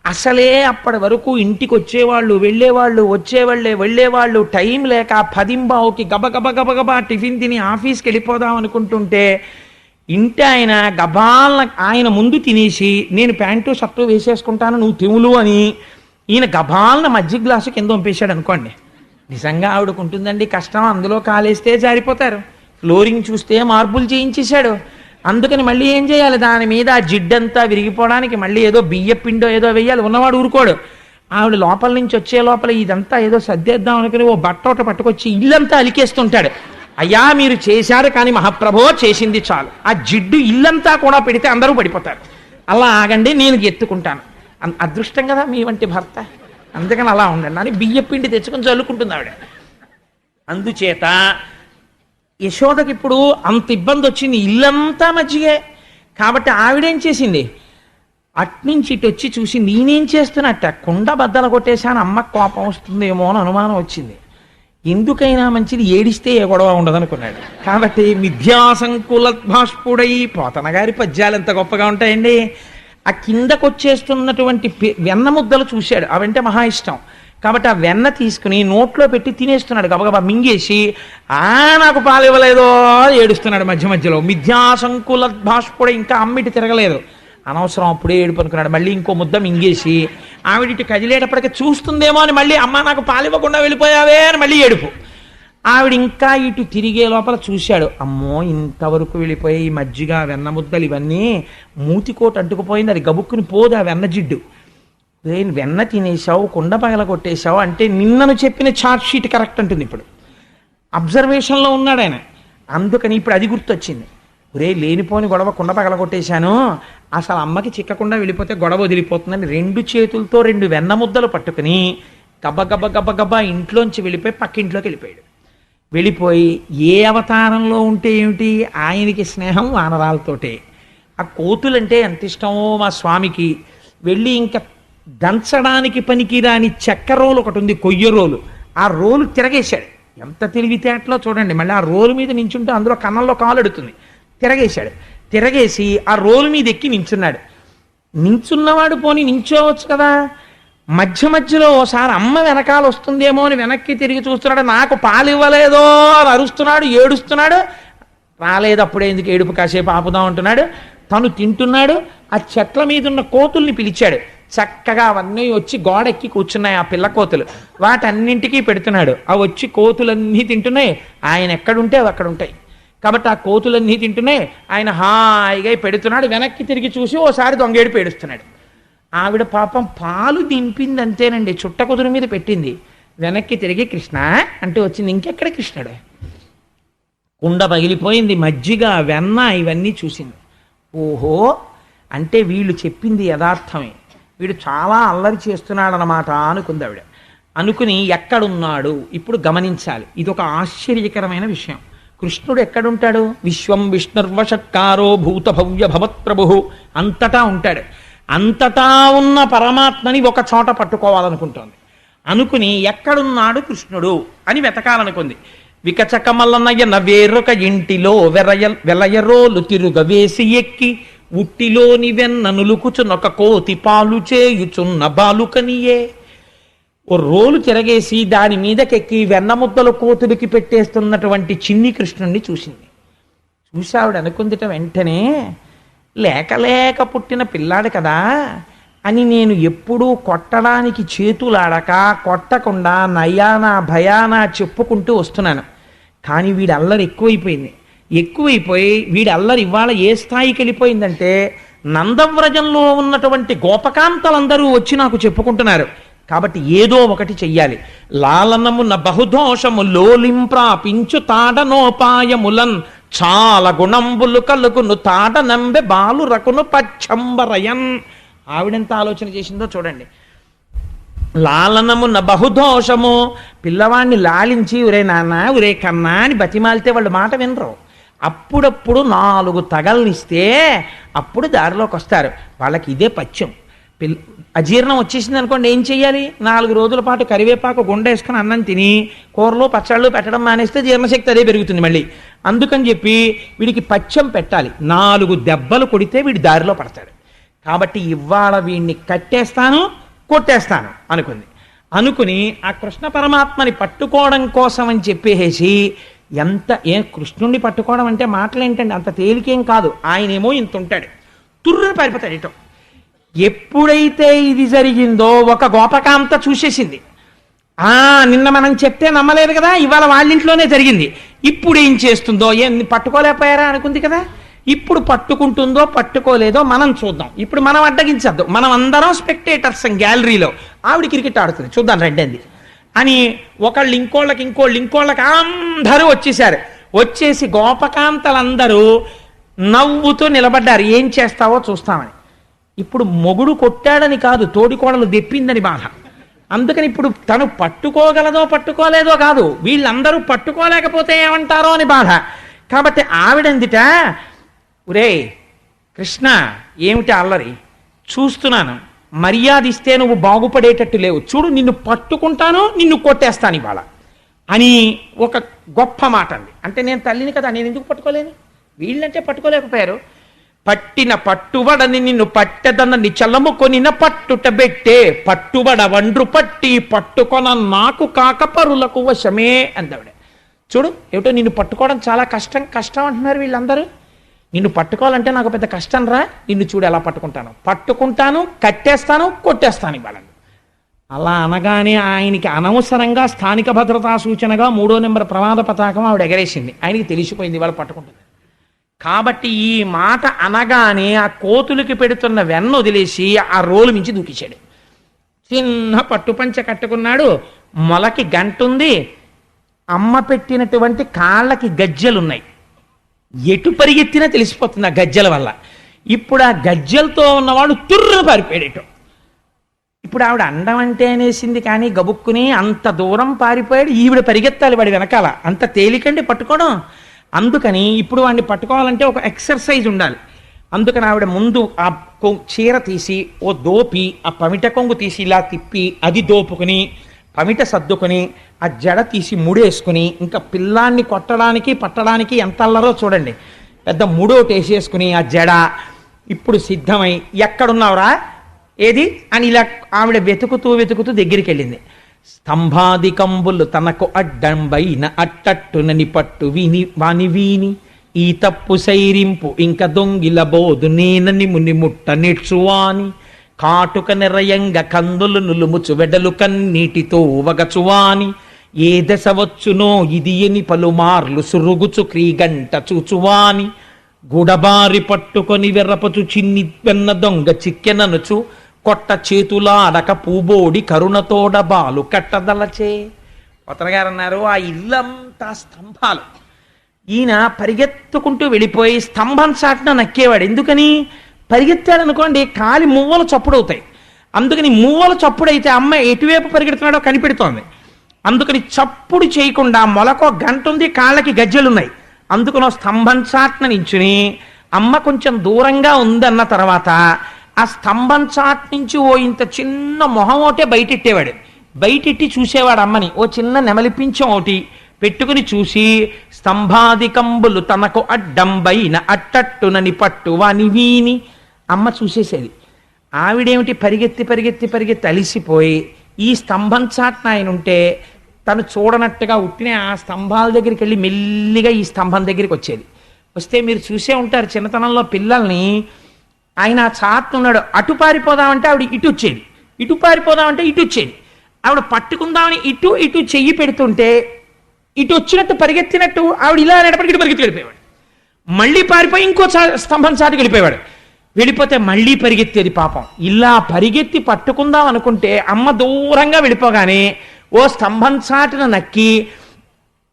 అసలే అప్పటి వరకు ఇంటికి వచ్చేవాళ్ళు వెళ్ళేవాళ్ళు టైం లేక 10 గబగబా టిఫిన్ తిని ఆఫీస్కి వెళ్ళిపోదాం అనుకుంటుంటే ఇంటి ఆయన గబాలన ఆయన ముందు తినేసి నేను ప్యాంటు షర్టు వేసేసుకుంటాను నువ్వు తివులు అని ఈయన గబాలన మజ్జిగ గ్లాసు కింద పంపేశాడు అనుకోండి. నిజంగా ఆవిడకుంటుందండి కష్టం, అందులో కాలేస్తే జారిపోతారు. ఫ్లోరింగ్ చూస్తే మార్బుల్ చేయించేశాడు. అందుకని మళ్ళీ ఏం చేయాలి, దాని మీద ఆ జిడ్డంతా విరిగిపోవడానికి మళ్ళీ ఏదో బియ్య పిండో ఏదో వేయాలి. ఉన్నవాడు ఊరుకోడు. ఆవిడ లోపల నుంచి వచ్చే లోపల ఇదంతా ఏదో సర్దేద్దాం అనుకుని ఓ బట్టోట పట్టుకొచ్చి ఇల్లంతా అలికేస్తుంటాడు. అయ్యా మీరు చేశారు కానీ మహాప్రభో చేసింది చాలు, ఆ జిడ్డు ఇల్లంతా కూడా పెడితే అందరూ పడిపోతారు, అలా ఆగండి నేను ఎత్తుకుంటాను. అదృష్టం కదా మీ వంటి భర్త, అందుకని అలా ఉండండి అని బియ్య పిండి తెచ్చుకొని చల్లుకుంటుంది ఆవిడ. అందుచేత యశోదకి ఇప్పుడు అంత ఇబ్బంది వచ్చింది, ఇల్లంతా మజ్జిగే. కాబట్టి ఆవిడేం చేసింది, అట్నుంచి ఇటు వచ్చి చూసి నేనేం చేస్తున్నట్ట కుండ బద్దలు కొట్టేశాను, అమ్మకు కోపం వస్తుందేమో అని అనుమానం వచ్చింది. ఎందుకైనా మంచిది ఏడిస్తే ఏ గొడవ ఉండదనుకున్నాడు. కాబట్టి మిథ్యాసంకులద్భాష్పుడై, పోతన గారి పద్యాలు ఎంత గొప్పగా ఉంటాయండి. ఆ కిందకొచ్చేస్తున్నటువంటి వెన్న ముద్దలు చూశాడు, అవంటే మహా ఇష్టం. కాబట్టి ఆ వెన్న తీసుకుని నోట్లో పెట్టి తినేస్తున్నాడు, గబగబా మింగేసి నాకు పాలు ఇవ్వలేదో ఏడుస్తున్నాడు మధ్య మధ్యలో. మిథ్యాసంకులద్భాష్పుడై, ఇంకా అమ్మిటి తిరగలేదు, అనవసరం అప్పుడే ఏడుపు అనుకున్నాడు. మళ్ళీ ఇంకో ముద్ద మింగేసి ఆవిడిటి కదిలేటప్పటికీ చూస్తుందేమో అని మళ్ళీ అమ్మ నాకు పాలు ఇవ్వకుండా వెళ్ళిపోయావే అని మళ్ళీ ఏడుపు. ఆవిడ ఇంకా ఇటు తిరిగే లోపల చూశాడు, అమ్మో ఇంతవరకు వెళ్ళిపోయి ఈ మజ్జిగ వెన్న ముద్దలు ఇవన్నీ మూతికోట అంటుకుపోయింది, అది గబుక్కుని పోదు ఆ వెన్న జిడ్డు. వెన్న తినేసావు, కుండ పగల కొట్టేశావు అంటే నిన్నను చెప్పిన చార్ట్ షీట్ కరెక్ట్ అంటుంది. ఇప్పుడు అబ్జర్వేషన్లో ఉన్నాడు ఆయన, అందుకని ఇప్పుడు అది గుర్తొచ్చింది. ఒరే లేనిపోని గొడవ, కుండ పగల కొట్టేశాను, అసలు అమ్మకి చిక్కకుండా వెళ్ళిపోతే గొడవ వదిలిపోతుందని 2 చేతులతో 2 వెన్న ముద్దలు పట్టుకుని గబ్బ ఇంట్లోంచి వెళ్ళిపోయి పక్కింట్లోకి వెళ్ళిపోయాడు. వెళ్ళిపోయి ఏ అవతారంలో ఉంటే ఏమిటి, ఆయనకి స్నేహం వానరాలతోటే. ఆ కోతులంటే ఎంత ఇష్టమో మా స్వామికి. వెళ్ళి ఇంకా దంచడానికి పనికిరాని చెక్క రోలు ఒకటి ఉంది, కొయ్య రోలు, ఆ రోలు తిరగేశాడు. ఎంత తెలివితేటలో చూడండి. మళ్ళీ ఆ రోలు మీద నించుంటే అందులో కన్నంలో కాలు ఎడుతుంది. తిరగేశాడు. తిరగేసి ఆ రోలు మీద ఎక్కి నించున్నాడు. నించున్నవాడు పోనీ నించోవచ్చు కదా, మధ్య మధ్యలో ఓసారి అమ్మ వెనకాల వస్తుందేమో అని వెనక్కి తిరిగి చూస్తున్నాడు, నాకు పాలు ఇవ్వలేదో అని అరుస్తున్నాడు, ఏడుస్తున్నాడు. రాలేదు, అప్పుడే ఎందుకు ఏడుపు, కాసేపు ఆపుదాం అంటున్నాడు. తను తింటున్నాడు. ఆ చెట్ల మీద ఉన్న కోతుల్ని పిలిచాడు. చక్కగా అవన్నీ వచ్చి గోడెక్కి కూర్చున్నాయి ఆ పిల్ల కోతులు. వాటన్నింటికీ పెడుతున్నాడు. అవి వచ్చి కోతులన్నీ తింటున్నాయి. ఆయన ఎక్కడుంటే అవి అక్కడ ఉంటాయి కాబట్టి ఆ కోతులన్నీ తింటున్నాయి. ఆయన హాయిగా పెడుతున్నాడు. వెనక్కి తిరిగి చూసి ఓసారి దొంగేడు పేడుస్తున్నాడు. ఆవిడ పాపం పాలు దింపింది అంతేనండి, చుట్ట కుదురు మీద పెట్టింది. వెనక్కి తిరిగి కృష్ణ అంటే వచ్చింది. ఇంకెక్కడ కృష్ణుడు? కుండ పగిలిపోయింది, మజ్జిగ, వెన్న ఇవన్నీ చూసింది. ఓహో, అంటే వీళ్ళు చెప్పింది యథార్థమే, వీడు చాలా అల్లరి చేస్తున్నాడనమాట అనుకుంది ఆవిడ. అనుకుని ఎక్కడున్నాడు ఇప్పుడు గమనించాలి. ఇది ఒక ఆశ్చర్యకరమైన విషయం. కృష్ణుడు ఎక్కడుంటాడు? విశ్వం విష్ణుర్వషట్కారో భూత భవ్య భవత్ప్రభు, అంతటా ఉంటాడు. అంతటా ఉన్న పరమాత్మని ఒక చోట పట్టుకోవాలనుకుంటోంది. అనుకుని ఎక్కడున్నాడు కృష్ణుడు అని వెతకాలనుకుంది. వికచకమల్లనయ్య వేరొక ఇంటిలో వెలయరోలు తిరుగ వేసి ఎక్కి ఉట్టిలోని వెన్ననులుకుచునొక కోతి పాలు చేయుచున్న బాలుకనియే. ఓ రోలు తిరగేసి దాని మీదకెక్కి వెన్నముద్దలు కోతుడికి పెట్టేస్తున్నటువంటి చిన్ని కృష్ణుణ్ణి చూసింది. చూసావిడ అనుకుందిట వెంటనే, లేక లేక పుట్టిన పిల్లాడు కదా అని నేను ఎప్పుడూ కొట్టడానికి చేతులాడక కొట్టకుండా నయానా భయానా చెప్పుకుంటూ వస్తున్నాను. కానీ వీడి అల్లరి ఎక్కువైపోయి వీడి అల్లరి ఇవాళ ఏ స్థాయికి వెళ్ళిపోయిందంటే నందవ్రజంలో ఉన్నటువంటి గోపకాంతలందరూ వచ్చి నాకు చెప్పుకుంటున్నారు. కాబట్టి ఏదో ఒకటి చెయ్యాలి. లాలనమున బహుదోషము లోలింప్రాపించు తాడనోపాయములన్ చాలా గుణంబులు కలుగును తాట నంబె బాలు రకును పచ్చంబరయన్. ఆవిడెంత ఆలోచన చేసిందో చూడండి. లాలనమున బహుదోషము, పిల్లవాడిని లాలించి ఒరే నాన్న ఒరే కన్నా అని బతిమాలితే వాళ్ళు మాట వినరు. అప్పుడప్పుడు 4 తగల్నిస్తే అప్పుడు దారిలోకి వస్తారు. వాళ్ళకి ఇదే పచ్చం. అజీర్ణం వచ్చేసింది అనుకోండి, ఏం చెయ్యాలి? 4 రోజుల పాటు కరివేపాకు గుండె వేసుకుని అన్నం తిని కూరలు పచ్చళ్ళు పెట్టడం మానేస్తే జీర్ణశక్తి అదే పెరుగుతుంది మళ్ళీ. అందుకని చెప్పి వీడికి పచ్చం పెట్టాలి. 4 దెబ్బలు కొడితే వీడి దారిలో పడతాడు. కాబట్టి ఇవాళ వీడిని కట్టేస్తాను, కొట్టేస్తాను అనుకుని ఆ కృష్ణ పరమాత్మని పట్టుకోవడం కోసం అని చెప్పేసి కృష్ణుణ్ణి పట్టుకోవడం అంటే మాటలేంటండి, అంత తేలికేం కాదు. ఆయనేమో ఇంత ఉంటాడు, తుర్రుని పారిపోతాడు ఇటో. ఎప్పుడైతే ఇది జరిగిందో ఒక గోపకాంత చూసేసింది. నిన్న మనం చెప్తే నమ్మలేదు కదా, ఇవాళ వాళ్ళింట్లోనే జరిగింది. ఇప్పుడు ఏం చేస్తుందో, పట్టుకోలేకపోయారా అనుకుంది కదా, ఇప్పుడు పట్టుకుంటుందో పట్టుకోలేదో మనం చూద్దాం. ఇప్పుడు మనం అడ్డగించద్దు, మనం అందరం స్పెక్టేటర్స్ గ్యాలరీలో. ఆవిడ క్రికెట్ ఆడుతుంది, చూద్దాం రండి అని ఒకళ్ళు ఇంకోళ్ళకి అందరూ వచ్చేసారు. వచ్చేసి గోపకాంతలందరూ నవ్వుతూ నిలబడ్డారు. ఏం చేస్తావో చూస్తామని. ఇప్పుడు మొగుడు కొట్టాడని కాదు, తోడికోడలు దెప్పిందని బాధ. అందుకని ఇప్పుడు తను పట్టుకోగలదో పట్టుకోలేదో కాదు, వీళ్ళందరూ పట్టుకోలేకపోతే ఏమంటారో అని బాధ. కాబట్టి ఆవిడందిట, ఒరే కృష్ణ ఏమిటి అల్లరి, చూస్తున్నాను, మర్యాద ఇస్తే నువ్వు బాగుపడేటట్టు లేవు, చూడు నిన్ను పట్టుకుంటాను, నిన్ను కొట్టేస్తాను ఇవాళ అని ఒక గొప్ప మాట అంది. అంటే నేను తల్లిని కదా, నేను ఎందుకు పట్టుకోలేను? వీళ్ళంటే పట్టుకోలేకపోయారు. పట్టిన పట్టుబడని నిన్ను పట్టెదన్న నిచలము కొనిన పట్టుట బెట్టే పట్టుబడ వండ్రు పట్టి పట్టుకొన నాకు కాక పరులకు వశమే అందావిడ. చూడు ఏమిటో నిన్ను పట్టుకోవడం చాలా కష్టం అంటున్నారు వీళ్ళందరూ. నిన్ను పట్టుకోవాలంటే నాకు పెద్ద కష్టం రా, నిన్ను చూడు ఎలా పట్టుకుంటాను, కట్టేస్తాను, కొట్టేస్తాను ఇవాళ. అలా అనగానే ఆయనకి అనవసరంగా స్థానిక భద్రతా సూచనగా 3వ నెంబర్ ప్రమాద పతాకం ఆవిడ ఎగరేసింది. ఆయనకి తెలిసిపోయింది ఇవాళ పట్టుకుంటుంది. కాబట్టి ఈ మాట అనగానే ఆ కోతులకి పెడుతున్న వెన్న వదిలేసి ఆ రోలు మించి దూకించాడు. చిన్న పట్టుపంచ కట్టుకున్నాడు, మొలకి గంటుంది, అమ్మ పెట్టినటువంటి కాళ్ళకి గజ్జలున్నాయి. ఎటు పరిగెత్తినా తెలిసిపోతుంది ఆ గజ్జల వల్ల. ఇప్పుడు ఆ గజ్జలతో ఉన్నవాడు తుర్రు పారిపోయాడు. ఇప్పుడు ఆవిడ అండం అంటే అనేసింది కానీ గబుక్కుని అంత దూరం పారిపోయాడు. ఈవిడ పరిగెత్తాలి వాడి వెనకాల, అంత తేలికండి పట్టుకోవడం. అందుకని ఇప్పుడు వాడిని పట్టుకోవాలంటే ఒక ఎక్సర్సైజ్ ఉండాలి. అందుకని ఆవిడ ముందు ఆ చీర తీసి ఓ దోపి ఆ పమిట కొంగు తీసి ఇలా తిప్పి అది దోపుకుని పమిట సర్దుకొని ఆ జడ తీసి ముడేసుకుని, ఇంకా పిల్లాన్ని కొట్టడానికి పట్టడానికి ఎంత అల్లరో చూడండి, పెద్ద ముడోటి వేసేసుకుని ఆ జడ ఇప్పుడు సిద్ధమై, ఎక్కడున్నావురా ఏది అని ఇలా ఆవిడ వెతుకుతూ వెతుకుతూ దగ్గరికి వెళ్ళింది. స్తంభాదికంబులు తనకు అడ్డంబైన అట్టట్టునని పట్టు వాని వీని ఈ తప్పు సైరింపు ఇంక దొంగిల బోధు నేనని ముని ముట్ట నెట్సువాని కాటుక నిరయంగ కందులు నులుముచు వెడలు కన్నీటితో వగచువాని ఏ దశ వచ్చునో ఇది ఎని పలుమార్లు సురుగుచు క్రీగంట చూచువాని గుడబారి పట్టుకొని వెర్రపచు చిన్ని వెన్న దొంగ చిక్కెననుచు కొట్ట చేతులాడక పూబోడి కరుణతోడ బాలు కట్టదలచే. పోతనగారు అన్నారు, ఆ ఇల్లంతా స్తంభాలు. ఈయన పరిగెత్తుకుంటూ వెళ్ళిపోయి స్తంభం చాటున నక్కేవాడు. ఎందుకని? పరిగెత్తాడు అనుకోండి, కాలి మువ్వలు చప్పుడవుతాయి. అందుకని మువ్వలు చప్పుడైతే అమ్మ ఎటువైపు పరిగెడుతున్నాడో కనిపెడుతోంది. అందుకని చప్పుడు చేయకుండా మొలకో గంట ఉంది, కాళ్ళకి గజ్జెలున్నాయి. అందుకనో స్తంభం చాటున నించుని అమ్మ కొంచెం దూరంగా ఉందన్న తర్వాత ఆ స్తంభం చాట్ నుంచి ఓ ఇంత చిన్న మొహం ఒకటే బయటెట్టేవాడు. బయటెట్టి చూసేవాడు అమ్మని. ఓ చిన్న నెమలిపించం ఒకటి పెట్టుకుని చూసి స్తంభాదికంబులు తనకు అడ్డంబైన అట్టట్టునని పట్టు వాని వీని అమ్మ చూసేసేది. ఆవిడేమిటి పరిగెత్తి పరిగెత్తి పరిగెత్తి అలిసిపోయి ఈ స్తంభం చాట్న ఆయన ఉంటే తను చూడనట్టుగా ఉట్టినే ఆ స్తంభాల దగ్గరికి వెళ్ళి మెల్లిగా ఈ స్తంభం దగ్గరికి వచ్చేది. వస్తే మీరు చూసే ఉంటారు చిన్నతనంలో పిల్లల్ని, ఆయన చాటున్నాడు, అటు పారిపోదామంటే ఆవిడ ఇటు వచ్చేది, ఇటు పారిపోదామంటే ఇటు వచ్చేది. ఆవిడ పట్టుకుందామని ఇటు ఇటు చెయ్యి పెడుతుంటే ఇటు వచ్చినట్టు పరిగెత్తినట్టు ఆవిడ ఇలా అనేటప్పటికి ఇటు పరిగెత్తి వెళ్ళిపోయాడు. మళ్ళీ పారిపోయి ఇంకో స్తంభం చాటుకు వెళ్ళిపోయాడు. వెళ్ళిపోతే మళ్ళీ పరిగెత్తేది పాపం. ఇలా పరిగెత్తి పట్టుకుందాం అనుకుంటే అమ్మ దూరంగా వెళ్ళిపోగానే ఓ స్తంభం చాటున నక్కి,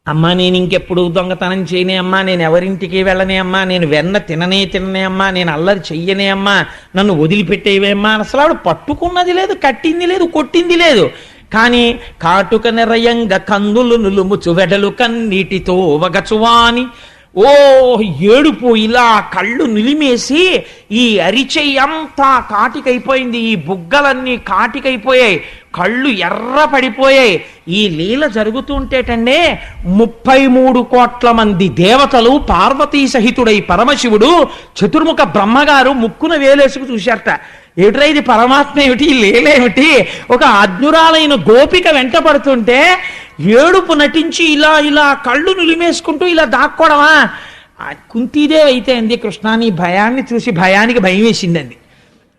అమ్మా నేను ఇంకెప్పుడు దొంగతనం చేయనే అమ్మా, నేను ఎవరింటికి వెళ్ళనే అమ్మా, నేను వెన్న తిననే అమ్మా, నేను అల్లరి చెయ్యనే అమ్మా, నన్ను వదిలిపెట్టేవే అమ్మా. అసలు ఆవిడ పట్టుకున్నది లేదు, కట్టింది లేదు, కొట్టింది లేదు. కానీ కాటుక నిరయంగ కందులు నులుముచు వెడలు కన్నీటితో వగచువాని ఓ ఏడుపు, ఇలా కళ్ళు నిలిమేసి ఈ అరిచెయ్యంతా కాటికైపోయింది, ఈ బుగ్గలన్నీ కాటికైపోయాయి, కళ్ళు ఎర్ర పడిపోయాయి. ఈ లీల జరుగుతుంటేటండే 33 కోట్ల మంది దేవతలు పార్వతీ సహితుడై పరమశివుడు చతుర్ముఖ బ్రహ్మగారు ముక్కున వేలేసుకు చూశారట. ఏమిట్రా ఇది, పరమాత్మ ఏమిటి, లీలేమిటి? ఒక అజ్ఞురాలైన గోపిక వెంట పడుతుంటే ఏడుపు నటించి ఇలా ఇలా కళ్ళు నులిమేసుకుంటూ ఇలా దాక్కోవడమా? కుంతీదేవి అయితే అంది, కృష్ణ నీ భయాన్ని చూసి భయానికి భయం వేసిందండి.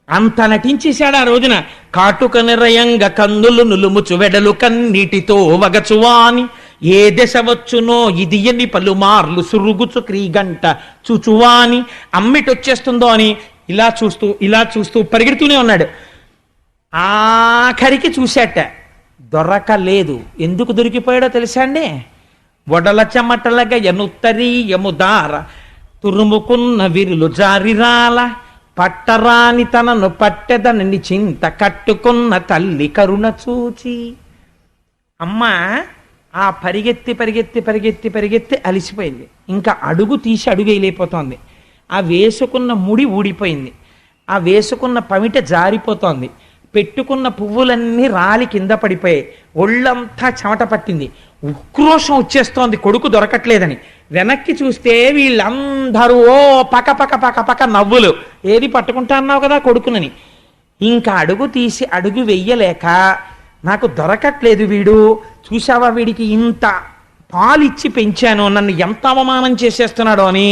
అంత నటించేశాడు ఆ రోజున. కాటుక నిరయంగ కందులు నులుముచు వెడలు కన్నీటితో వగచువాని ఏ దశ వచ్చునో ఇది ఎన్ని పలుమార్లు సురుగుచు క్రీగంట చూచువాని. అమ్మిటొచ్చేస్తుందో అని ఇలా చూస్తూ పరిగెడుతూనే ఉన్నాడు. ఆఖరికి చూశాట, దొరకలేదు. ఎందుకు దొరికిపోయాడో తెలుసా అండి? వడల చెమటలగా ఎనుత్తరీయముదార తురుముకున్న విరులు జారిరాల పట్టరాని తనను పట్టెదనని చింత కట్టుకున్న తల్లి కరుణ చూచి. అమ్మ ఆ పరిగెత్తి పరిగెత్తి పరిగెత్తి పరిగెత్తి అలిసిపోయింది. ఇంకా అడుగు తీసి అడుగు వేయలేకపోతోంది. ఆ వేసుకున్న ముడి ఊడిపోయింది, ఆ వేసుకున్న పమిట జారిపోతోంది, పెట్టుకున్న పువ్వులన్నీ రాలి కింద పడిపోయాయి, ఒళ్ళంతా చెమట పట్టింది, ఉక్రోషం వచ్చేస్తోంది కొడుకు దొరకట్లేదని. వెనక్కి చూస్తే వీళ్ళందరూ ఓ పక పక పక పక నవ్వులు. ఏది పట్టుకుంటా అన్నావు కదా కొడుకునని. ఇంకా అడుగు తీసి అడుగు వెయ్యలేక, నాకు దొరకట్లేదు వీడు, చూసావా వీడికి ఇంత పాలిచ్చి పెంచాను, నన్ను ఎంత అవమానం చేసేస్తున్నాడో అని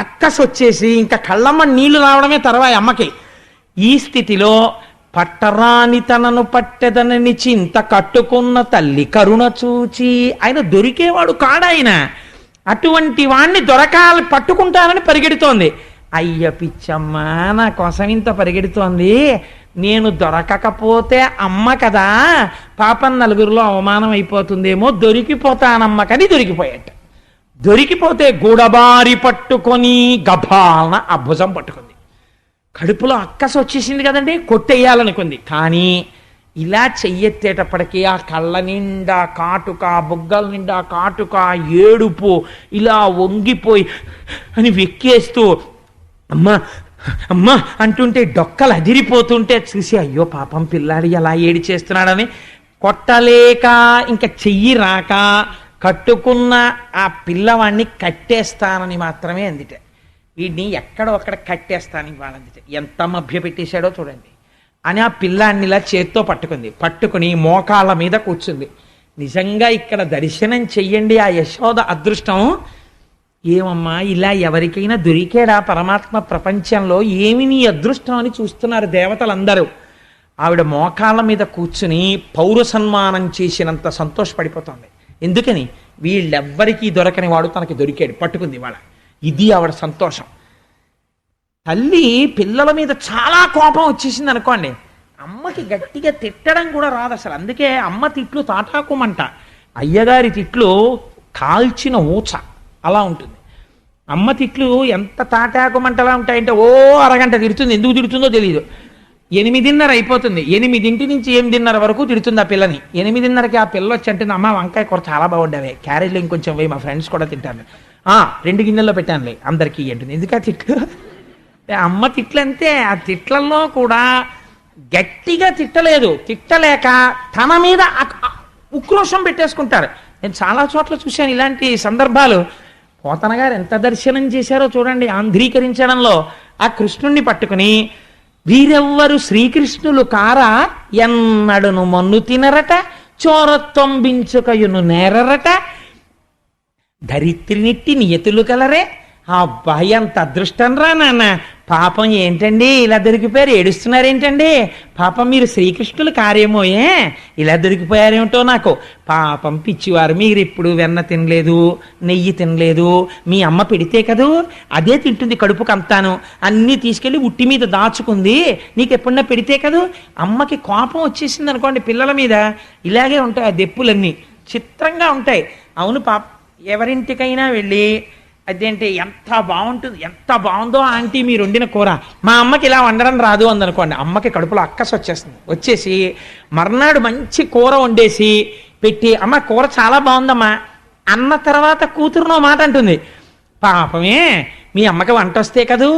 అక్కసొచ్చేసి ఇంకా కళ్ళమ్మ నీళ్లు రావడమే తర్వాయి అమ్మకి. ఈ స్థితిలో పట్టరాని తనను పట్టెదనని చింత కట్టుకున్న తల్లి కరుణ చూచి. ఆయన దొరికేవాడు కాడాయన, అటువంటి వాణ్ణి దొరకాలి పట్టుకుంటానని పరిగెడుతోంది. అయ్య పిచ్చమ్మ నా కోసం ఇంత పరిగెడుతోంది, నేను దొరకకపోతే అమ్మ కదా పాపం నలుగురిలో అవమానం అయిపోతుందేమో, దొరికిపోతానమ్మకని దొరికిపోయాట. దొరికిపోతే గూడబారి పట్టుకొని గభాలన ఆ భుజం పట్టుకుంది. కడుపులో అక్కస వచ్చేసింది కదండి, కొట్టేయాలనుకుంది. కానీ ఇలా చెయ్యెత్తేటప్పటికీ ఆ కళ్ళ నిండా కాటుక, బుగ్గల నిండా కాటుక, ఏడుపు, ఇలా వంగిపోయి అని వెక్కేస్తూ అమ్మ అమ్మ అంటుంటే డొక్కలు అదిరిపోతుంటే చూసి అయ్యో పాపం పిల్లాడి ఎలా ఏడి చేస్తున్నాడని కొట్టలేక ఇంకా చెయ్యి రాక కట్టుకున్న ఆ పిల్లవాడిని కట్టేస్తానని మాత్రమే అందిట. వీడిని ఎక్కడో అక్కడ కట్టేస్తానని వాళ్ళందిట. ఎంత మభ్య పెట్టేశాడో చూడండి. అని ఆ పిల్లాన్ని ఇలా చేత్తో పట్టుకుని మోకాళ్ళ మీద కూర్చుంది. నిజంగా ఇక్కడ దర్శనం చెయ్యండి ఆ యశోద అదృష్టం. ఏమమ్మా ఇలా ఎవరికైనా దొరికాడా పరమాత్మ ప్రపంచంలో? ఏమి నీ అదృష్టం అని చూస్తున్నారు దేవతలందరూ. ఆవిడ మోకాళ్ళ మీద కూర్చుని పౌర సన్మానం చేసినంత సంతోషపడిపోతుంది. ఎందుకని? వీళ్ళెవ్వరికీ దొరకని వాడు తనకి దొరికాడు, పట్టుకుంది వాళ్ళ. ఇది ఆవిడ సంతోషం. తల్లి పిల్లల మీద చాలా కోపం వచ్చేసింది అనుకోండి, అమ్మకి గట్టిగా తిట్టడం కూడా రాదు అసలు. అందుకే అమ్మ తిట్లు తాటాకుమంట, అయ్యగారి తిట్లు కాల్చిన ఊచ అలా ఉంటుంది. అమ్మ తిట్లు ఎంత తాటాకుమంటలా ఉంటాయంటే ఓ అరగంట తిడుతుంది. ఎందుకు తిడుతుందో తెలియదు. 8:30 అయిపోతుంది. 8 నుంచి 8:30 వరకు తిడుతుంది ఆ పిల్లని. 8:30కి ఆ పిల్ల వచ్చి అంటుంది, అమ్మ వంకాయ కూర చాలా బాగుండేవి, క్యారేజ్లో ఇంకొంచెం వేయి, మా ఫ్రెండ్స్ కూడా తింటాను. 2 గిన్నెల్లో పెట్టానులే అందరికీ అంటుంది. ఎందుకు ఆ తిట్లు? అమ్మ తిట్లంతే. ఆ తిట్లలో కూడా గట్టిగా తిట్టలేదు, తిట్టలేక తన మీద ఉక్రోషం పెట్టేసుకుంటారు. నేను చాలా చోట్ల చూశాను ఇలాంటి సందర్భాలు. పోతన గారు ఎంత దర్శనం చేశారో చూడండి ఆంధ్రీకరించడంలో. ఆ కృష్ణుణ్ణి పట్టుకుని, వీరెవ్వరు శ్రీకృష్ణులు కారా, ఎన్నడును మన్ను తినరట, చోరత్వంబించుకయును నేరరట, ధరిత్రినిట్టి నియతులు కలరే. అబ్బాయి అంత అదృష్టం రా నాన్న. పాపం ఏంటండి ఇలా దొరికిపోయారు, ఏడుస్తున్నారేంటండి? పాపం మీరు శ్రీకృష్ణులు కారేమోయే, ఇలా దొరికిపోయారేమిటో నాకు. పాపం పిచ్చివారు, మీరు ఎప్పుడు వెన్న తినలేదు, నెయ్యి తినలేదు, మీ అమ్మ పెడితే కదూ అదే తింటుంది కడుపుకు అంతాను, అన్నీ తీసుకెళ్ళి ఉట్టి మీద దాచుకుంది, నీకు ఎప్పుడన్నా పెడితే కదూ. అమ్మకి కోపం వచ్చేసింది అనుకోండి పిల్లల మీద, ఇలాగే ఉంటాయి ఆ దెప్పులన్నీ, చిత్రంగా ఉంటాయి. అవును పాప, ఎవరింటికైనా వెళ్ళి అదేంటి ఎంత బాగుంటుంది, ఎంత బాగుందో ఆంటీ మీరు వండిన కూర, మా అమ్మకి ఇలా వండడం రాదు అందనుకోండి, అమ్మకి కడుపులో అక్కసు వచ్చేసి మర్నాడు మంచి కూర వండేసి పెట్టి, అమ్మ కూర చాలా బాగుందమ్మా అన్న తర్వాత కూతురునో మాట అంటుంది. పాపమే మీ అమ్మకి వంట వస్తే కదూ,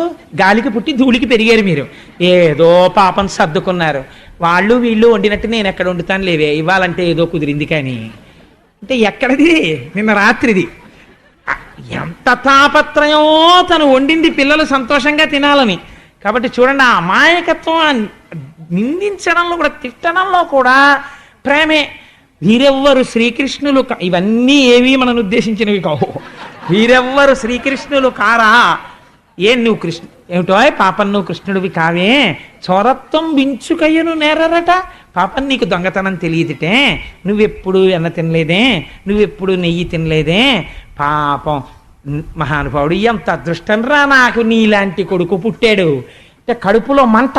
గాలికి పుట్టి ధూళికి పెరిగారు మీరు, ఏదో పాపం సర్దుకున్నారు. వాళ్ళు వీళ్ళు వండినట్టు నేను ఎక్కడ వండుతాను లేవే, ఇవ్వాలంటే ఏదో కుదిరింది కానీ. అంటే ఎక్కడిది? నిన్న రాత్రిది. ఎంత తాపత్రయమో తను వండింది పిల్లలు సంతోషంగా తినాలని. కాబట్టి చూడండి ఆ అమాయకత్వం నిందించడంలో కూడా, తిట్టడంలో కూడా ప్రేమే. వీరెవ్వరు శ్రీకృష్ణులు ఇవన్నీ ఏవి మనను ఉద్దేశించినవి కావు. వీరెవ్వరు శ్రీకృష్ణులు కారా, నువ్వు కృష్ణ ఏమిటో పాపం, నువ్వు కృష్ణుడివి కావే, చోరత్వం బించుకయ్యను నేరరట. పాపం నీకు దొంగతనం తెలియదుటే, నువ్వెప్పుడు వెన్న తినలేదే, నువ్వెప్పుడు నెయ్యి తినలేదే. పాపం మహానుభావుడు, ఎంత అదృష్టం రా నాకు నీలాంటి కొడుకు పుట్టాడు. అంటే కడుపులో మంట.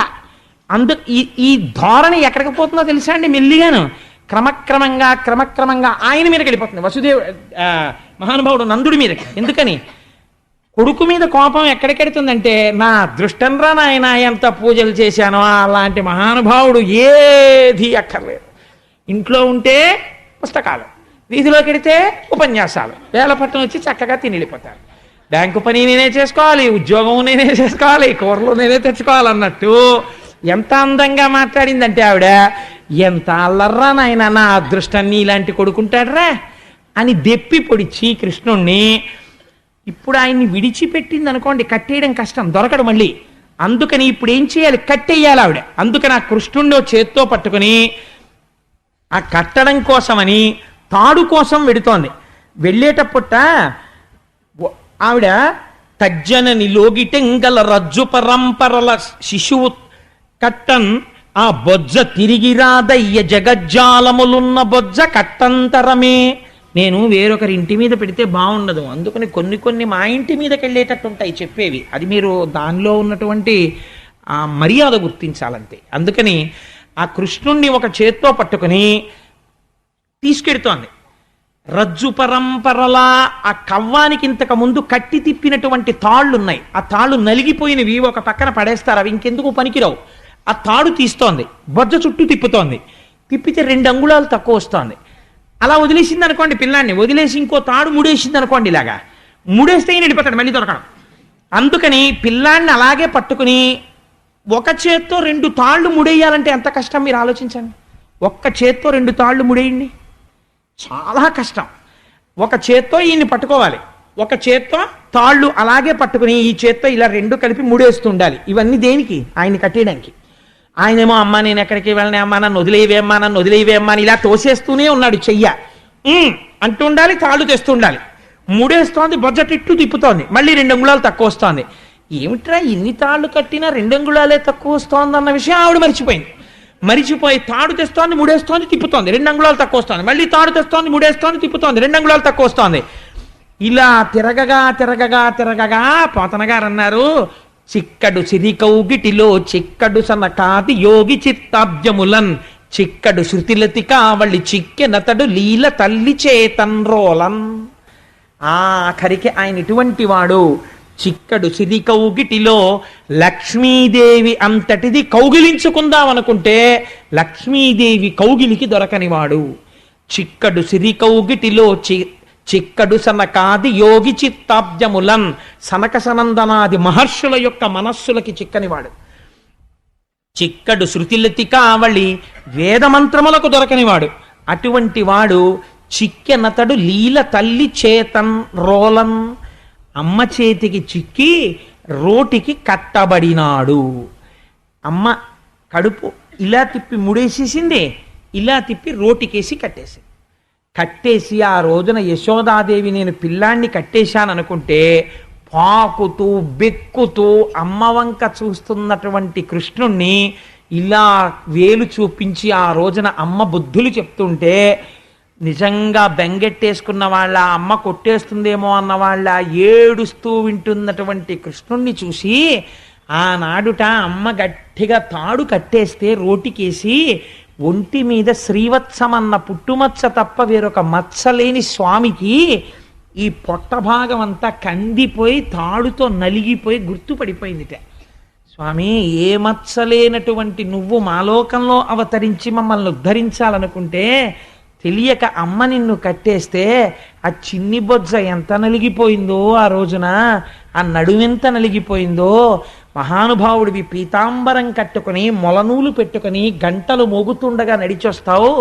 ఈ ధోరణి ఎక్కడికి పోతుందో తెలుసా అండి? మెల్లిగాను క్రమక్రమంగా ఆయన మీదకి వెళ్ళిపోతుంది. వసుదేవ మహానుభావుడు నందుడి మీదకి. ఎందుకని? కొడుకు మీద కోపం ఎక్కడికెడుతుందంటే, నా అదృష్టం రా నాయన ఎంత పూజలు చేశానో, అలాంటి మహానుభావుడు ఏది అక్కర్లేదు. ఇంట్లో ఉంటే పుస్తకాలు, వీధిలోకి వెడితే ఉపన్యాసాలు, వేలపట్నం వచ్చి చక్కగా తిని వెళ్ళిపోతారు. బ్యాంకు పని నేనే చేసుకోవాలి, ఉద్యోగం నేనే చేసుకోవాలి, కూరలు నేనే తెచ్చుకోవాలన్నట్టు ఎంత అందంగా మాట్లాడిందంటే ఆవిడ, ఎంత అల్లర్రా నాయన, నా అదృష్టాన్ని ఇలాంటి కొడుకుంటాడ్రా అని దెప్పి పొడిచి కృష్ణుణ్ణి. ఇప్పుడు ఆయన్ని విడిచిపెట్టింది అనుకోండి, కట్టేయడం కష్టం, దొరకడు మళ్ళీ. అందుకని ఇప్పుడు ఏం చేయాలి? కట్టేయాలి ఆవిడ. అందుకని ఆ కృష్ణుణ్ణి చేత్తో పట్టుకుని ఆ కట్టడం కోసమని తాడు కోసం వెడుతోంది. వెళ్ళేటప్పుట ఆవిడ తజ్జనని లోగిటెంగల రజ్జు పరంపరల శిశువు కట్టన్ ఆ బొజ్జ తిరిగి రాదయ్య జగజ్జాలములున్న బొజ్జ కట్టంతరమే. నేను వేరొకరి ఇంటి మీద పెడితే బాగుండదు, అందుకని కొన్ని మా ఇంటి మీదకి వెళ్ళేటట్టు ఉంటాయి చెప్పేవి. అది మీరు దానిలో ఉన్నటువంటి ఆ మర్యాద గుర్తించాలంతే. అందుకని ఆ కృష్ణుణ్ణి ఒక చేత్తో పట్టుకుని తీసుకెడుతోంది. రజ్జు పరంపరలా ఆ కవ్వానికి ఇంతకు ముందు కట్టి తిప్పినటువంటి తాళ్ళున్నాయి, ఆ తాళ్ళు నలిగిపోయినవి ఒక పక్కన పడేస్తారు, అవి ఇంకెందుకు పనికిరావు. ఆ తాడు తీస్తోంది, బొజ్జ చుట్టూ తిప్పుతోంది, తిప్పితే 2 అంగుళాలు తక్కువ వస్తోంది. అలా వదిలేసింది అనుకోండి పిల్లాన్ని, వదిలేసి ఇంకో తాడు ముడేసింది అనుకోండి, ఇలాగా ముడేస్తే ఈయన వెళ్ళిపోతాడు మళ్ళీ దొరకడం. అందుకని పిల్లాన్ని అలాగే పట్టుకుని ఒక చేత్తో 2 తాళ్ళు ముడేయాలంటే ఎంత కష్టం మీరు ఆలోచించండి. ఒక్క చేత్తో 2 తాళ్ళు ముడేయండి, చాలా కష్టం. ఒక చేత్తో ఈయన్ని పట్టుకోవాలి, ఒక చేత్తో తాళ్ళు అలాగే పట్టుకుని ఈ చేత్తో ఇలా 2 కలిపి ముడేస్తూ ఉండాలి. ఇవన్నీ దేనికి? ఆయన్ని కట్టేయడానికి. ఆయనేమో అమ్మ నేను ఎక్కడికి వెళ్ళని అమ్మా నన్ను వదిలేవేమ్మా నన్ను వదిలేవేమ్మా అని ఇలా తోసేస్తూనే ఉన్నాడు చెయ్య. అంటుండాలి, తాళ్ళు తెస్తుండాలి. ముడేస్తోంది, బొజ్జటిట్టు తిప్పుతోంది, మళ్ళీ 2 అంగుళాలు తక్కువ వస్తోంది. ఏమిట్రా ఇన్ని తాళ్ళు కట్టినా 2 అంగుళాలే తక్కువ వస్తోంది అన్న విషయం ఆవిడ మర్చిపోయింది. మరిచిపోయి తాడు తెస్తోంది, ముడేస్తోంది, తిప్పుతోంది, 2 అంగుళాలు తక్కువ వస్తోంది, మళ్ళీ తాడు తెస్తోంది, ముడేస్తోంది, తిప్పుతోంది, 2 అంగుళాలు తక్కువ వస్తోంది. ఇలా తిరగగా తిరగగా తిరగగా పోతన గారు అన్నారు, చిక్కడు సిరికౌగిటిలో చిక్కడు సనకాది యోగి చిత్తాబ్జములన్ చిక్కడు శృతిలతి కావళి చిక్కెనతడు లీల తల్లి చేతన్రోలన్. ఆఖరికి ఆయన ఇటువంటి వాడు. చిక్కడు సిరి కౌగిటిలో లక్ష్మీదేవి అంతటిది కౌగిలించుకుందాం అనుకుంటే లక్ష్మీదేవి కౌగిలికి దొరకనివాడు. చిక్కడు సిరి కౌగిటిలో చిక్కడు సనకాది యోగి చిత్తాబ్జములన్ సనక సనందనాది మహర్షుల యొక్క మనస్సులకి చిక్కనివాడు. చిక్కడు శృతిలతి కావళి వేదమంత్రములకు దొరకనివాడు. అటువంటి వాడు చిక్కెనతడు లీల తల్లి చేతన్ రోలన్, అమ్మ చేతికి చిక్కి రోటికి కట్టబడినాడు. అమ్మ కడుపు ఇలా తిప్పి ముడేసేసింది, ఇలా తిప్పి రోటికేసి కట్టేసి ఆ రోజున యశోదాదేవి నేను పిల్లాన్ని కట్టేశాననుకుంటే పాకుతూ బెక్కుతూ అమ్మ వంక చూస్తున్నటువంటి కృష్ణుణ్ణి ఇలా వేలు చూపించి ఆ రోజున అమ్మ బుద్ధులు చెప్తుంటే నిజంగా బెంగెట్టేసుకున్న వాళ్ళ, అమ్మ కొట్టేస్తుందేమో అన్న వాళ్ళ ఏడుస్తూ వింటున్నటువంటి కృష్ణుణ్ణి చూసి ఆనాడుట అమ్మ గట్టిగా తాడు కట్టేస్తే రోటికేసి ఒంటి మీద శ్రీవత్సమన్న పుట్టుమచ్చ తప్ప వేరొక మచ్చలేని స్వామికి ఈ పొట్ట భాగం అంతా కందిపోయి తాడుతో నలిగిపోయి గుర్తుపడిపోయిందిట. స్వామి, ఏ మచ్చలేనటువంటి నువ్వు మాలోకంలో అవతరించి మమ్మల్ని ఉద్ధరించాలనుకుంటే తెలియక అమ్మ నిన్ను కట్టేస్తే ఆ చిన్ని బొజ్జ ఎంత నలిగిపోయిందో, ఆ రోజున ఆ నడువెంత నలిగిపోయిందో. మహానుభావుడివి పీతాంబరం కట్టుకుని మొలనూలు పెట్టుకుని గంటలు మోగుతుండగా నడిచొస్తావు.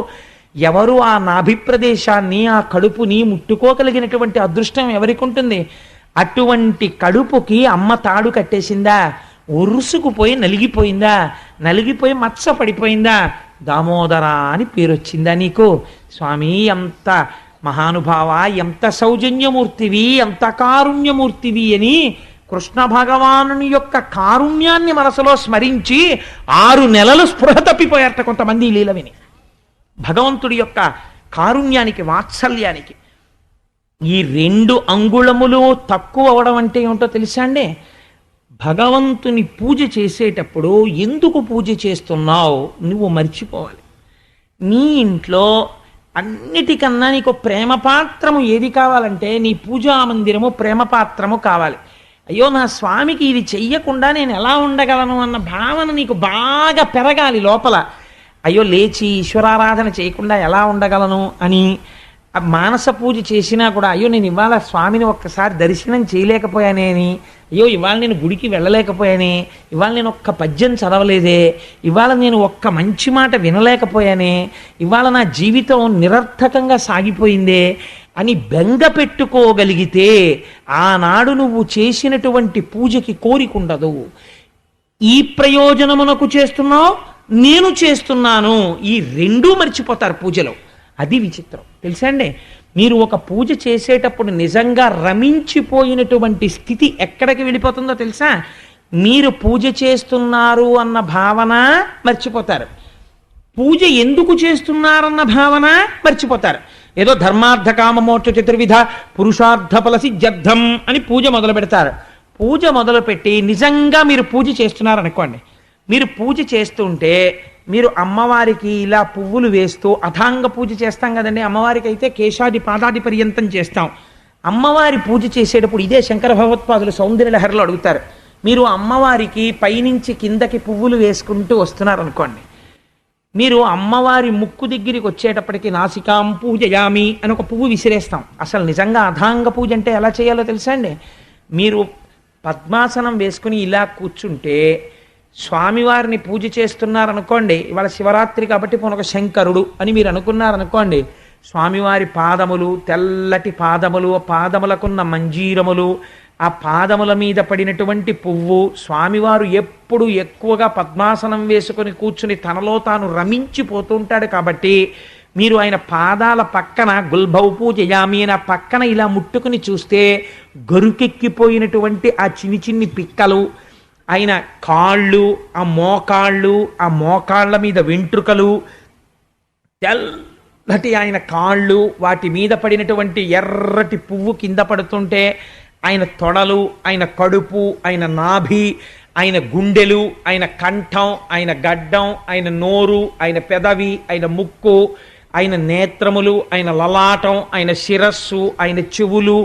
ఎవరు ఆ నాభి ప్రదేశాన్ని, ఆ కడుపుని ముట్టుకోగలిగినటువంటి అదృష్టం ఎవరికి ఉంటుంది? అటువంటి కడుపుకి అమ్మ తాడు కట్టేసిందా? ఒరుసుకుపోయి నలిగిపోయిందా? నలిగిపోయి మచ్చ పడిపోయిందా? దామోదర అని పేరు వచ్చిందా నీకు? స్వామి, ఎంత మహానుభావ, ఎంత సౌజన్యమూర్తివి, ఎంత కారుణ్యమూర్తివి అని కృష్ణ భగవానుని యొక్క కారుణ్యాన్ని మనసులో స్మరించి 6 నెలలు స్పృహ తప్పిపోయారట కొంతమంది లీల విని. భగవంతుడి యొక్క కారుణ్యానికి, వాత్సల్యానికి. ఈ 2 అంగుళములు తక్కువ అవడం అంటే ఏమిటో తెలుసా అండి? భగవంతుని పూజ చేసేటప్పుడు ఎందుకు పూజ చేస్తున్నావు నువ్వు మర్చిపోవాలి. నీ ఇంట్లో అన్నిటికన్నా నీకు ప్రేమపాత్రము ఏది కావాలంటే నీ పూజా మందిరము ప్రేమపాత్రము కావాలి. అయ్యో, నా స్వామికి ఇది చెయ్యకుండా నేను ఎలా ఉండగలను అన్న భావన నీకు బాగా పెరగాలి లోపల. అయ్యో, లేచి ఈశ్వరారాధన చేయకుండా ఎలా ఉండగలను అని మానస పూజ చేసినా కూడా అయ్యో నేను ఇవాళ స్వామిని ఒక్కసారి దర్శనం చేయలేకపోయానే అని, అయ్యో ఇవాళ నేను గుడికి వెళ్ళలేకపోయానే, ఇవాళ నేను ఒక్క పద్యం చదవలేదే, ఇవాళ నేను ఒక్క మంచి మాట వినలేకపోయానే, ఇవాళ నా జీవితం నిరర్థకంగా సాగిపోయిందే అని బెంగ పెట్టుకోగలిగితే ఆనాడు నువ్వు చేసినటువంటి పూజకి కోరికుండదు. ఈ ప్రయోజనమునకు చేస్తున్నావు, నేను చేస్తున్నాను, ఈ 2 మర్చిపోతారు పూజలో. అది విచిత్రం తెలుసా అండి? మీరు ఒక పూజ చేసేటప్పుడు నిజంగా రమించిపోయినటువంటి స్థితి ఎక్కడికి వెళ్ళిపోతుందో తెలుసా? మీరు పూజ చేస్తున్నారు అన్న భావన మర్చిపోతారు, పూజ ఎందుకు చేస్తున్నారన్న భావన మర్చిపోతారు. ఏదో ధర్మార్థ కామమోక్ష చతుర్విధ పురుషార్థ ఫలసిద్ధ్యర్థం అని పూజ మొదలు పెడతారు. పూజ మొదలుపెట్టి నిజంగా మీరు పూజ చేస్తున్నారనుకోండి, మీరు పూజ చేస్తుంటే మీరు అమ్మవారికి ఇలా పువ్వులు వేస్తూ అథాంగ పూజ చేస్తాం కదండి. అమ్మవారికి అయితే కేశాది పాదాది పర్యంతం చేస్తాం. అమ్మవారి పూజ చేసేటప్పుడు ఇదే శంకర భగవత్పాదులు సౌందర్యలహరిలో అడుగుతారు. మీరు అమ్మవారికి పైనుంచి కిందకి పువ్వులు వేసుకుంటూ వస్తున్నారు అనుకోండి, మీరు అమ్మవారి ముక్కు దగ్గరికి వచ్చేటప్పటికి నాసికాం పూజయామి అని ఒక పువ్వు విసిరేస్తాం. అసలు నిజంగా అథాంగ పూజ అంటే ఎలా చేయాలో తెలుసా అండి? మీరు పద్మాసనం వేసుకుని ఇలా కూర్చుంటే స్వామివారిని పూజ చేస్తున్నారనుకోండి, ఇవాళ శివరాత్రి కాబట్టి ఒక శంకరుడు అని మీరు అనుకున్నారనుకోండి, స్వామివారి పాదములు, తెల్లటి పాదములు, పాదములకున్న మంజీరములు, ఆ పాదముల మీద పడినటువంటి పువ్వు, స్వామివారు ఎప్పుడు ఎక్కువగా పద్మాసనం వేసుకొని కూర్చుని తనలో తాను రమించిపోతుంటాడు కాబట్టి మీరు ఆయన పాదాల పక్కన గుల్భౌ పూజయామి అని పక్కన ఇలా ముట్టుకుని చూస్తే గరుకెక్కిపోయినటువంటి ఆ చిన్ని చిన్ని పిక్కలు, ఆయన కాళ్ళు, ఆ మోకాళ్ళ మీద వెంట్రుకలు, తెల్లటి ఆయన కాళ్ళు, వాటి మీద పడినటువంటి ఎర్రటి పువ్వు కింద పడుతుంటే ఆయన తొడలు, ఆయన కడుపు, ఆయన నాభి, ఆయన గుండెలు, ఆయన కంఠం, ఆయన గడ్డం, ఆయన నోరు, ఆయన పెదవి, ఆయన ముక్కు, ఆయన నేత్రములు, ఆయన లలాటం, ఆయన శిరస్సు, ఆయన చెవులు,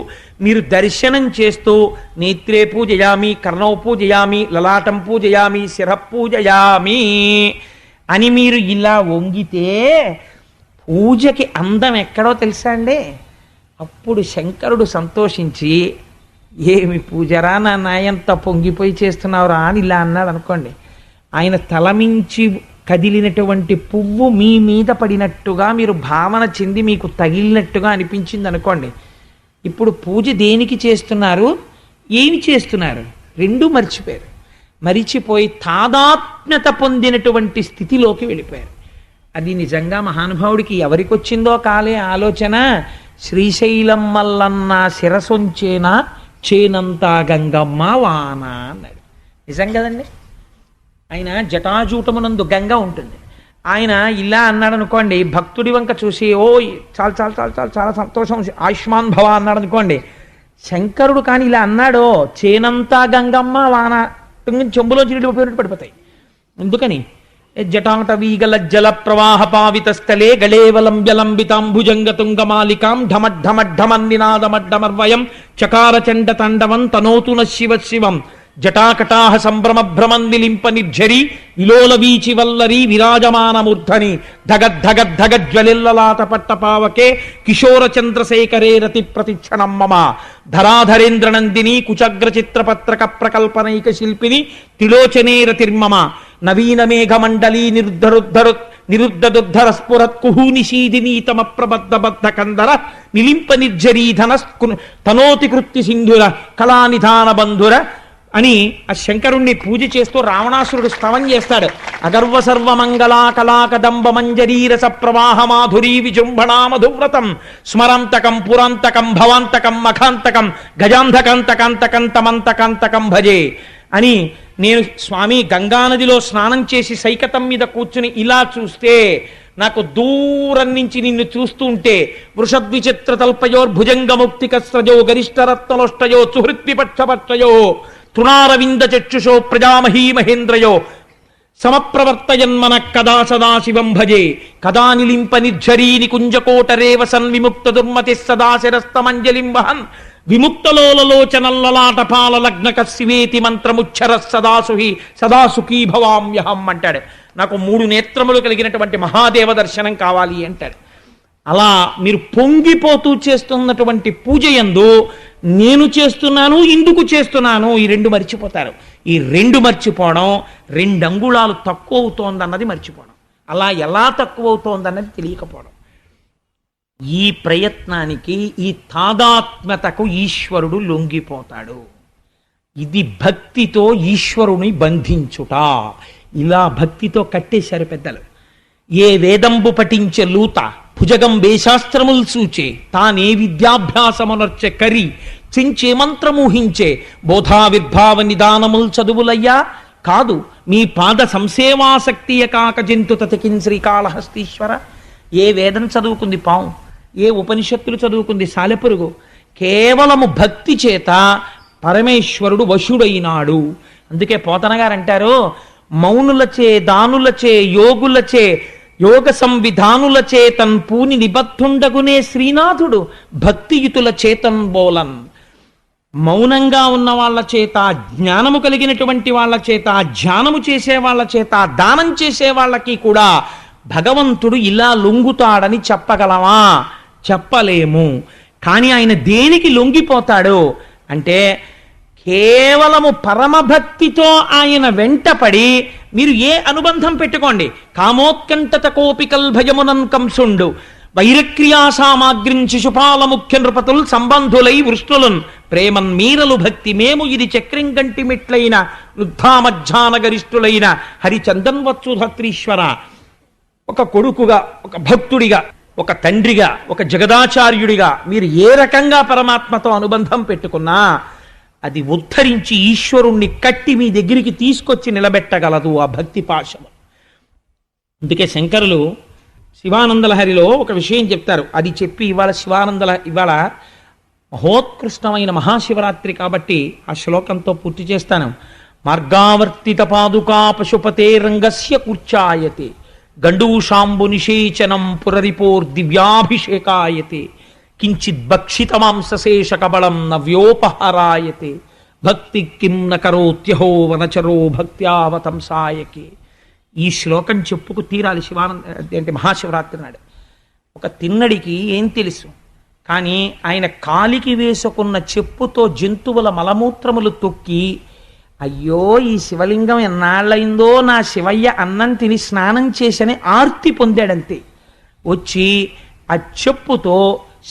మీరు దర్శనం చేస్తూ నేత్రే పూజయామి, కర్ణౌ పూజయామి, లలాటం పూజయామి, శిర పూజయామి అని మీరు ఇలా వంగితే పూజకి అందం ఎక్కడో తెలుసా అండి? అప్పుడు శంకరుడు సంతోషించి, ఏమి పూజరా నాన్న ఎంత పొంగిపోయి చేస్తున్నావురా అని ఇలా అన్నాడు అనుకోండి. ఆయన తలమించి కదిలినటువంటి పువ్వు మీ మీద పడినట్టుగా మీరు భావన చెంది మీకు తగిలినట్టుగా అనిపించింది అనుకోండి. ఇప్పుడు పూజ దేనికి చేస్తున్నారు, ఏమి చేస్తున్నారు, రెండూ మర్చిపోయారు. మరిచిపోయి తాదాత్మ్యత పొందినటువంటి స్థితిలోకి వెళ్ళిపోయారు. అది నిజంగా మహానుభావుడికి ఎవరికి వచ్చిందో కాలే ఆలోచన. శ్రీశైలం మల్లన్న శిరసొంచేనా చేనంతా గంగమ్మ వాన అన్నాడు. నిజం కదండి. ఆయన జటాజూటమునందు గంగ ఉంటుంది. ఆయన ఇలా అన్నాడు అనుకోండి, భక్తుడి వంక చూసి ఓ చాలా చాలా చాలా చాలా చాలా సంతోషం ఆయుష్మాన్ భవ అన్నాడు అనుకోండి. శంకరుడు కానీ ఇలా అన్నాడో చేనంతా గంగమ్మ వాన చెంబులో చిరిగిపోయినట్టు పడిపోతాయి. ఎందుకని? జటాటవీగల జల ప్రవాహ పావిత స్థలే గళేవలంబ్యలంబితాంభుజంగ తుంగమాలికాం ఢమడ్ఢమడ్ఢమన్నినాదమడ్డమర్వయం చకార చండ తండవం తనోతు న శివ శివం జటాకటాహ సంభ్రమ భ్రమన్నిలింప నిర్ఝరి విలోల వీచి వల్లరి విరాజమానమూర్ధని ధగద్ధగద్ధగజ్వలిల్లలాట పట్టపావకే కిశోర చంద్రశేఖరే రతి ప్రతిక్షణం మమ ధరాధరేంద్రనందిని కుచగ్ర చిత్రపత్రక ప్రకల్పనైక శిల్పిని త్రిలోచనే రతిర్మమ నవీన మేఘమండలీ నిరుద్ధరుద్ధర స్ఫురత్ కుహూనిషీదినీతమ ప్రబద్ధబద్ధ కందర నిలింప నిర్జరీధన తనోతి కృత్తి సింధుర కళానిధాన బంధుర అని ఆ శంకరుణ్ణి పూజ చేస్తూ రావణాసురుడు స్తవం చేస్తాడు. అగర్వ సర్వమంగళా కళాకదంబ మంజరీరస ప్రవాహ మాధురీ విజృంభణా మధువ్రతం స్మరంతకం పురాంతకం భవాంతకం మఖాంతకం గజాంధకంతకంతకం తమంతకంతకం భజే అని నేను స్వామి గంగానదిలో స్నానం చేసి సైకతం మీద కూర్చుని ఇలా చూస్తే నాకు దూరం నుంచి నిన్ను చూస్తుంటే వృషద్విచిత్ర తల్పయోర్భుజంగముక్తికస్రజో గరిష్టరత్నలోష్టయో సుహృద్విపక్షపక్షయో తృణారవింద చక్షుషో ప్రజామహీ మహేంద్రయో సమప్రవర్తయన్మన కదా సదాశివం భజే కదా నిలింప నిర్ఝరీ నికుంజకోటరేవ సన్విముక్త దుర్మతి సదాశిరస్తమంజలిం వహన్ విముక్తలోలలోచనల్లలాటపాల లగ్నక శివేతి మంత్రముచ్చర సదాసుహి సదాసుఖీ భవామ్యహం అంటాడు. నాకు 3 నేత్రములు కలిగినటువంటి మహాదేవ దర్శనం కావాలి అంటాడు. అలా మీరు పొంగిపోతూ చేస్తున్నటువంటి పూజ యందు నేను చేస్తున్నాను, ఇందుకు చేస్తున్నాను, ఈ 2 మర్చిపోతారు. ఈ 2 మర్చిపోవడం 2 అంగుళాలు తక్కువ అవుతోందన్నది మర్చిపోవడం, అలా ఎలా తక్కువ అవుతోందన్నది తెలియకపోవడం. ఈ ప్రయత్నానికి, ఈ తాదాత్మ్యతకు ఈశ్వరుడు లొంగిపోతాడు. ఇది భక్తితో ఈశ్వరుని బంధించుట. ఇలా భక్తితో కట్టేశారు పెద్దలు. ఏ వేదంబు పఠించే లూత భుజగం వేశాస్త్రములు సూచే తానే విద్యాభ్యాసమునర్చె కరి చించే మంత్రమూహించే బోధావిర్భావ నిదానముల్ చదువులయ్యా కాదు మీ పాద సంసేవాసక్తియ కాక జంతు తతికిన్ శ్రీకాళహస్తీశ్వర. ఏ వేదం చదువుకుంది పాము, ఏ ఉపనిషత్తులు చదువుకుంది సాలెపురుగు. కేవలము భక్తి చేత పరమేశ్వరుడు వశుడైనాడు. అందుకే పోతన గారు అంటారు, మౌనులచే దానులచే యోగులచే యోగ సంవిధానులచే తన్ పూని నిబద్ధుండగునే శ్రీనాథుడు భక్తియుతుల చేతన్ బోలన్. మౌనంగా ఉన్న వాళ్ళ చేత, జ్ఞానము కలిగినటువంటి వాళ్ళ చేత, ధ్యానము చేసే వాళ్ళ చేత, దానం చేసే వాళ్ళకి కూడా భగవంతుడు ఇలా లొంగుతాడని చెప్పగలమా? చెప్పలేము. కానీ ఆయన దేనికి లొంగిపోతాడు అంటే కేవలము పరమభక్తితో ఆయన వెంటపడి మీరు ఏ అనుబంధం పెట్టుకోండి. కామోత్కంఠత కోపికల్ భయమునన్ కంసుండు వైరక్రియా సామాగ్రిం శిశుపాల ముఖ్య నృపతుల్ సంబంధులై వృష్ణులున్ ప్రేమన్మీరలు భక్తి మేము ఇది చక్రం గంటి మెట్లైన వృద్ధామధ్యాన గరిష్ఠులైన హరిచందన్వత్సుధత్రీశ్వర. ఒక కొడుకుగా, ఒక భక్తుడిగా, ఒక తండ్రిగా, ఒక జగదాచార్యుడిగా మీరు ఏ రకంగా పరమాత్మతో అనుబంధం పెట్టుకున్నా అది ఉద్ధరించి ఈశ్వరుణ్ణి కట్టి మీ దగ్గరికి తీసుకొచ్చి నిలబెట్టగలదు ఆ భక్తి పాశము. అందుకే శంకరులు శివానందలహరిలో ఒక విషయం చెప్తారు. అది చెప్పి ఇవాళ మహోత్కృష్టమైన మహాశివరాత్రి కాబట్టి ఆ శ్లోకంతో పూర్తి చేస్తాను. మార్గావర్తిత పాదుకా పశుపతే రంగస్య కూర్చాయతే గండూషాంబు నిషేచనం పురరిపోర్దివ్యాభిషేకాయతే కించిత్ భక్షిత మాంసశేష కబళం నవ్యోపహారాయతే భక్తి కిం న కరోత్యహో వనచరో భక్త్యావతంసాయకే. ఈ శ్లోకం చెప్పుకు తీరాలి అంటే మహాశివరాత్రి నాడు. ఒక తిన్నడికి ఏం తెలుసు, కానీ ఆయన కాలికి వేసుకున్న చెప్పుతో జంతువుల మలమూత్రములు తొక్కి అయ్యో ఈ శివలింగం ఎన్నాళ్ళయిందో నా శివయ్య అన్నం తిని స్నానం చేసని ఆర్తి పొందాడంతే. వచ్చి ఆ చెప్పుతో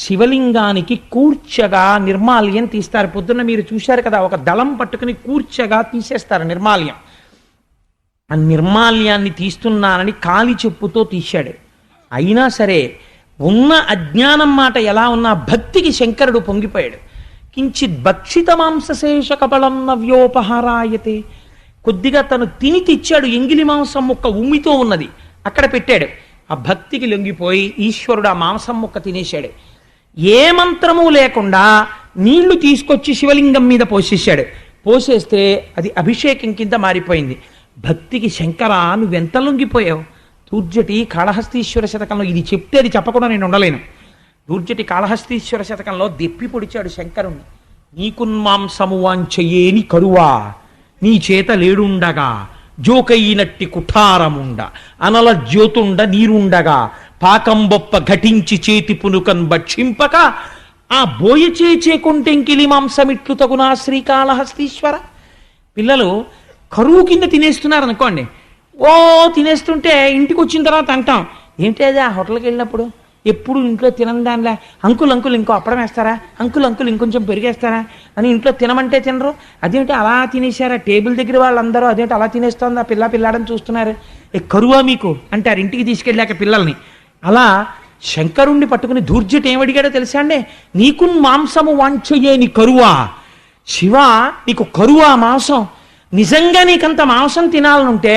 శివలింగానికి కూర్చగా నిర్మాల్యం తీస్తారు. పొద్దున్న మీరు చూశారు కదా, ఒక దళం పట్టుకుని కూర్చగా తీసేస్తారు నిర్మాల్యం. ఆ నిర్మాల్యాన్ని తీస్తున్నానని కాలి చెప్పుతో తీశాడు. అయినా సరే ఉన్న అజ్ఞానం మాట ఎలా ఉన్నా భక్తికి శంకరుడు పొంగిపోయాడు. కించిత్ భక్షిత మాంసశేష కబళం నవ్యోపహారాయతే. కొద్దిగా తను తిని తెచ్చాడు, ఎంగిలి మాంసం ముక్క ఉమ్మితో ఉన్నది అక్కడ పెట్టాడు. ఆ భక్తికి లొంగిపోయి ఈశ్వరుడు ఆ మాంసం ముక్క తినేశాడు. ఏ మంత్రము లేకుండా నీళ్లు తీసుకొచ్చి శివలింగం మీద పోసేశాడు. పోసేస్తే అది అభిషేకం కింద మారిపోయింది. భక్తికి శంకర నువ్వెంత లొంగిపోయావు. దూర్జటి కాళహస్తీశ్వర శతకంలో ఇది చెప్తే అది చెప్పకుండా నేను ఉండలేను. దూర్జటి కాళహస్తీశ్వర శతకంలో దెప్పి పొడిచాడు శంకరుణ్ణి. నీకున్మాంసము వాంచయేని కరువా నీ చేత లేడుండగా జోకయినట్టి కుఠారముండ అనల జ్యోతుండ నీరుండగా పాకంబొప్ప ఘటించి చేతి పునుకన్ భక్షింపక ఆ బోయచేచే కొంటెంకిలి మాంసమిట్లు తగునా శ్రీకాళహస్తీశ్వర. పిల్లలు కరువు కింద తినేస్తున్నారు అనుకోండి, ఓ తినేస్తుంటే ఇంటికి వచ్చిన తర్వాత అంటాం ఏంటి అది ఆ హోటల్కి వెళ్ళినప్పుడు ఎప్పుడు ఇంట్లో తినని దానిలా అంకుల్ ఇంకో అప్పడం వేస్తారా, అంకుల్ ఇంకొంచెం పెరిగేస్తారా అని ఇంట్లో తినమంటే తినరు. అదేంటి అలా తినేశారా టేబుల్ దగ్గర వాళ్ళందరూ, అదేంటి అలా తినేస్తోంది ఆ పిల్లాడని చూస్తున్నారు, కరువా మీకు అంటారు ఇంటికి తీసుకెళ్ళాక పిల్లల్ని. అలా శంకరుణ్ణి పట్టుకుని దూర్జటి ఏమడిగాడో తెలుసా అండి, నీకున్ మాంసము వాంఛయే నీ కరువా. శివ నీకు కరువా మాంసం, నిజంగా నీకంత మాంసం తినాలనుంటే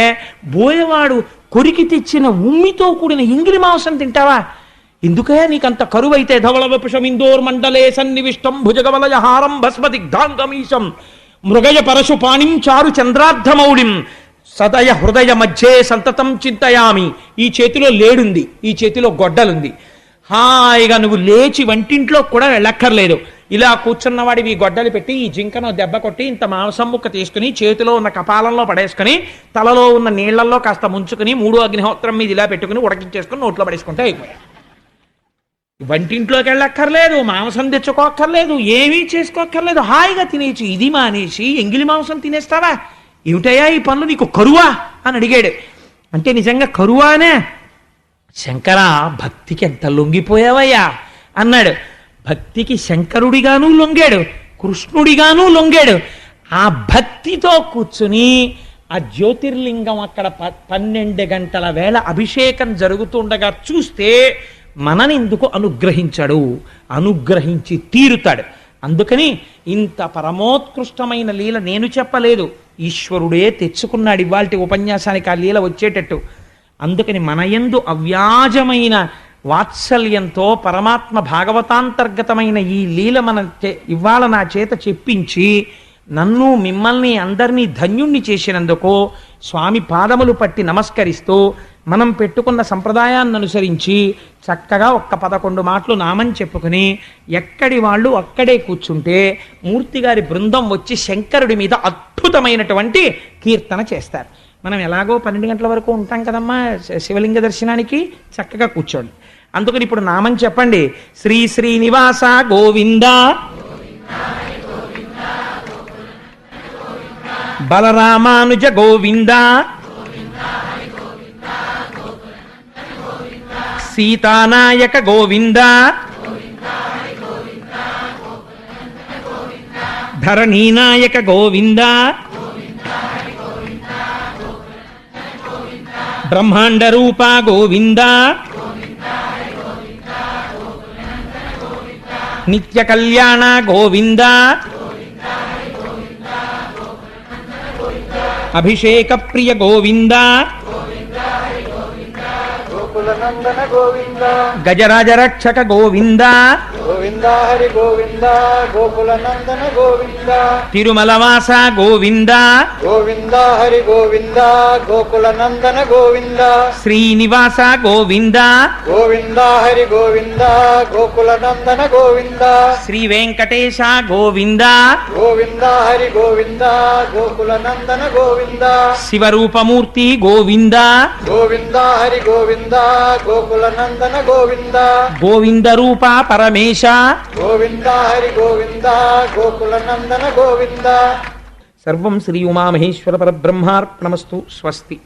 బోయవాడు కొరికి తెచ్చిన ఉమ్మితో కూడిన ఇంగిలి మాంసం తింటావా? ఎందుకే నీకంత కరువైతే ధవళవపుషమిందోర్ మండలే సన్నివిష్టం భుజగవలయహారం భస్మదిగ్ధాంగమీశం మృగయ పరశు పాణిం చారు చంద్రార్ధమౌళిం సదయ హృదయ మధ్యే సంతతం చింతయామి. ఈ చేతిలో లేడుంది, ఈ చేతిలో గొడ్డలుంది. హాయిగా నువ్వు లేచి వంటింట్లో కూడా వెళ్ళక్కర్లేదు. ఇలా కూర్చున్నవాడివి గొడ్డలు పెట్టి ఈ జింకను దెబ్బ కొట్టి ఇంత మాంసం ముక్క తీసుకుని చేతిలో ఉన్న కపాలంలో పడేసుకుని తలలో ఉన్న నీళ్లలో కాస్త ముంచుకుని 3 అగ్నిహోత్రం మీద ఇలా పెట్టుకుని ఉడకించేసుకుని నోట్లో పడేసుకుంటే అయిపోయాయి. వంటింట్లోకి వెళ్ళక్కర్లేదు, మాంసం తెచ్చుకోక్కర్లేదు, ఏమీ చేసుకోక్కర్లేదు, హాయిగా తినేసి. ఇది మానేసి ఎంగిలి మాంసం తినేస్తావా? ఏమిటయ్యా ఈ పనులు, నీకు కరువా అని అడిగాడు. అంటే నిజంగా కరువానే. శంకర భక్తికి ఎంత లొంగిపోయావయ్యా అన్నాడు. భక్తికి శంకరుడిగాను లొంగాడు, కృష్ణుడిగాను లొంగాడు. ఆ భక్తితో కూర్చుని ఆ జ్యోతిర్లింగం అక్కడ 12 గంటల వేళ అభిషేకం జరుగుతుండగా చూస్తే మననెందుకు అనుగ్రహించాడు, అనుగ్రహించి తీరుతాడు. అందుకని ఇంత పరమోత్కృష్టమైన లీల నేను చెప్పలేదు, ఈశ్వరుడే తెచ్చుకున్నాడు ఇవాల్టి ఉపన్యాసానికి ఆ లీల వచ్చేటట్టు. అందుకని మనయందు అవ్యాజమైన వాత్సల్యంతో పరమాత్మ భాగవతాంతర్గతమైన ఈ లీల ఇవాళ నా చేత చెప్పించి నన్ను మిమ్మల్ని అందరినీ ధన్యుణ్ణి చేసినందుకు స్వామి పాదములు పట్టి నమస్కరిస్తూ మనం పెట్టుకున్న సంప్రదాయాన్ని అనుసరించి చక్కగా 11 మాటలు నామం చెప్పుకుని ఎక్కడి వాళ్ళు అక్కడే కూర్చుంటే మూర్తిగారి బృందం వచ్చి శంకరుడి మీద అద్భుతమైనటువంటి కీర్తన చేస్తారు. మనం ఎలాగో 12 గంటల వరకు ఉంటాం కదమ్మా శివలింగ దర్శనానికి, చక్కగా కూర్చోండి. అందుకని ఇప్పుడు నామం చెప్పండి. శ్రీ శ్రీనివాస గోవింద, బలరామానుజ గోవింద, సీతానాయక గోవింద, ధరణీనాయక గోవింద బ్రహ్మాండ రూప గోవింద నిత్య కళ్యాణ గోవింద అభిషేక ప్రియ గోవింద గోకులనందన గోవింద గజరాజ రక్షక గోవింద గోవింద హరి గోవింద గోకులనందన గోవింద తిరుమలవాస గోవింద గోవింద హరి గోవింద గోకులనందన గోవింద శ్రీనివాస గోవింద గోవింద హరి గోవింద గోకులనందన గోవింద శ్రీ వెంకటేశ గోవింద గోవింద హరి గోవింద గోకులనందన గోవింద శివరూపమూర్తి గోవింద గోవింద హరి గోవింద గోకులనందన గోవింద గోవింద రూప పరమేశ గోవింద హరి గోవింద గోకులనందన గోవింద. సర్వం శ్రీ ఉమామహేశ్వర పరబ్రహ్మార్పణమస్తు. స్వస్తి.